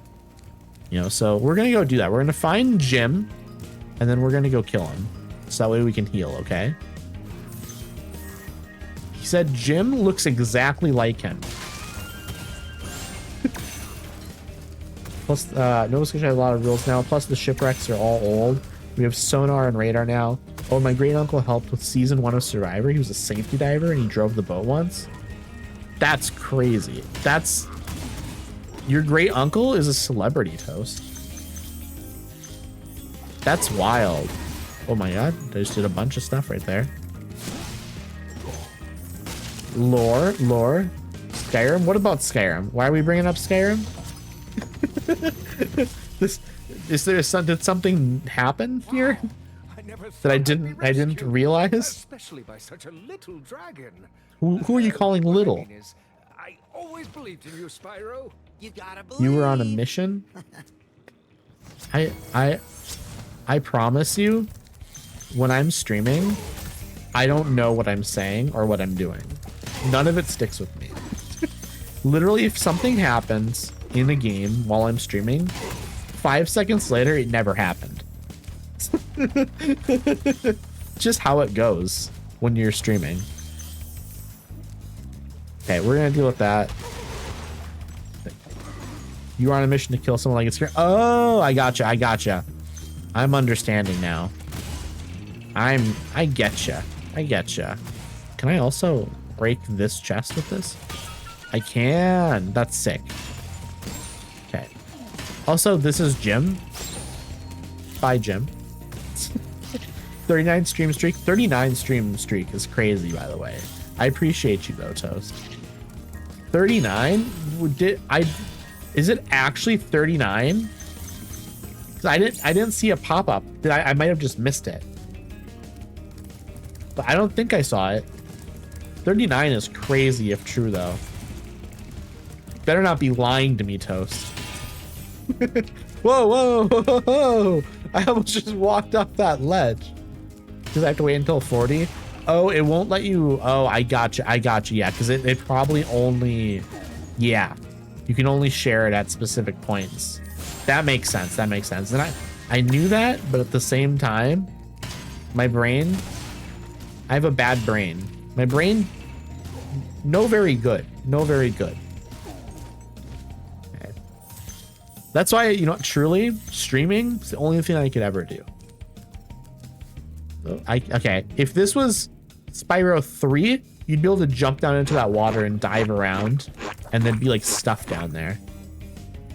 You know, so we're gonna go do that. We're gonna find Jim, and then we're gonna go kill him, so that way we can heal. Okay. He said Jim looks exactly like him. Plus, Nova Scotia has a lot of rules now. Plus, the shipwrecks are all old. We have sonar and radar now. Oh, my great uncle helped with season 1 of Survivor. He was a safety diver and he drove the boat once. That's crazy. That's, your great uncle is a celebrity, Toast. That's wild. Oh my god, I just did a bunch of stuff right there. Lore. Skyrim. What about Skyrim? Why are we bringing up Skyrim? Did something happen here that I didn't realize? Especially by such a little dragon. Who are you calling little? I always believed in you, Spyro. You gotta believe. You were on a mission? I promise you, when I'm streaming, I don't know what I'm saying or what I'm doing. None of it sticks with me. Literally, if something happens in a game while I'm streaming, 5 seconds later, it never happened. Just how it goes when you're streaming. Okay, we're gonna deal with that. You are on a mission to kill someone like a scare. Oh, I gotcha. I'm understanding now. I getcha. Can I also break this chest with this? I can. That's sick. Okay. Also, this is Jim. Bye, Jim. 39 stream streak. 39 stream streak is crazy, by the way. I appreciate you though, Toast. 39? Is it actually 39? I didn't see a pop-up. I might have just missed it. But I don't think I saw it. 39 is crazy if true though. Better not be lying to me, Toast. Whoa. I almost just walked off that ledge. Does I have to wait until 40? Oh, it won't let you. Oh, I gotcha. Yeah, because it probably only. Yeah. You can only share it at specific points. That makes sense. And I knew that, but at the same time, my brain. I have a bad brain. My brain. No very good. Okay. That's why, you know, truly, streaming is the only thing I could ever do. Okay, if this was Spyro 3, you'd be able to jump down into that water and dive around, and then be like stuff down there.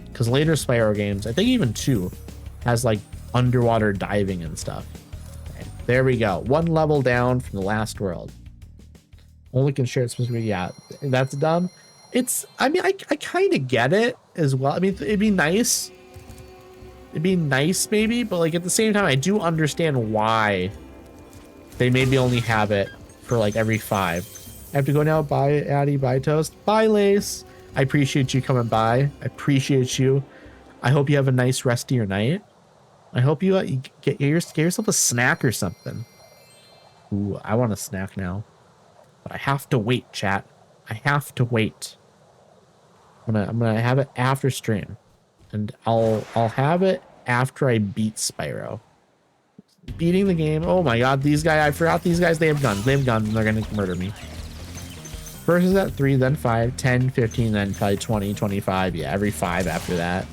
Because later Spyro games, I think even 2, has like underwater diving and stuff. Okay, there we go. 1 level down from the last world. Only can share it specifically. Yeah, that's dumb. I mean, I kind of get it as well. I mean, it'd be nice. It'd be nice maybe, but like at the same time, I do understand why they maybe only have it for like every 5. I have to go now. Bye, Addie. Bye, Toast. Bye, Lace. I appreciate you coming by. I appreciate you. I hope you have a nice rest of your night. I hope you get yourself a snack or something. Ooh, I want a snack now. But I have to wait, chat. I have to wait. I'm gonna have it after stream. And I'll have it after I beat Spyro. Beating the game. Oh my god, these guys, I forgot these guys, they have guns. They have guns and they're gonna murder me. First is at 3, then 5, 10, 15, then probably 20, 25. Yeah, every 5 after that.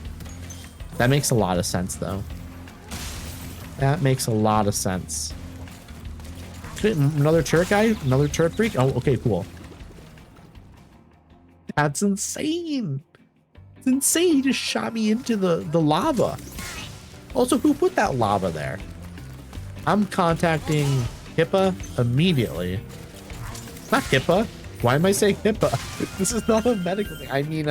That makes a lot of sense though. That makes a lot of sense. Another turret guy? Another turret freak? Oh, okay, cool. That's insane. It's insane. He just shot me into the lava. Also, who put that lava there? I'm contacting HIPAA immediately. Not HIPAA. Why am I saying HIPAA? This is not a medical thing. I mean,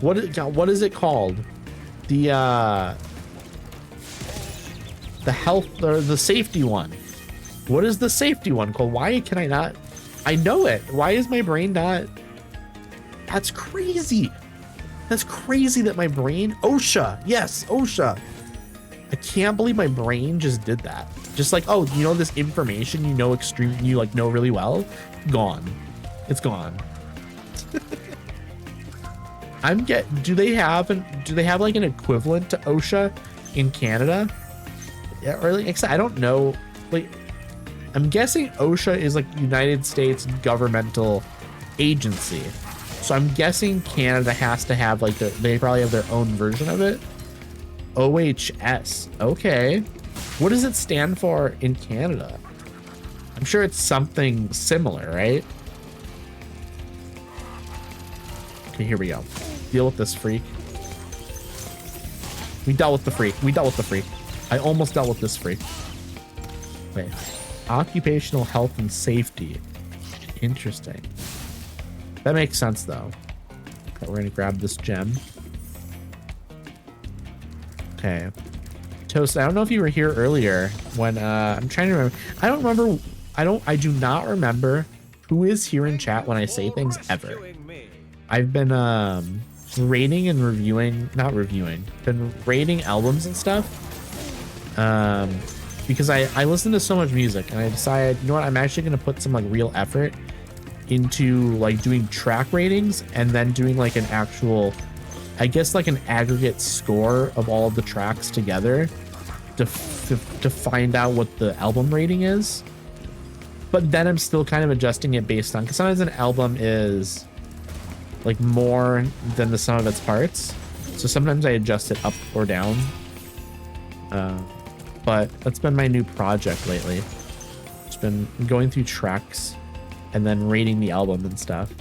what is it called? The health or the safety one. What is the safety one called? Why can I not? I know it. Why is my brain not? That's crazy. That's crazy that my brain. OSHA. Yes, OSHA. I can't believe my brain just did that. Just like, oh, you know, this information you know you like know really well, gone. It's gone. Do they have like an equivalent to OSHA in Canada? Yeah, or like, I don't know. Like, I'm guessing OSHA is like United States governmental agency. So I'm guessing Canada has to have like they probably have their own version of it. OHS. Okay. What does it stand for in Canada? I'm sure it's something similar, right? Okay, here we go. Deal with this freak. We dealt with the freak. We dealt with the freak. I almost dealt with this freak. Wait. Occupational health and safety. Interesting. That makes sense, though. Okay, we're going to grab this gem. Okay. Toast, I don't know if you were here earlier when, I'm trying to remember. I do not remember who is here in chat when I say things ever. I've been, rating and reviewing, been rating albums and stuff. Because I listen to so much music and I decided, you know what, I'm actually going to put some like real effort into like doing track ratings and then doing like an actual, I guess like an aggregate score of all of the tracks together to find out what the album rating is. But then I'm still kind of adjusting it based on, because sometimes an album is like more than the sum of its parts. So sometimes I adjust it up or down. But that's been my new project lately. Just been going through tracks and then rating the album and stuff.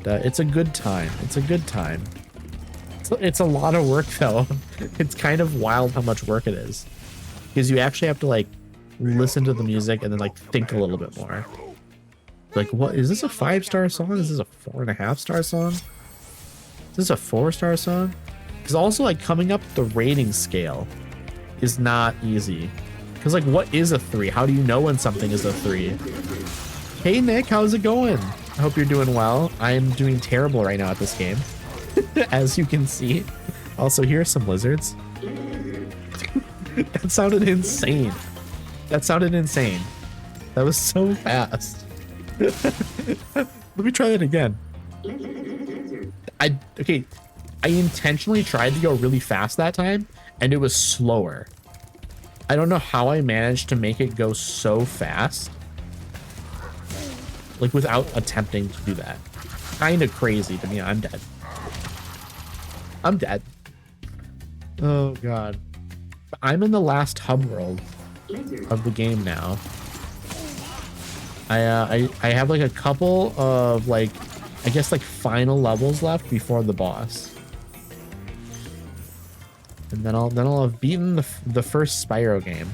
It's a good time. It's a good time. It's a lot of work though. It's kind of wild how much work it is, because you actually have to like listen to the music and then like think a little bit more. Like, what is this, a 5-star song? Is this a 4.5-star song? Is this a 4-star song? Because also like coming up the rating scale is not easy. Because like, what is a 3? How do you know when something is a 3? Hey Nick, how's it going? I hope you're doing well. I am doing terrible right now at this game, as you can see. Also, here are some lizards. That sounded insane. That sounded insane. That was so fast. Let me try that again. I intentionally tried to go really fast that time, and it was slower. I don't know how I managed to make it go so fast, like without attempting to do that. Kind of crazy to me. I'm dead. I'm dead. Oh god. I'm in the last hub world of the game now. I have like a couple of like, I guess like final levels left before the boss. And then I'll have beaten the first Spyro game.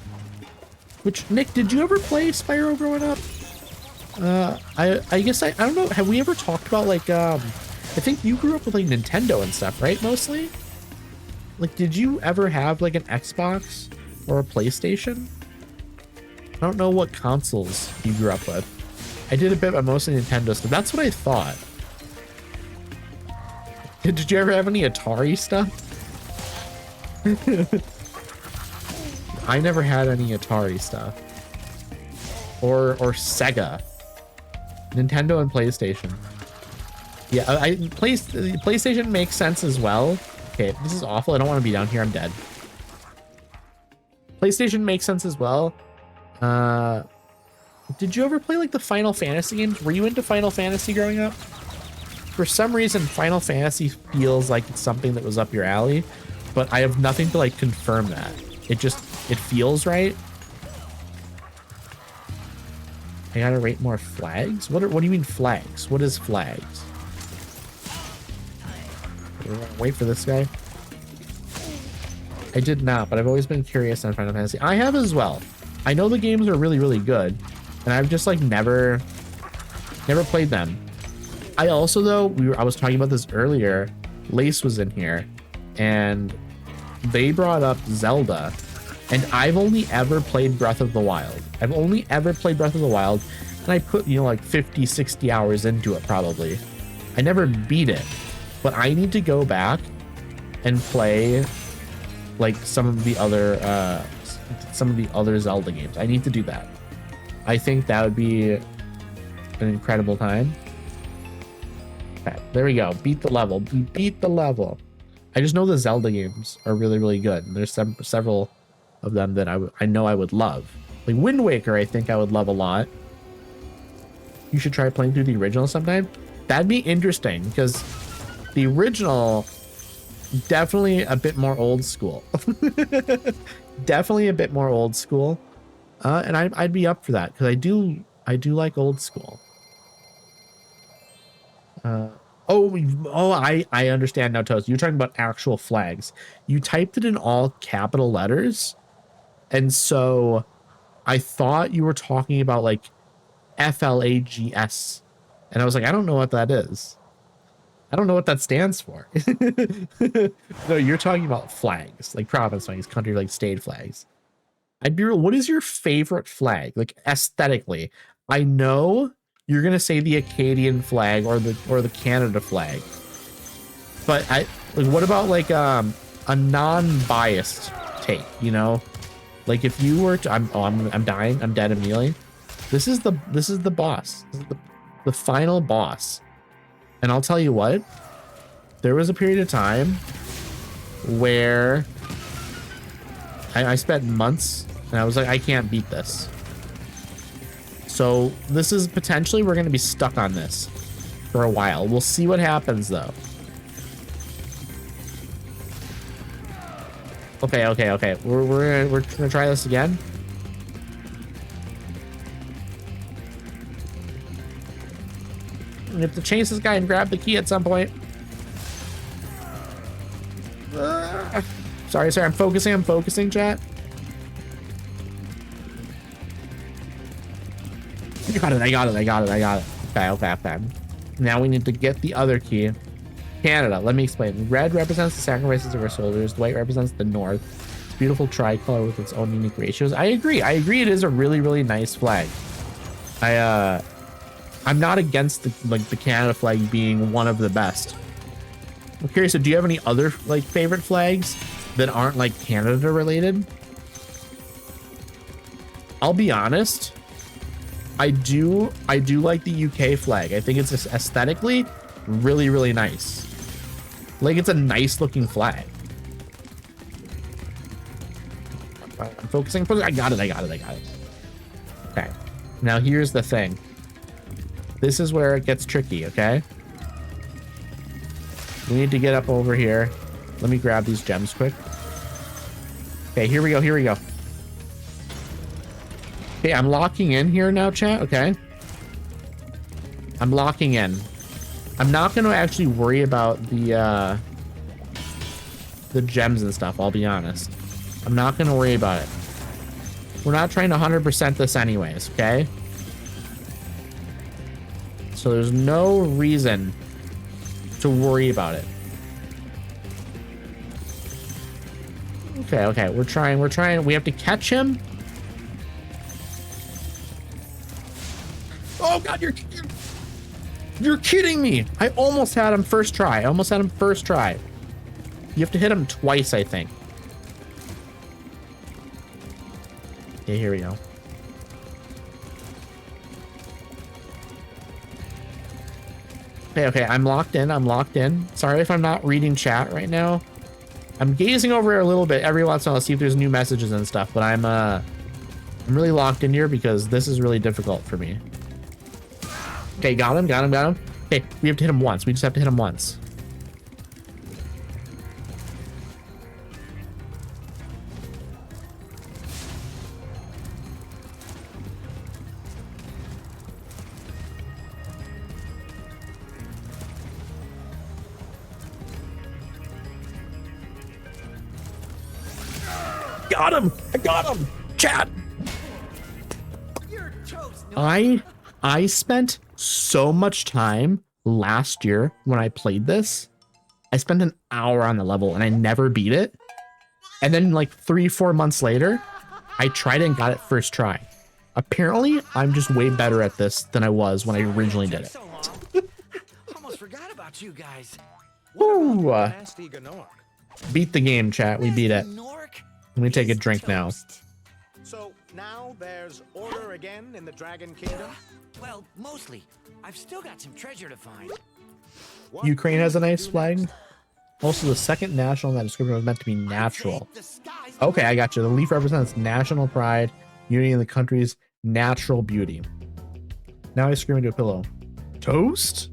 Which, Nick, did you ever play Spyro growing up? I guess I don't know. Have we ever talked about like I think you grew up with like Nintendo and stuff, right? Mostly. Like, did you ever have like an Xbox or a PlayStation? I don't know what consoles you grew up with. I did a bit, but mostly Nintendo stuff. That's what I thought. Did you ever have any Atari stuff? I never had any Atari stuff. Or Sega. Nintendo and PlayStation. Yeah, PlayStation makes sense as well. Okay, this is awful. I don't want to be down here. I'm dead. PlayStation makes sense as well. Did you ever play like the Final Fantasy games? Were you into Final Fantasy growing up? For some reason, Final Fantasy feels like it's something that was up your alley, but I have nothing to like confirm that. It feels right. I gotta rate more flags? What do you mean flags? What is flags? Wait for this guy. I did not, but I've always been curious on Final Fantasy. I have as well. I know the games are really, really good, and I've just like never played them. I also, though, I was talking about this earlier. Lace was in here, and they brought up Zelda, and I've only ever played Breath of the Wild. I've only ever played Breath of the Wild, and I put, you know, like 50, 60 hours into it probably. I never beat it, but I need to go back and play like some of the other Zelda games. I need to do that. I think that would be an incredible time. Okay, there we go. Beat the level. Beat the level. I just know the Zelda games are really, really good. There's several of them that I know I would love. Like Wind Waker, I think I would love a lot. You should try playing through the original sometime. That'd be interesting because the original, definitely a bit more old school. Definitely a bit more old school. And I'd be up for that because I do like old school. I understand now, Toast. You're talking about actual flags. You typed it in all capital letters, and so I thought you were talking about like FLAGS, and I was like, I don't know what that is. I don't know what that stands for. No, you're talking about flags, like province flags, country, like state flags. I'd be real. What is your favorite flag, like aesthetically? I know you're gonna say the Acadian flag or the Canada flag, but what about like a non-biased take? You know, like if you were to, I'm dying, I'm dead immediately. This is the boss. This is the final boss. And I'll tell you what, there was a period of time where I spent months and I was like, I can't beat this. So this is potentially, we're going to be stuck on this for a while. We'll see what happens though. Okay. We're gonna try this again. We have to chase this guy and grab the key at some point. Sorry, I'm focusing, chat. I got it. Okay. Now we need to get the other key. Canada, let me explain. Red represents the sacrifices of our soldiers. White represents the north. It's a beautiful tricolor with its own unique ratios. I agree it is a really, really nice flag. I'm not against the Canada flag being one of the best. I'm curious, so do you have any other like favorite flags that aren't like Canada related? I'll be honest, I do like the UK flag. I think it's just aesthetically really, really nice. Like it's a nice looking flag. I'm focusing. I got it. Okay. Now here's the thing. This is where it gets tricky, okay? We need to get up over here. Let me grab these gems quick. Okay, here we go. Okay, I'm locking in here now, chat, okay? I'm locking in. I'm not going to actually worry about the gems and stuff, I'll be honest. I'm not going to worry about it. We're not trying to 100% this anyways, okay? So there's no reason to worry about it. Okay, we're trying. We have to catch him. Oh God, you're kidding me. I almost had him first try. You have to hit him twice, I think. Okay, here we go. Okay, I'm locked in. Sorry if I'm not reading chat right now. I'm gazing over it a little bit every once in a while to see if there's new messages and stuff, but I'm really locked in here because this is really difficult for me. Okay, got him. Okay, we have to hit him once. We just have to hit him once. Got him! I got him! Chat! You're toast, no. I spent so much time last year when I played this. I spent an hour on the level and I never beat it. And then like 3-4 months later, I tried it and got it first try. Apparently, I'm just way better at this than I was when I originally did it. So long. Almost forgot about you guys. Woo! Nasty Gnorc. Beat the game, chat. We beat it. Nork Let me take a is drink now. toast. So now there's order again in the Dragon Kingdom? Well, mostly. I've still got some treasure to find. What Ukraine has a nice do flag. next? Also, the second national in that description was meant to be natural. The sky's Okay, I got you. The leaf represents national pride, unity in the country's natural beauty. Now I scream into a pillow. Toast?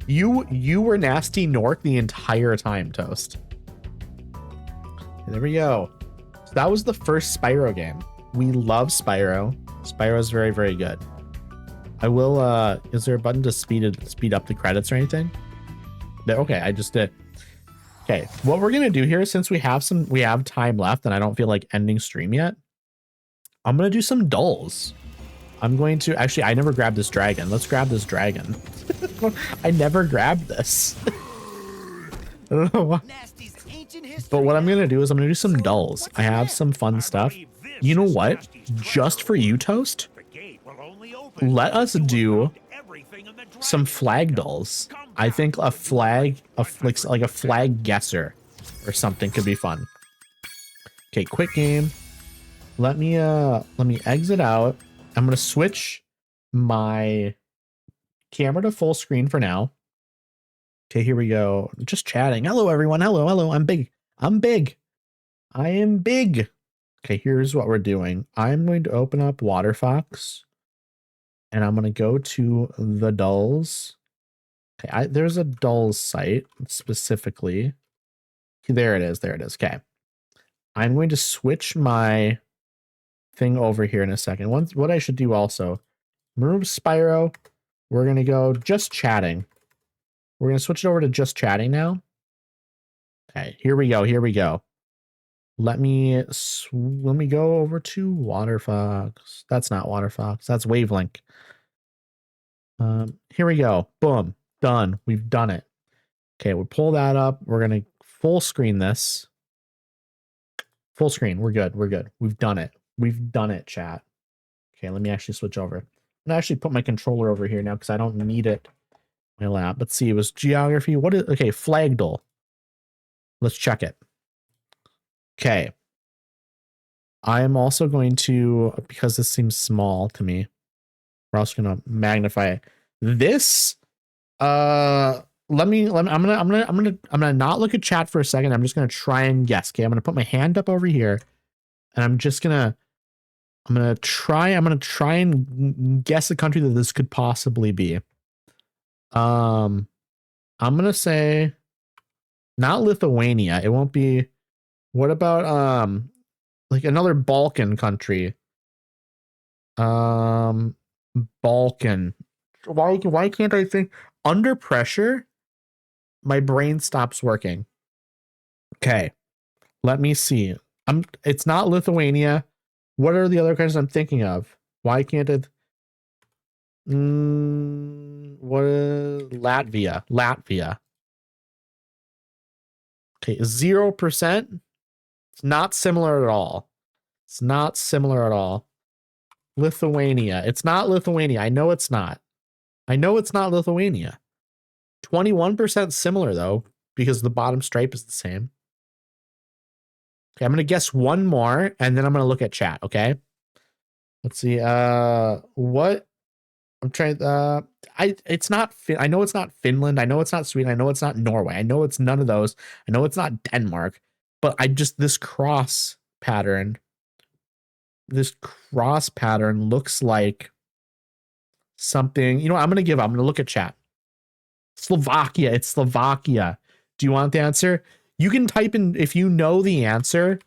You were nasty Nork the entire time, Toast. There we go. So that was the first Spyro game. We love Spyro. Spyro's very, very good. I will is there a button to speed up the credits or anything? Okay, I just did. Okay, what we're gonna do here, since we have time left and I don't feel like ending stream yet, I'm gonna do some dulls. I'm going to actually, I never grabbed this dragon. Let's grab this dragon. I never grabbed this. I don't know why. Nasty's ancient history. But what I'm gonna do is I'm gonna do some dulls. I have some fun stuff. You know what? Just for you, Toast, The gate will only open let us if you do unlock everything in the some Dragon flag Kingdom. dulls. Come I back think a to flag, life. like a flag guesser or something could be fun. Okay, quick game. Let me exit out. I'm gonna switch my camera to full screen for now. Okay, here we go. Just chatting. Hello, everyone. Hello. I'm big. I am big. Okay, here's what we're doing. I'm going to open up Waterfox and I'm going to go to the dulls. Okay, there's a dulls site specifically. There it is. Okay. I'm going to switch my thing over here in a second. What I should do also, remove Spyro. We're going to go just chatting. We're going to switch it over to just chatting now. Okay, here we go. Let me go over to Waterfox. That's not Waterfox. That's Wavelink. Here we go. Boom. Done. We've done it. Okay, we'll pull that up. We're going to full screen this. Full screen. We're good. We've done it, chat. Okay, let me actually switch over. I'm going to actually put my controller over here now because I don't need it in my lap. Let's see. It was geography. Okay, Flagdle. Let's check it. Okay. I am also going to, because this seems small to me, we're also going to magnify it. This, I'm gonna not look at chat for a second. I'm just gonna try and guess. Okay, I'm gonna put my hand up over here, and I'm gonna try and guess a country that this could possibly be. I'm gonna say not Lithuania. It won't be. What about like another Balkan country? Balkan. Why can't I think? Under pressure, my brain stops working. Okay, let me see. It's not Lithuania. What are the other countries I'm thinking of? Why can't it? What is Latvia? Latvia. Okay, 0%. It's not similar at all. It's not similar at all. Lithuania. It's not Lithuania. I know it's not. I know it's not Lithuania. 21% similar though, because the bottom stripe is the same. Okay, I'm gonna guess one more, and then I'm gonna look at chat. Okay. Let's see. What? I'm trying. It's not. I know it's not Finland. I know it's not Sweden. I know it's not Norway. I know it's none of those. I know it's not Denmark. But this cross pattern. This cross pattern looks like something. You know, I'm gonna give up. I'm gonna look at chat. Slovakia. It's Slovakia. Do you want the answer? You can type in if you know the answer.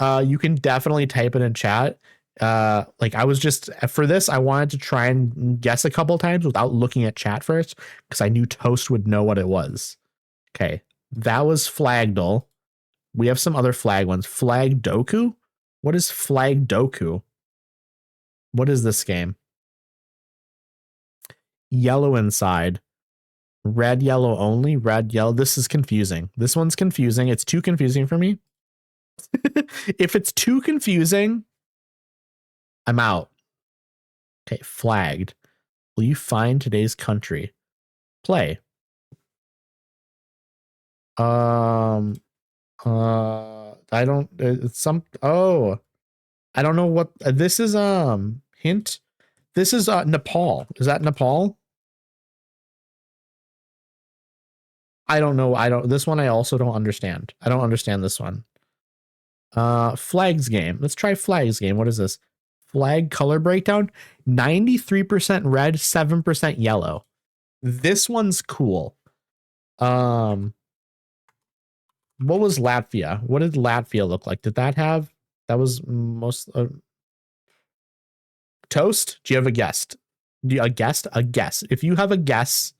You can definitely type it in chat. Like I was just for this, I wanted to try and guess a couple times without looking at chat first because I knew Toast would know what it was. Okay, that was Flagdal. We have some other flag ones. Flag Doku. What is Flag Doku? What is this game? Yellow inside. Red, yellow only. Red, yellow. This is confusing. This one's confusing. It's too confusing for me. If it's too confusing, I'm out. Okay, flagged. Will you find today's country? Play. I don't. It's some. Oh, I don't know what this is. Hint. This is Nepal. Is that Nepal? I don't know. This one I also don't understand. I don't understand this one. Flags game. Let's try flags game. What is this? Flag color breakdown. 93% red, 7% yellow. This one's cool. What was Latvia? What did Latvia look like? Did that have? That was most. Toast. Do you have a guess? A guess? A guess. If you have a guess,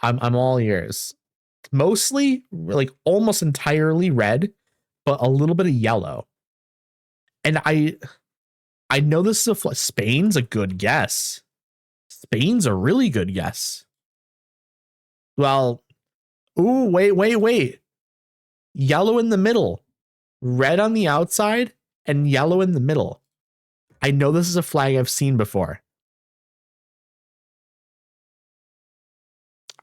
I'm all ears. Mostly, like almost entirely red, but a little bit of yellow. And I know this is Spain's a good guess. Spain's a really good guess. Well, ooh, wait. Yellow in the middle, red on the outside, and yellow in the middle. I know this is a flag I've seen before.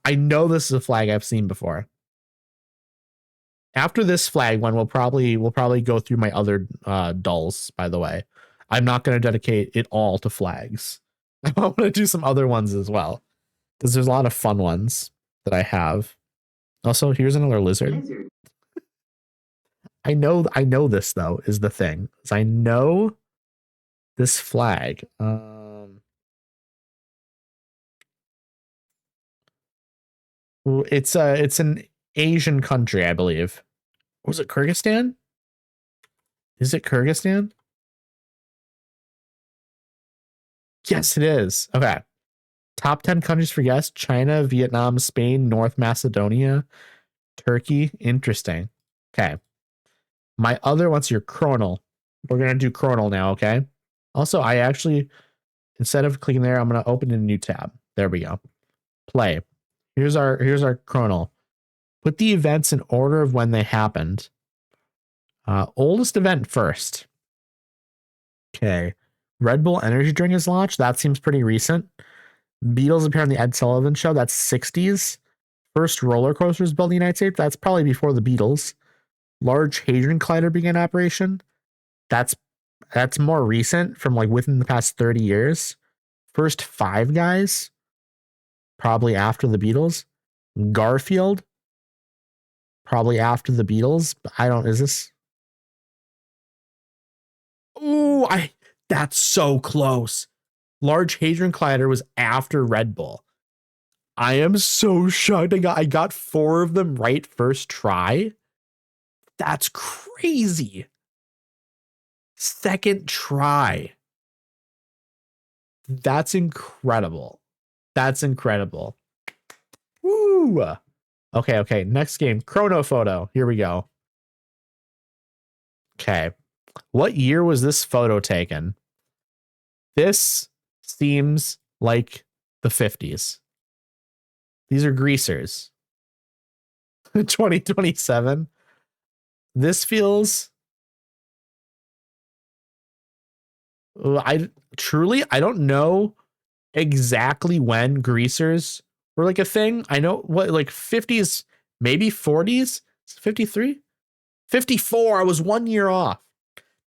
I know this is a flag I've seen before. After this flag one, we'll probably go through my other dolls, by the way. I'm not going to dedicate it all to flags. I want to do some other ones as well. Because there's a lot of fun ones that I have. Also, here's another lizard. I know this though is the thing. Is I know this flag. It's an Asian country, I believe. Was it Kyrgyzstan? Is it Kyrgyzstan? Yes, it is. Okay. Top 10 countries for yes: China, Vietnam, Spain, North Macedonia, Turkey. Interesting. Okay. My other one's your Chronal. We're going to do Chronal now, okay? Also, I actually, instead of clicking there, I'm going to open a new tab. There we go. Play. Here's our Chronal. Put the events in order of when they happened. Oldest event first. Okay. Red Bull energy drink is launched. That seems pretty recent. Beatles appear on the Ed Sullivan Show. That's 60s. First roller coasters built in the United States. That's probably before the Beatles. Large Hadron Collider began operation. That's more recent, from like within the past 30 years. First Five Guys, probably after the Beatles. Garfield, probably after the Beatles. Is this? Ooh, that's so close. Large Hadron Collider was after Red Bull. I am so shocked. I got 4 of them right first try. That's crazy. Second try. That's incredible. That's incredible. Woo. Okay. Next game. Chrono photo. Here we go. Okay. What year was this photo taken? This seems like the 50s. These are greasers. 2027. This feels I don't know exactly when greasers were like a thing. I know what like 50s, maybe 40s, 53, 54. I was 1 year off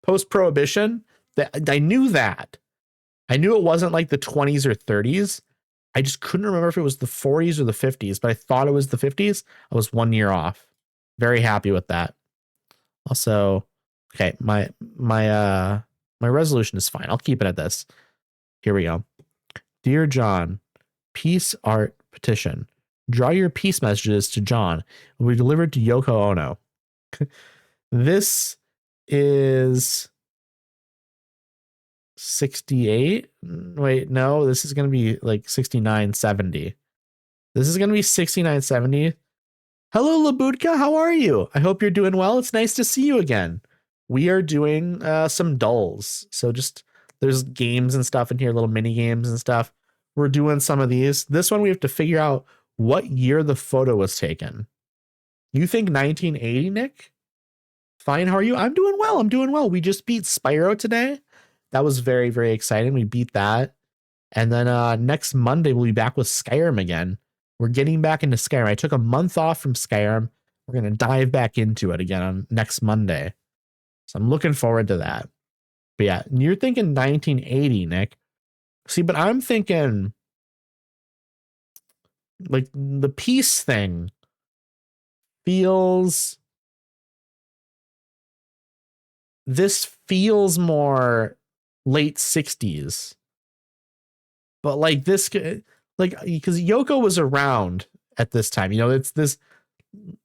post prohibition. That I knew that. I knew it wasn't like the 20s or 30s. I just couldn't remember if it was the 40s or the 50s, but I thought it was the 50s. I was 1 year off. Very happy with that. Also, okay, my resolution is fine. I'll keep it at this. Here we go. Dear John, peace art petition. Draw your peace messages to John. It will be delivered to Yoko Ono. This is 68. Wait, no, this is going to be like 6970. This is going to be 6970. Hello, Labudka. How are you? I hope you're doing well. It's nice to see you again. We are doing some dulls. So just there's games and stuff in here, little mini games and stuff. We're doing some of these. This one we have to figure out what year the photo was taken. You think 1980, Nick? Fine. How are you? I'm doing well. I'm doing well. We just beat Spyro today. That was very, very exciting. We beat that. And then next Monday, we'll be back with Skyrim again. We're getting back into Skyrim. I took a month off from Skyrim. We're going to dive back into it again on next Monday. So I'm looking forward to that. But yeah, you're thinking 1980, Nick. See, but I'm thinking like the peace thing feels... This feels more late 60s. But like this... Like, because Yoko was around at this time, you know, it's this,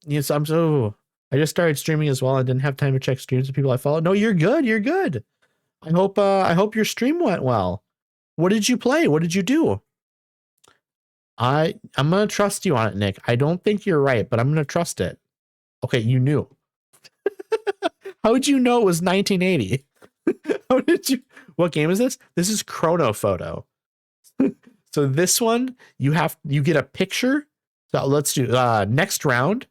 you know, so I just started streaming as well. I didn't have time to check streams of people I follow. No, you're good. You're good. I hope your stream went well. What did you play? What did you do? I'm going to trust you on it, Nick. I don't think you're right, but I'm going to trust it. Okay. You knew. How did you know it was 1980? How did you, what game is this? This is Chrono Photo. So this one, you get a picture. So let's do next round.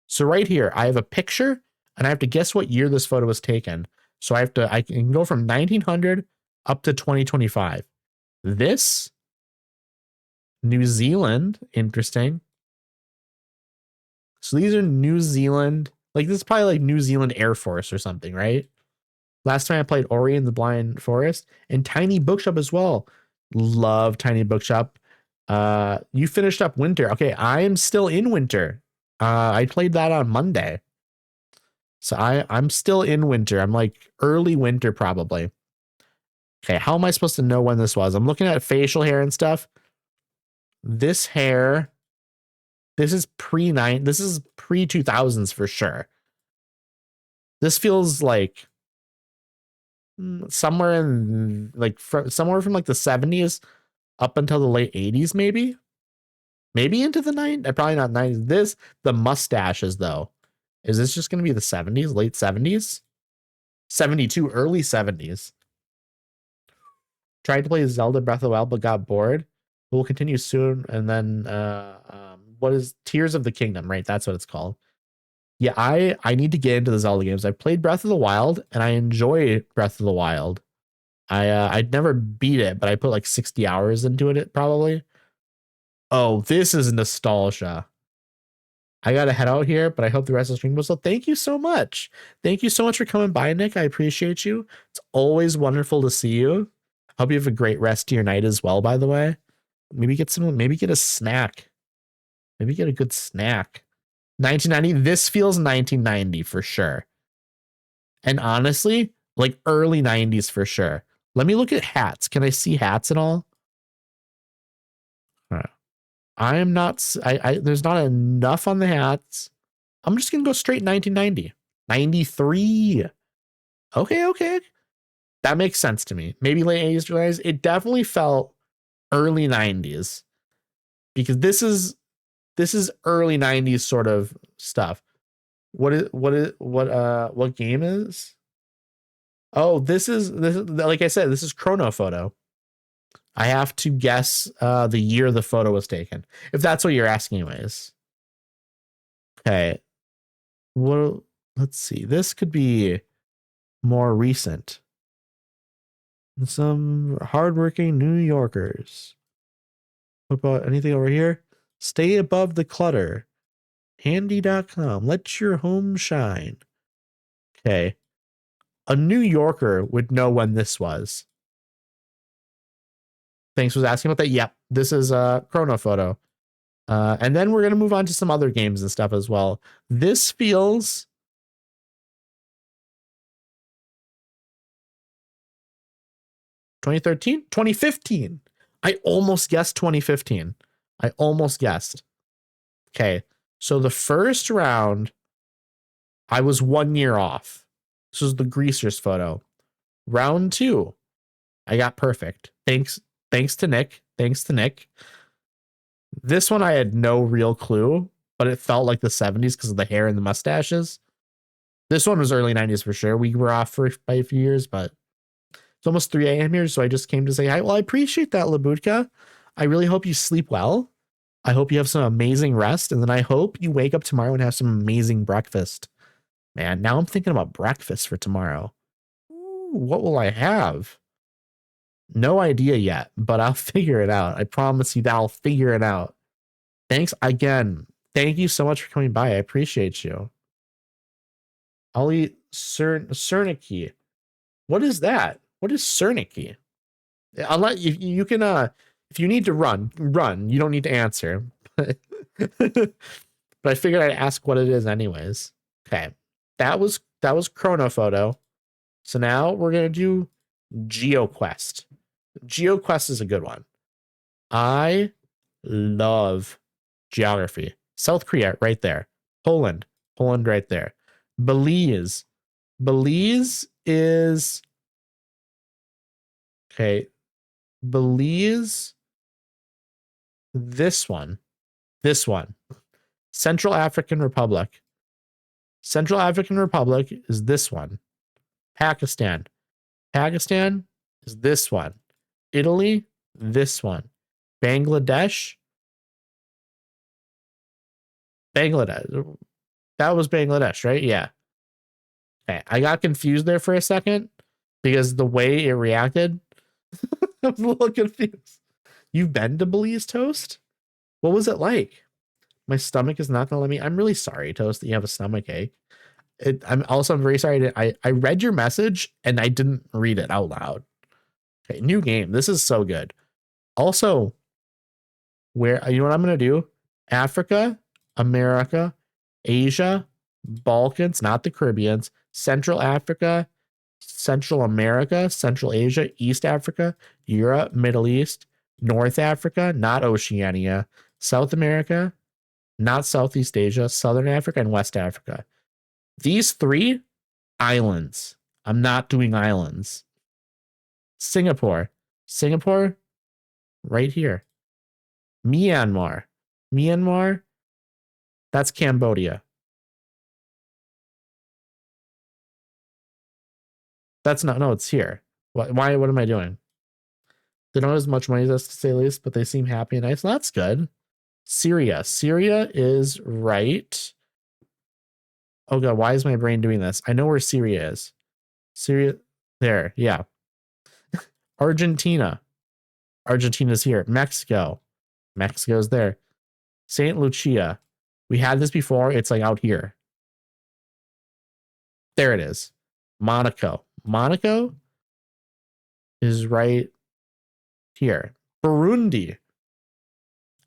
So right here, I have a picture and I have to guess what year this photo was taken. So I can go from 1900 up to 2025. This, New Zealand, interesting. So these are New Zealand, like this is probably like New Zealand Air Force or something, right? Last time I played Ori and the Blind Forest and Tiny Bookshop as well. Love Tiny Bookshop. You finished up Winter. Okay, I am still in Winter. I played that on Monday. So I'm still in Winter. I'm like early Winter probably. Okay, how am I supposed to know when this was? I'm looking at facial hair and stuff. This hair, this is pre-2000s for sure. This feels like somewhere in like somewhere from like the 70s up until the late 80s, maybe into the 90s. Probably not 90s. The mustaches though, is this just going to be the 70s, late 70s, 72, early 70s? Tried to play Zelda Breath of the Wild but got bored. We'll continue soon. And then what is Tears of the Kingdom, right? That's what it's called. Yeah, I need to get into the Zelda games. I played Breath of the Wild and I enjoy Breath of the Wild. I'd never beat it, but I put like 60 hours into it probably. Oh, this is nostalgia. I gotta head out here, but I hope the rest of the stream goes well. Thank you so much. Thank you so much for coming by, Nick. I appreciate you. It's always wonderful to see you. Hope you have a great rest of your night as well, by the way. Maybe get a snack. Maybe get a good snack. 1990. This feels 1990 for sure. And honestly, like early 90s for sure. Let me look at hats. Can I see hats at all? All right. I am not, there's not enough on the hats. I'm just going to go straight 1990. 93. Okay. That makes sense to me. Maybe late 80s, guys. It definitely felt early 90s because this is early 90s sort of stuff. What game is? Oh, this is like I said, this is Chrono Photo. I have to guess the year the photo was taken. If that's what you're asking, anyways. Okay. Well, let's see. This could be more recent. Some hardworking New Yorkers. What about anything over here? Stay above the clutter. Handy.com. Let your home shine. Okay. A New Yorker would know when this was. Thanks was asking about that. Yep. This is a Chrono photo. And then we're going to move on to some other games and stuff as well. This feels 2013, 2015. I almost guessed 2015. I almost guessed. Okay. So the first round, I was 1 year off. This was the Greasers photo. Round 2, I got perfect. Thanks to Nick. Thanks to Nick. This one I had no real clue, but it felt like the 70s because of the hair and the mustaches. This one was early 90s for sure. We were off by a few years, but it's almost 3 a.m. here, so I just came to say hi. Well, I appreciate that, Labutka. I really hope you sleep well. I hope you have some amazing rest, and then I hope you wake up tomorrow and have some amazing breakfast. Man, now I'm thinking about breakfast for tomorrow. Ooh, what will I have? No idea yet, but I'll figure it out. I promise you that I'll figure it out. Thanks again. Thank you so much for coming by. I appreciate you. I'll eat Cernicki. What is that? What is Cernicki? I'll let you can if you need to run. You don't need to answer. But I figured I'd ask what it is anyways. Okay. That was Chrono Photo. So now we're gonna do GeoQuest. GeoQuest is a good one. I love geography. South Korea, right there. Poland right there. Belize is okay. Belize. This one. Central African Republic. Central African Republic is this one. Pakistan is this one. Italy, this one. Bangladesh. That was Bangladesh, right? Yeah. Okay. I got confused there for a second because the way it reacted, I'm a little confused. You've been to Belize, Toast? What was it like? My stomach is not going to let me. I'm really sorry, Toast, that you have a stomach ache. I'm very sorry. I read your message and I didn't read it out loud. Okay, new game. This is so good. Also, you know what I'm going to do? Africa, America, Asia, Balkans, not the Caribbeans, Central Africa, Central America, Central Asia, East Africa, Europe, Middle East, North Africa, not Oceania, South America, not Southeast Asia, Southern Africa, and West Africa. These 3 islands. I'm not doing islands. Singapore, right here. Myanmar, that's Cambodia. That's not, no, it's here. What am I doing? They don't have as much money as us, to say the least, but they seem happy and nice. That's good. Syria is right. Oh God, why is my brain doing this? I know where Syria is. There, yeah. Argentina's here. Mexico's there. St. Lucia. We had this before. It's like out here. There it is. Monaco is right here. Burundi.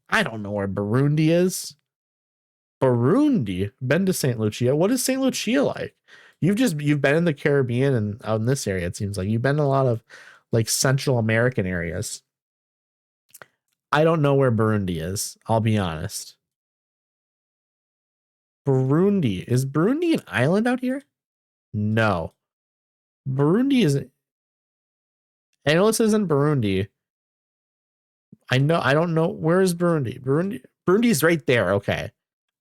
I don't know where Burundi is. Been to St. Lucia. What is St. Lucia like? You've been in the Caribbean and out in this area, it seems like. You've been in a lot of like Central American areas. I don't know where Burundi is, I'll be honest. Burundi. Is Burundi an island out here? No. Burundi isn't. I know this isn't Burundi. I don't know. Where is Burundi? Burundi's right there. Okay.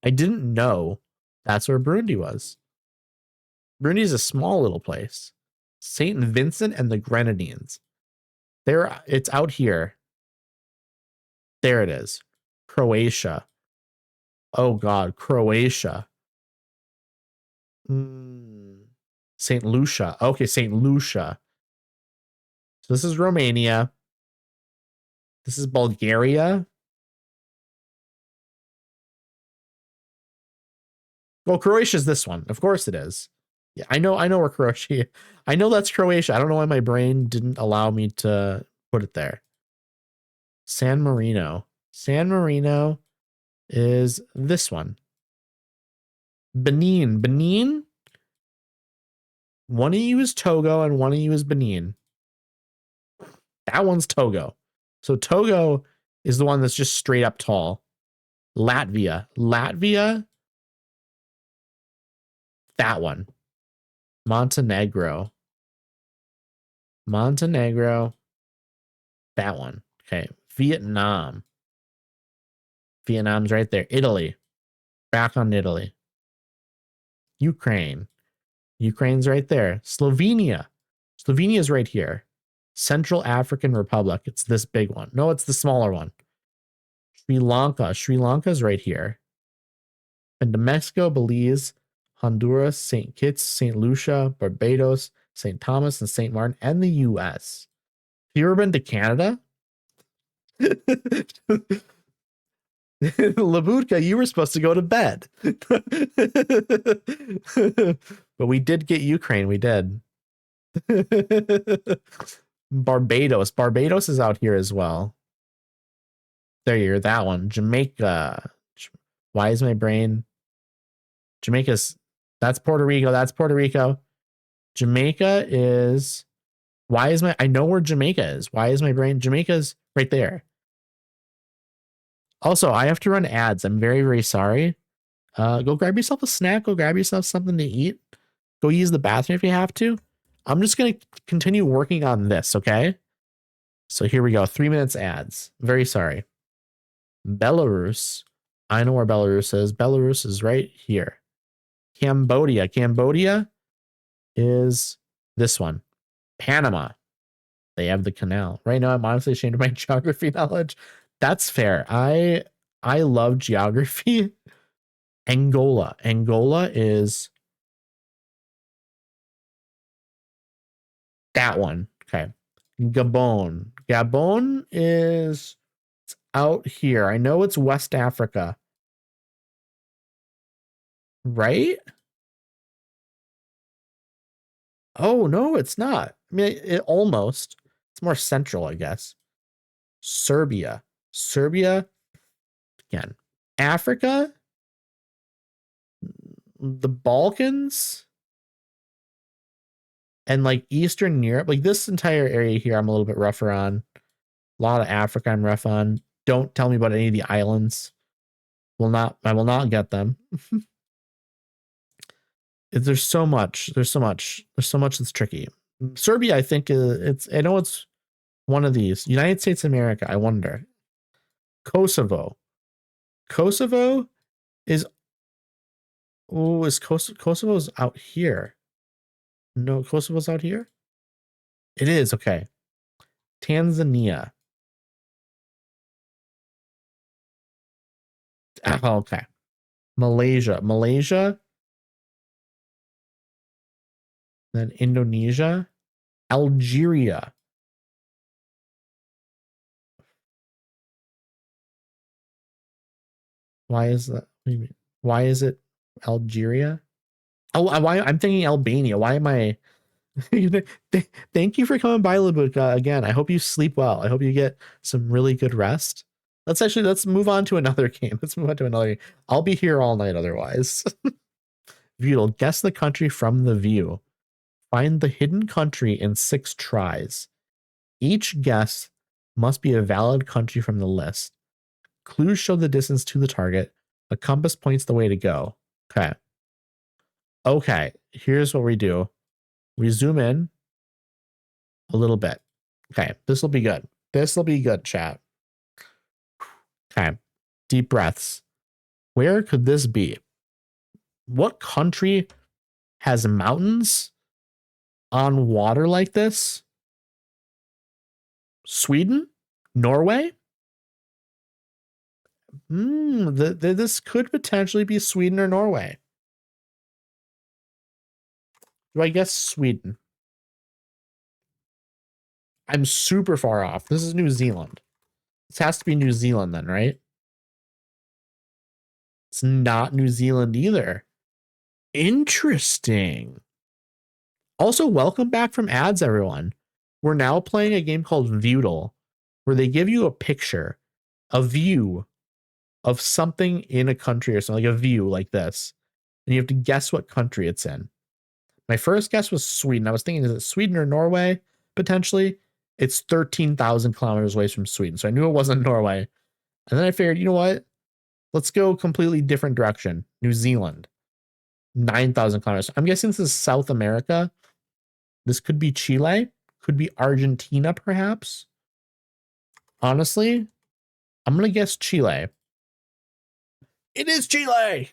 I didn't know that's where Burundi was. Burundi is a small little place. St. Vincent and the Grenadines. It's out here. There it is. Croatia. Oh God, Croatia. St. Lucia. Okay, St. Lucia. So this is Romania. This is Bulgaria. Well, Croatia's this one. Of course it is. Yeah, I know where Croatia. I know that's Croatia. I don't know why my brain didn't allow me to put it there. San Marino. San Marino is this one. Benin. Benin. One of you is Togo and one of you is Benin. That one's Togo. So Togo is the one that's just straight up tall. Latvia. Latvia. That one. Montenegro. Montenegro. That one. Okay. Vietnam. Vietnam's right there. Italy. Back on Italy. Ukraine. Ukraine's right there. Slovenia. Slovenia's right here. Central African Republic. It's this big one. No, it's the smaller one. Sri Lanka. Sri Lanka's right here. And Mexico, Belize, Honduras, St. Kitts, St. Lucia, Barbados, St. Thomas, and St. Martin, and the US. Have you ever been to Canada? Labutka, you were supposed to go to bed. But we did get Ukraine. We did. Barbados. Barbados is out here as well. There you're that one. Jamaica. Why is my brain? Jamaica's. That's Puerto Rico. That's Puerto Rico. Jamaica is. Why is my. I know where Jamaica is. Why is my brain? Jamaica's right there. Also, I have to run ads. I'm very, very sorry. Go grab yourself a snack. Go grab yourself something to eat. Go use the bathroom if you have to. I'm just going to continue working on this, okay? So here we go. 3 minutes ads. Very sorry. Belarus. I know where Belarus is. Belarus is right here. Cambodia. Cambodia is this one. Panama. They have the canal. Right now, I'm honestly ashamed of my geography knowledge. That's fair. I love geography. Angola. Angola is that one. Okay. Gabon. Gabon is out here. I know it's West Africa. Right? Oh, no, it's not. I mean, it almost. It's more central, I guess. Serbia. Serbia. Again. Africa. The Balkans. And like Eastern Europe. Like this entire area here, I'm a little bit rougher on. A lot of Africa I'm rough on. Don't tell me about any of the islands. I will not get them. There's so much that's tricky. Serbia, I think I know it's one of these. United States of America, I wonder. Kosovo. Kosovo is Kosovo's out here. No, Kosovo's out here? It is, okay. Tanzania. Oh, okay. Malaysia. Malaysia. Then Indonesia. Algeria. Why is that? What do you mean? Why is it Algeria? Oh, why? I'm thinking Albania. Why am I? Thank you for coming by, Labutka. Again, I hope you sleep well. I hope you get some really good rest. Let's move on to another game. Let's move on to another game. I'll be here all night otherwise. View'll guess the country from the view. Find the hidden country in 6 tries. Each guess must be a valid country from the list. Clues show the distance to the target. A compass points the way to go. Okay. Okay, here's what we do. We zoom in a little bit. Okay, this will be good. This will be good, chat. Okay, deep breaths. Where could this be? What country has mountains on water like this? Sweden? Norway? This could potentially be Sweden or Norway. Do I guess Sweden? I'm super far off. This is New Zealand. This has to be New Zealand then, right? It's not New Zealand either. Interesting. Also, welcome back from ads, everyone. We're now playing a game called Voodle, where they give you a picture, a view of something in a country or something, like a view like this. And you have to guess what country it's in. My first guess was Sweden. I was thinking, is it Sweden or Norway? Potentially. It's 13,000 kilometers away from Sweden. So I knew it wasn't Norway. And then I figured, you know what? Let's go completely different direction. New Zealand. 9,000 kilometers. I'm guessing this is South America. This could be Chile. Could be Argentina, perhaps. Honestly, I'm going to guess Chile. It is Chile!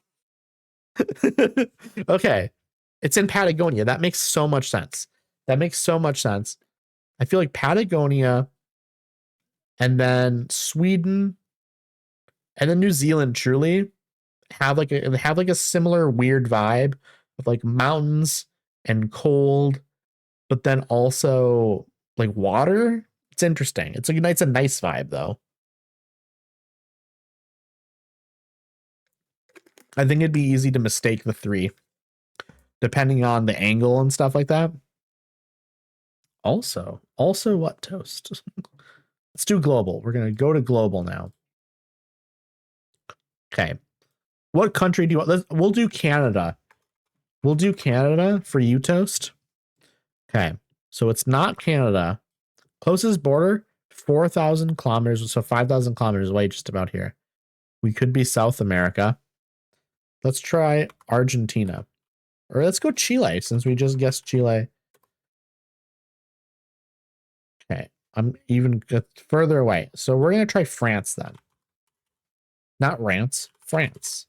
Okay. It's in Patagonia. That makes so much sense. That makes so much sense. I feel like Patagonia and then Sweden and then New Zealand truly have like a similar weird vibe of like mountains and cold, but then also like water. It's interesting. It's a nice vibe though. I think it'd be easy to mistake the three, depending on the angle and stuff like that. Also what toast? Let's do global. We're going to go to global now. Okay. What country do you want? We'll do Canada. We'll do Canada for you, Toast. Okay. So it's not Canada. Closest border, 4,000 kilometers. So 5,000 kilometers away, just about here. We could be South America. Let's try Argentina. Or let's go Chile, since we just guessed Chile. Okay. I'm even further away. So we're going to try France then. Not Rance, France.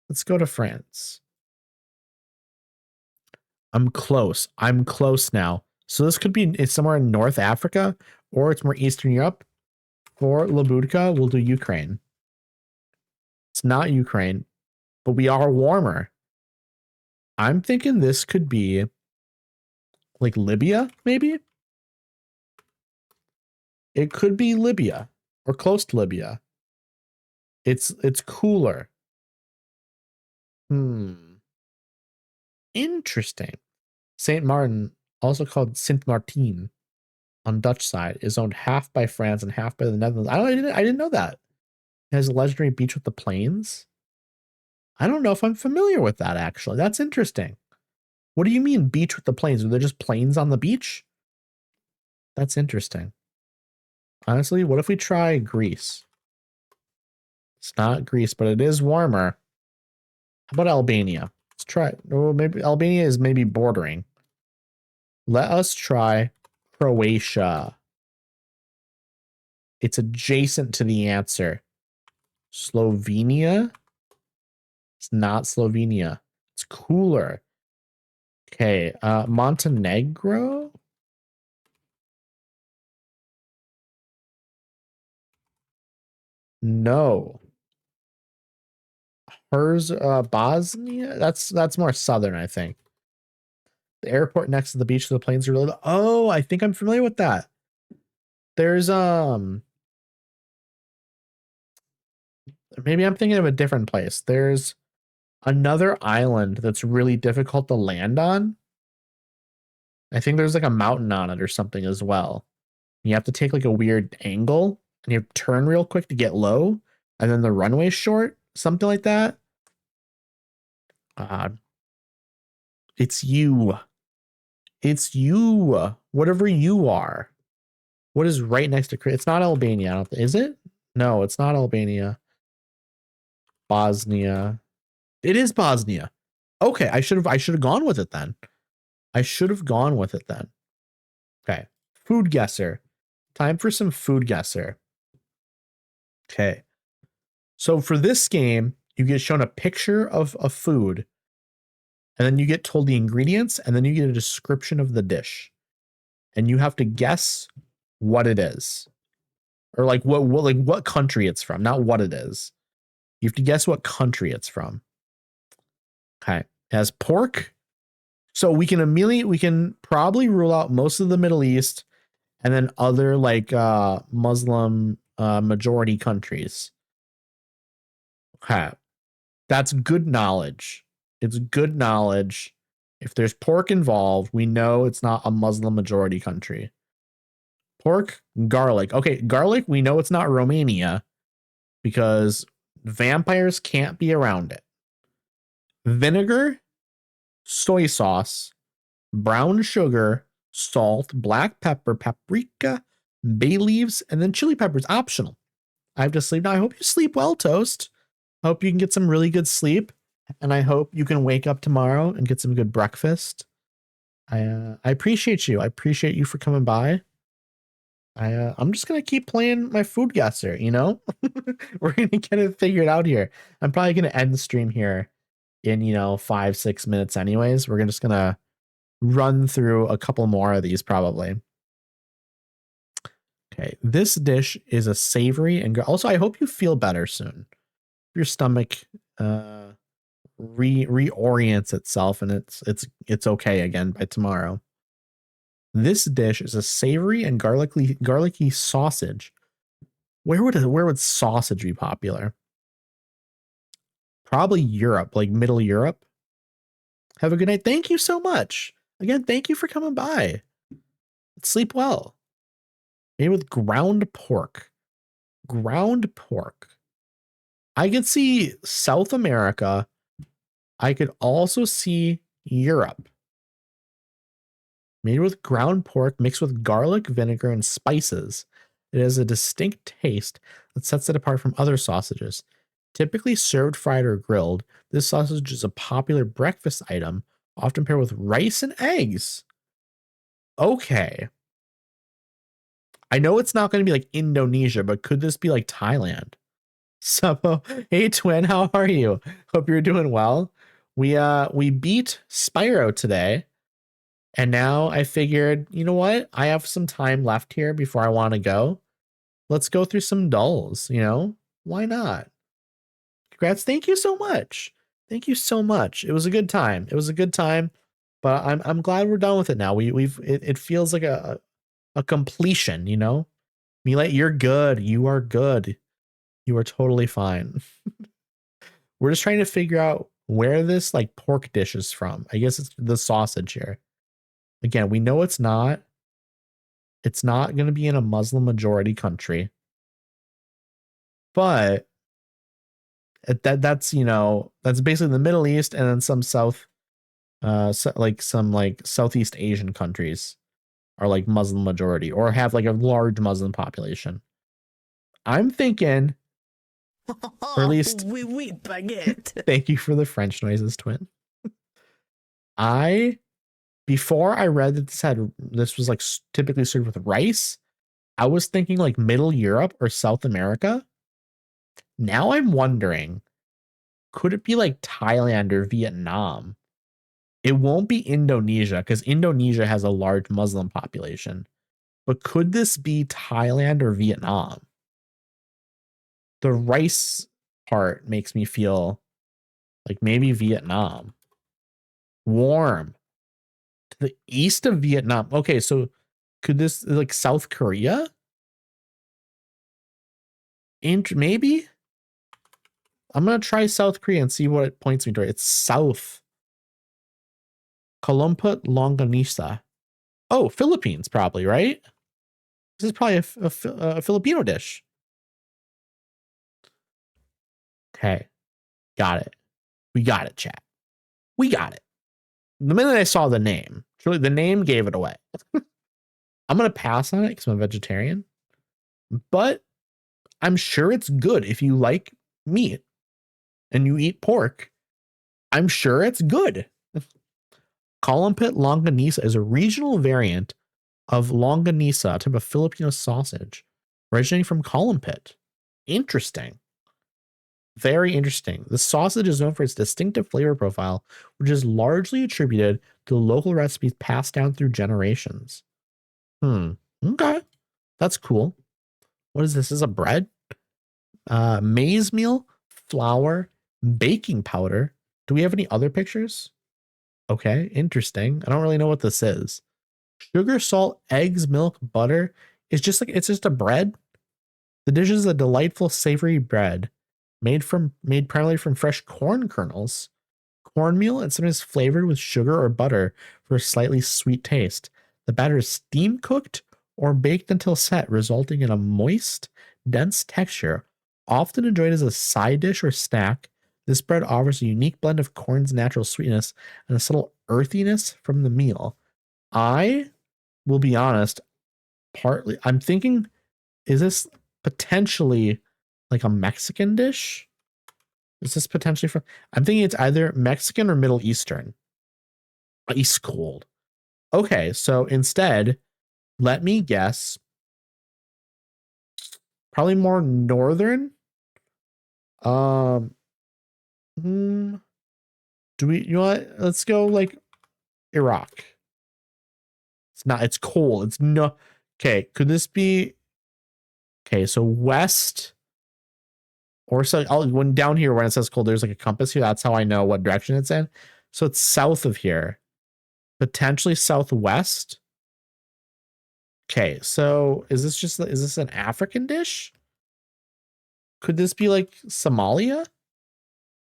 Let's go to France. I'm close. I'm close now. So this could be it's somewhere in North Africa, or it's more Eastern Europe. For Labudka, we'll do Ukraine. It's not Ukraine, but we are warmer. I'm thinking this could be like Libya, maybe? It could be Libya or close to Libya. It's cooler. Interesting. Saint Martin, also called Sint Maarten on Dutch side, is owned half by France and half by the Netherlands. I didn't know that. It has a legendary beach with the plains. I don't know if I'm familiar with that, actually. That's interesting. What do you mean beach with the plains? Are there just plains on the beach? That's interesting. Honestly, what if we try Greece? It's not Greece, but it is warmer. How about Albania? Let's try it. Oh, maybe Albania is maybe bordering. Let us try Croatia. It's adjacent to the answer. Slovenia? It's not Slovenia. It's cooler. Okay, Montenegro? No. Hers, Bosnia? That's more southern, I think. The airport next to the beach of the plains are really... Oh, I think I'm familiar with that. There's, maybe I'm thinking of a different place. There's another island that's really difficult to land on. I think there's like a mountain on it or something as well. You have to take like a weird angle and you have to turn real quick to get low. And then the runway's short, something like that. It's you. It's you. Whatever you are. What is right next to Crete? It's not Albania. I don't is it? No, it's not Albania. Bosnia. It is Bosnia. Okay, I should have gone with it then. I should have gone with it then. Okay. Food guesser. Time for some food guesser. Okay. So for this game, you get shown a picture of a food, and then you get told the ingredients, and then you get a description of the dish. And you have to guess what it is. Or like what country it's from, not what it is. You have to guess what country it's from. Okay. It has pork. So we can probably rule out most of the Middle East and then other like Muslim majority countries. Okay. That's good knowledge. It's good knowledge. If there's pork involved, we know it's not a Muslim majority country. Pork, garlic. Okay, garlic, we know it's not Romania because vampires can't be around it. Vinegar, soy sauce, brown sugar, salt, black pepper, paprika, bay leaves, and then chili peppers. Optional. I have to sleep now. I hope you sleep well, Toast. I hope you can get some really good sleep. And I hope you can wake up tomorrow and get some good breakfast. I appreciate you. I appreciate you for coming by. I'm just gonna keep playing my food guesser, you know? We're gonna get it figured out here. I'm probably gonna end the stream here in 5-6 minutes anyways. We're just gonna run through a couple more of these probably. Okay, this dish is a savory and also I hope you feel better soon. Your stomach reorients itself and it's okay again by tomorrow. This dish is a savory and garlicky sausage. Where would sausage be popular? Probably Europe, like Middle Europe. Have a good night. Thank you so much. Again, thank you for coming by. Sleep well. Made with ground pork. Ground pork. I could see South America. I could also see Europe. Made with ground pork mixed with garlic, vinegar, and spices. It has a distinct taste that sets it apart from other sausages. Typically served fried or grilled, this sausage is a popular breakfast item, often paired with rice and eggs. Okay. I know it's not going to be like Indonesia, but could this be like Thailand? So, hey twin, how are you? Hope you're doing well. We beat Spyro today. And now I figured, you know what? I have some time left here before I want to go. Let's go through some dulls, Why not? Congrats. Thank you so much. Thank you so much. It was a good time. But I'm glad we're done with it now. It feels like a completion, Millet, you're good. You are good. You are totally fine. We're just trying to figure out where this like pork dish is from. I guess it's the sausage here. Again, we know it's not going to be in a Muslim majority country. But that's basically the Middle East and then some Southeast Asian countries are like Muslim majority or have like a large Muslim population. I'm thinking, or at least Oui, baguette. Thank you for the French noises, twin. Before I read that this was like typically served with rice, I was thinking like Middle Europe or South America. Now I'm wondering, could it be like Thailand or Vietnam? It won't be Indonesia because Indonesia has a large Muslim population. But could this be Thailand or Vietnam? The rice part makes me feel like maybe Vietnam. Warm. To the east of Vietnam. Okay, so could this like South Korea? Maybe? I'm going to try South Korea and see what it points me to. It's south. Kalumput Longanisa. Oh, Philippines probably, right? This is probably a Filipino dish. Okay. Got it. We got it, chat. We got it. The minute I saw the name, truly the name gave it away. I'm going to pass on it because I'm a vegetarian. But I'm sure it's good if you like meat and you eat pork. I'm sure it's good. Kalumput Longanisa is a regional variant of longanisa, a type of Filipino sausage, originating from Kalumput. Interesting. Very interesting. The sausage is known for its distinctive flavor profile, which is largely attributed to local recipes passed down through generations. Okay. That's cool. What is this? Is a bread? Maize meal, flour, baking powder. Do we have any other pictures? Okay, interesting. I don't really know what this is. Sugar, salt, eggs, milk, butter. It's just a bread. The dish is a delightful savory bread made primarily from fresh corn kernels, cornmeal, and sometimes flavored with sugar or butter for a slightly sweet taste. The batter is steam cooked or baked until set, resulting in a moist, dense texture. Often enjoyed as a side dish or snack, this bread offers a unique blend of corn's natural sweetness and a subtle earthiness from the meal. I will be honest, I'm thinking, is this potentially like a Mexican dish? Is this potentially from, I'm thinking it's either Mexican or Middle Eastern. Ice cold. Okay, so instead, let me guess. Probably more northern. Do we, you know what? Let's go like Iraq. It's cold. It's no, okay. Could this be, okay, so west or so, when down here when it says cold, there's like a compass here. That's how I know what direction it's in. So it's south of here, potentially southwest. Okay, so is this an African dish? Could this be like Somalia?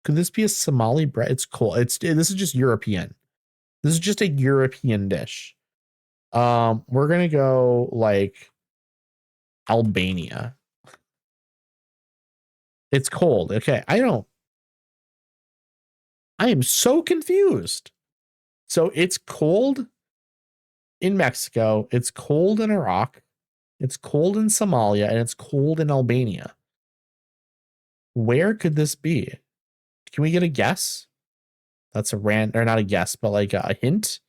Could this be a Somali bread? It's cold. This is just European. This is just a European dish. We're gonna go like Albania. It's cold. Okay, I am so confused. So it's cold in Mexico, it's cold in Iraq, it's cold in Somalia, and it's cold in Albania. Where could this be? Can we get a guess? That's a or not a guess, but like a hint.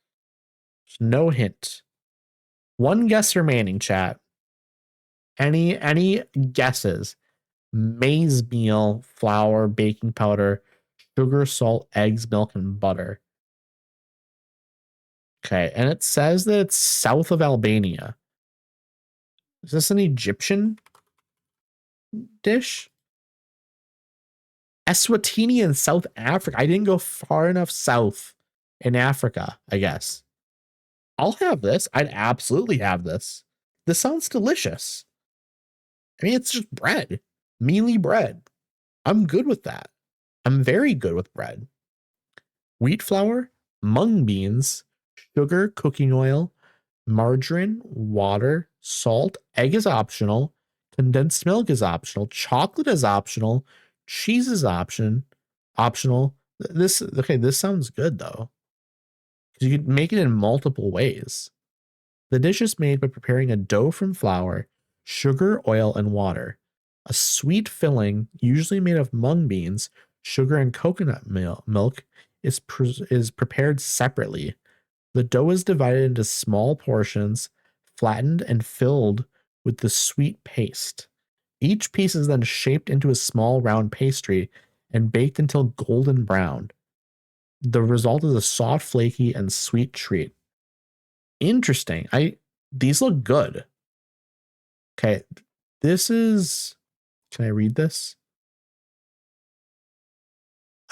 There's no hint. One guess remaining, chat. Any guesses? Maize meal, flour, baking powder, sugar, salt, eggs, milk, and butter. Okay, and it says that it's south of Albania. Is this an Egyptian dish? Eswatini in South Africa. I didn't go far enough south in Africa, I guess. I'll have this. I'd absolutely have this. This sounds delicious. I mean, it's just bread, mealy bread. I'm good with that. I'm very good with bread. Wheat flour, mung beans, sugar, cooking oil, margarine, water, salt, egg is optional, condensed milk is optional, chocolate is optional, cheese is optional. This sounds good though. You could make it in multiple ways. The dish is made by preparing a dough from flour, sugar, oil, and water. A sweet filling, usually made of mung beans, sugar, and coconut milk, is prepared separately. The dough is divided into small portions, flattened and filled with the sweet paste. Each piece is then shaped into a small round pastry and baked until golden brown. The result is a soft, flaky, and sweet treat. Interesting. These look good. Okay, this is, can I read this?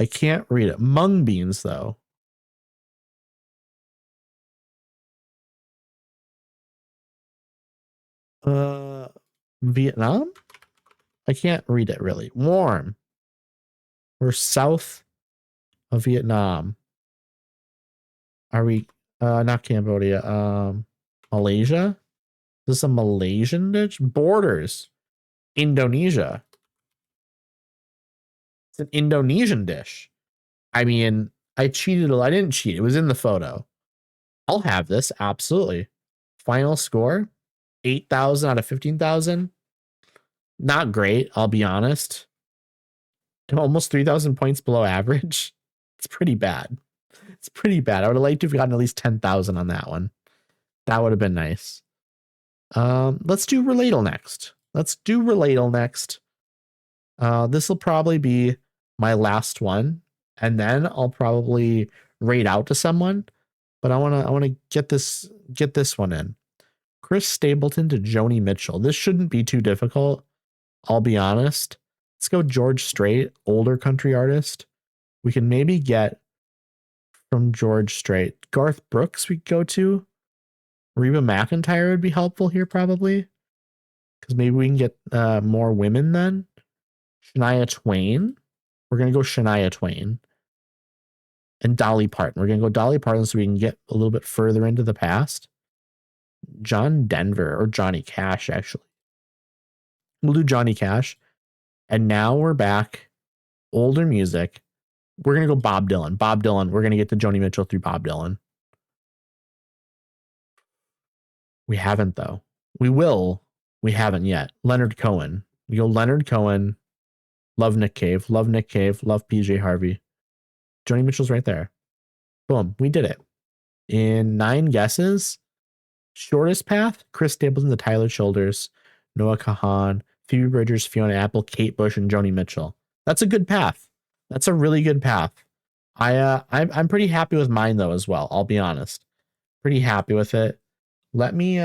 I can't read it. Mung beans, though. Vietnam? I can't read it really. Warm. We're south of Vietnam. Are we not Cambodia? Malaysia? Is this a Malaysian dish? Borders. Indonesia. It's an Indonesian dish. I mean, I cheated. I didn't cheat. It was in the photo. I'll have this. Absolutely. Final score 8,000 out of 15,000. Not great. I'll be honest. Almost 3,000 points below average. It's pretty bad. It's pretty bad. I would have liked to have gotten at least 10,000 on that one. That would have been nice. Let's do Relatal next. This will probably be my last one, and then I'll probably raid out to someone. But I wanna get this one in. Chris Stapleton to Joni Mitchell. This shouldn't be too difficult. I'll be honest. Let's go George Strait, older country artist. We can maybe get from George Strait. Garth Brooks we could go to. Reba McEntire would be helpful here probably. Because maybe we can get more women then. Shania Twain. We're going to go Shania Twain. And Dolly Parton. We're going to go Dolly Parton so we can get a little bit further into the past. John Denver or Johnny Cash, actually. We'll do Johnny Cash. And now we're back. Older music. We're going to go Bob Dylan. Bob Dylan. We're going to get to Joni Mitchell through Bob Dylan. We haven't, though. We will. We haven't yet. Leonard Cohen. We go Leonard Cohen. Love Nick Cave. Love Nick Cave. Love PJ Harvey. Joni Mitchell's right there. Boom. We did it. In 9 guesses, shortest path, Chris Stapleton, the Tyler Childers, Noah Kahan, Phoebe Bridgers, Fiona Apple, Kate Bush, and Joni Mitchell. That's a good path. That's a really good path. I'm pretty happy with mine though as well. I'll be honest. Pretty happy with it. Let me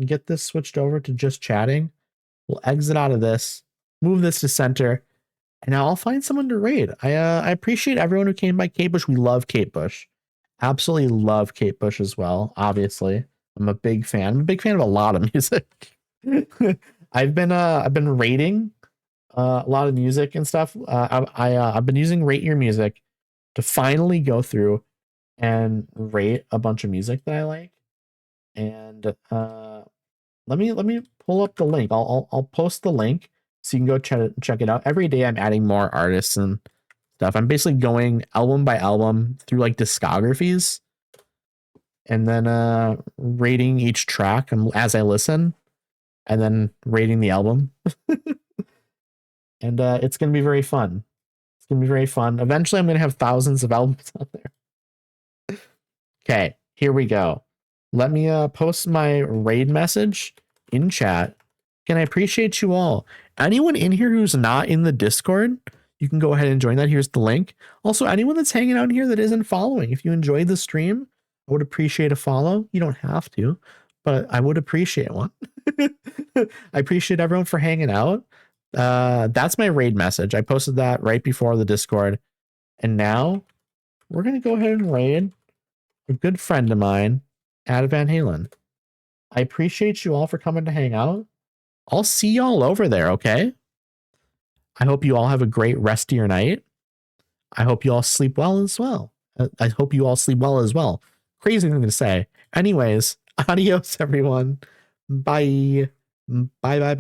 get this switched over to just chatting. We'll exit out of this, move this to center, and now I'll find someone to raid. I appreciate everyone who came by. Kate Bush, we love Kate Bush. Absolutely love Kate Bush as well. Obviously, I'm a big fan. I'm a big fan of a lot of music. I've been rating a lot of music and stuff. I've been using Rate Your Music to finally go through and rate a bunch of music that I like. And let me pull up the link. I'll post the link so you can go check it out. Every day I'm adding more artists and stuff. I'm basically going album by album through like discographies and then rating each track as I listen and then rating the album. And it's going to be very fun. It's going to be very fun. Eventually I'm going to have thousands of albums out there. Okay, here we go. Let me post my raid message in chat. And I appreciate you all. Anyone in here who's not in the Discord, you can go ahead and join that. Here's the link. Also, anyone that's hanging out here that isn't following, if you enjoyed the stream, I would appreciate a follow. You don't have to, but I would appreciate one. I appreciate everyone for hanging out. That's my raid message. I posted that right before the Discord. And now we're going to go ahead and raid a good friend of mine, Ad Van Halen. I appreciate you all for coming to hang out. I'll see y'all over there, okay? I hope you all have a great rest of your night. I hope you all sleep well as well. I hope you all sleep well as well. Crazy thing to say. Anyways, adios, everyone. Bye. Bye, bye, bye.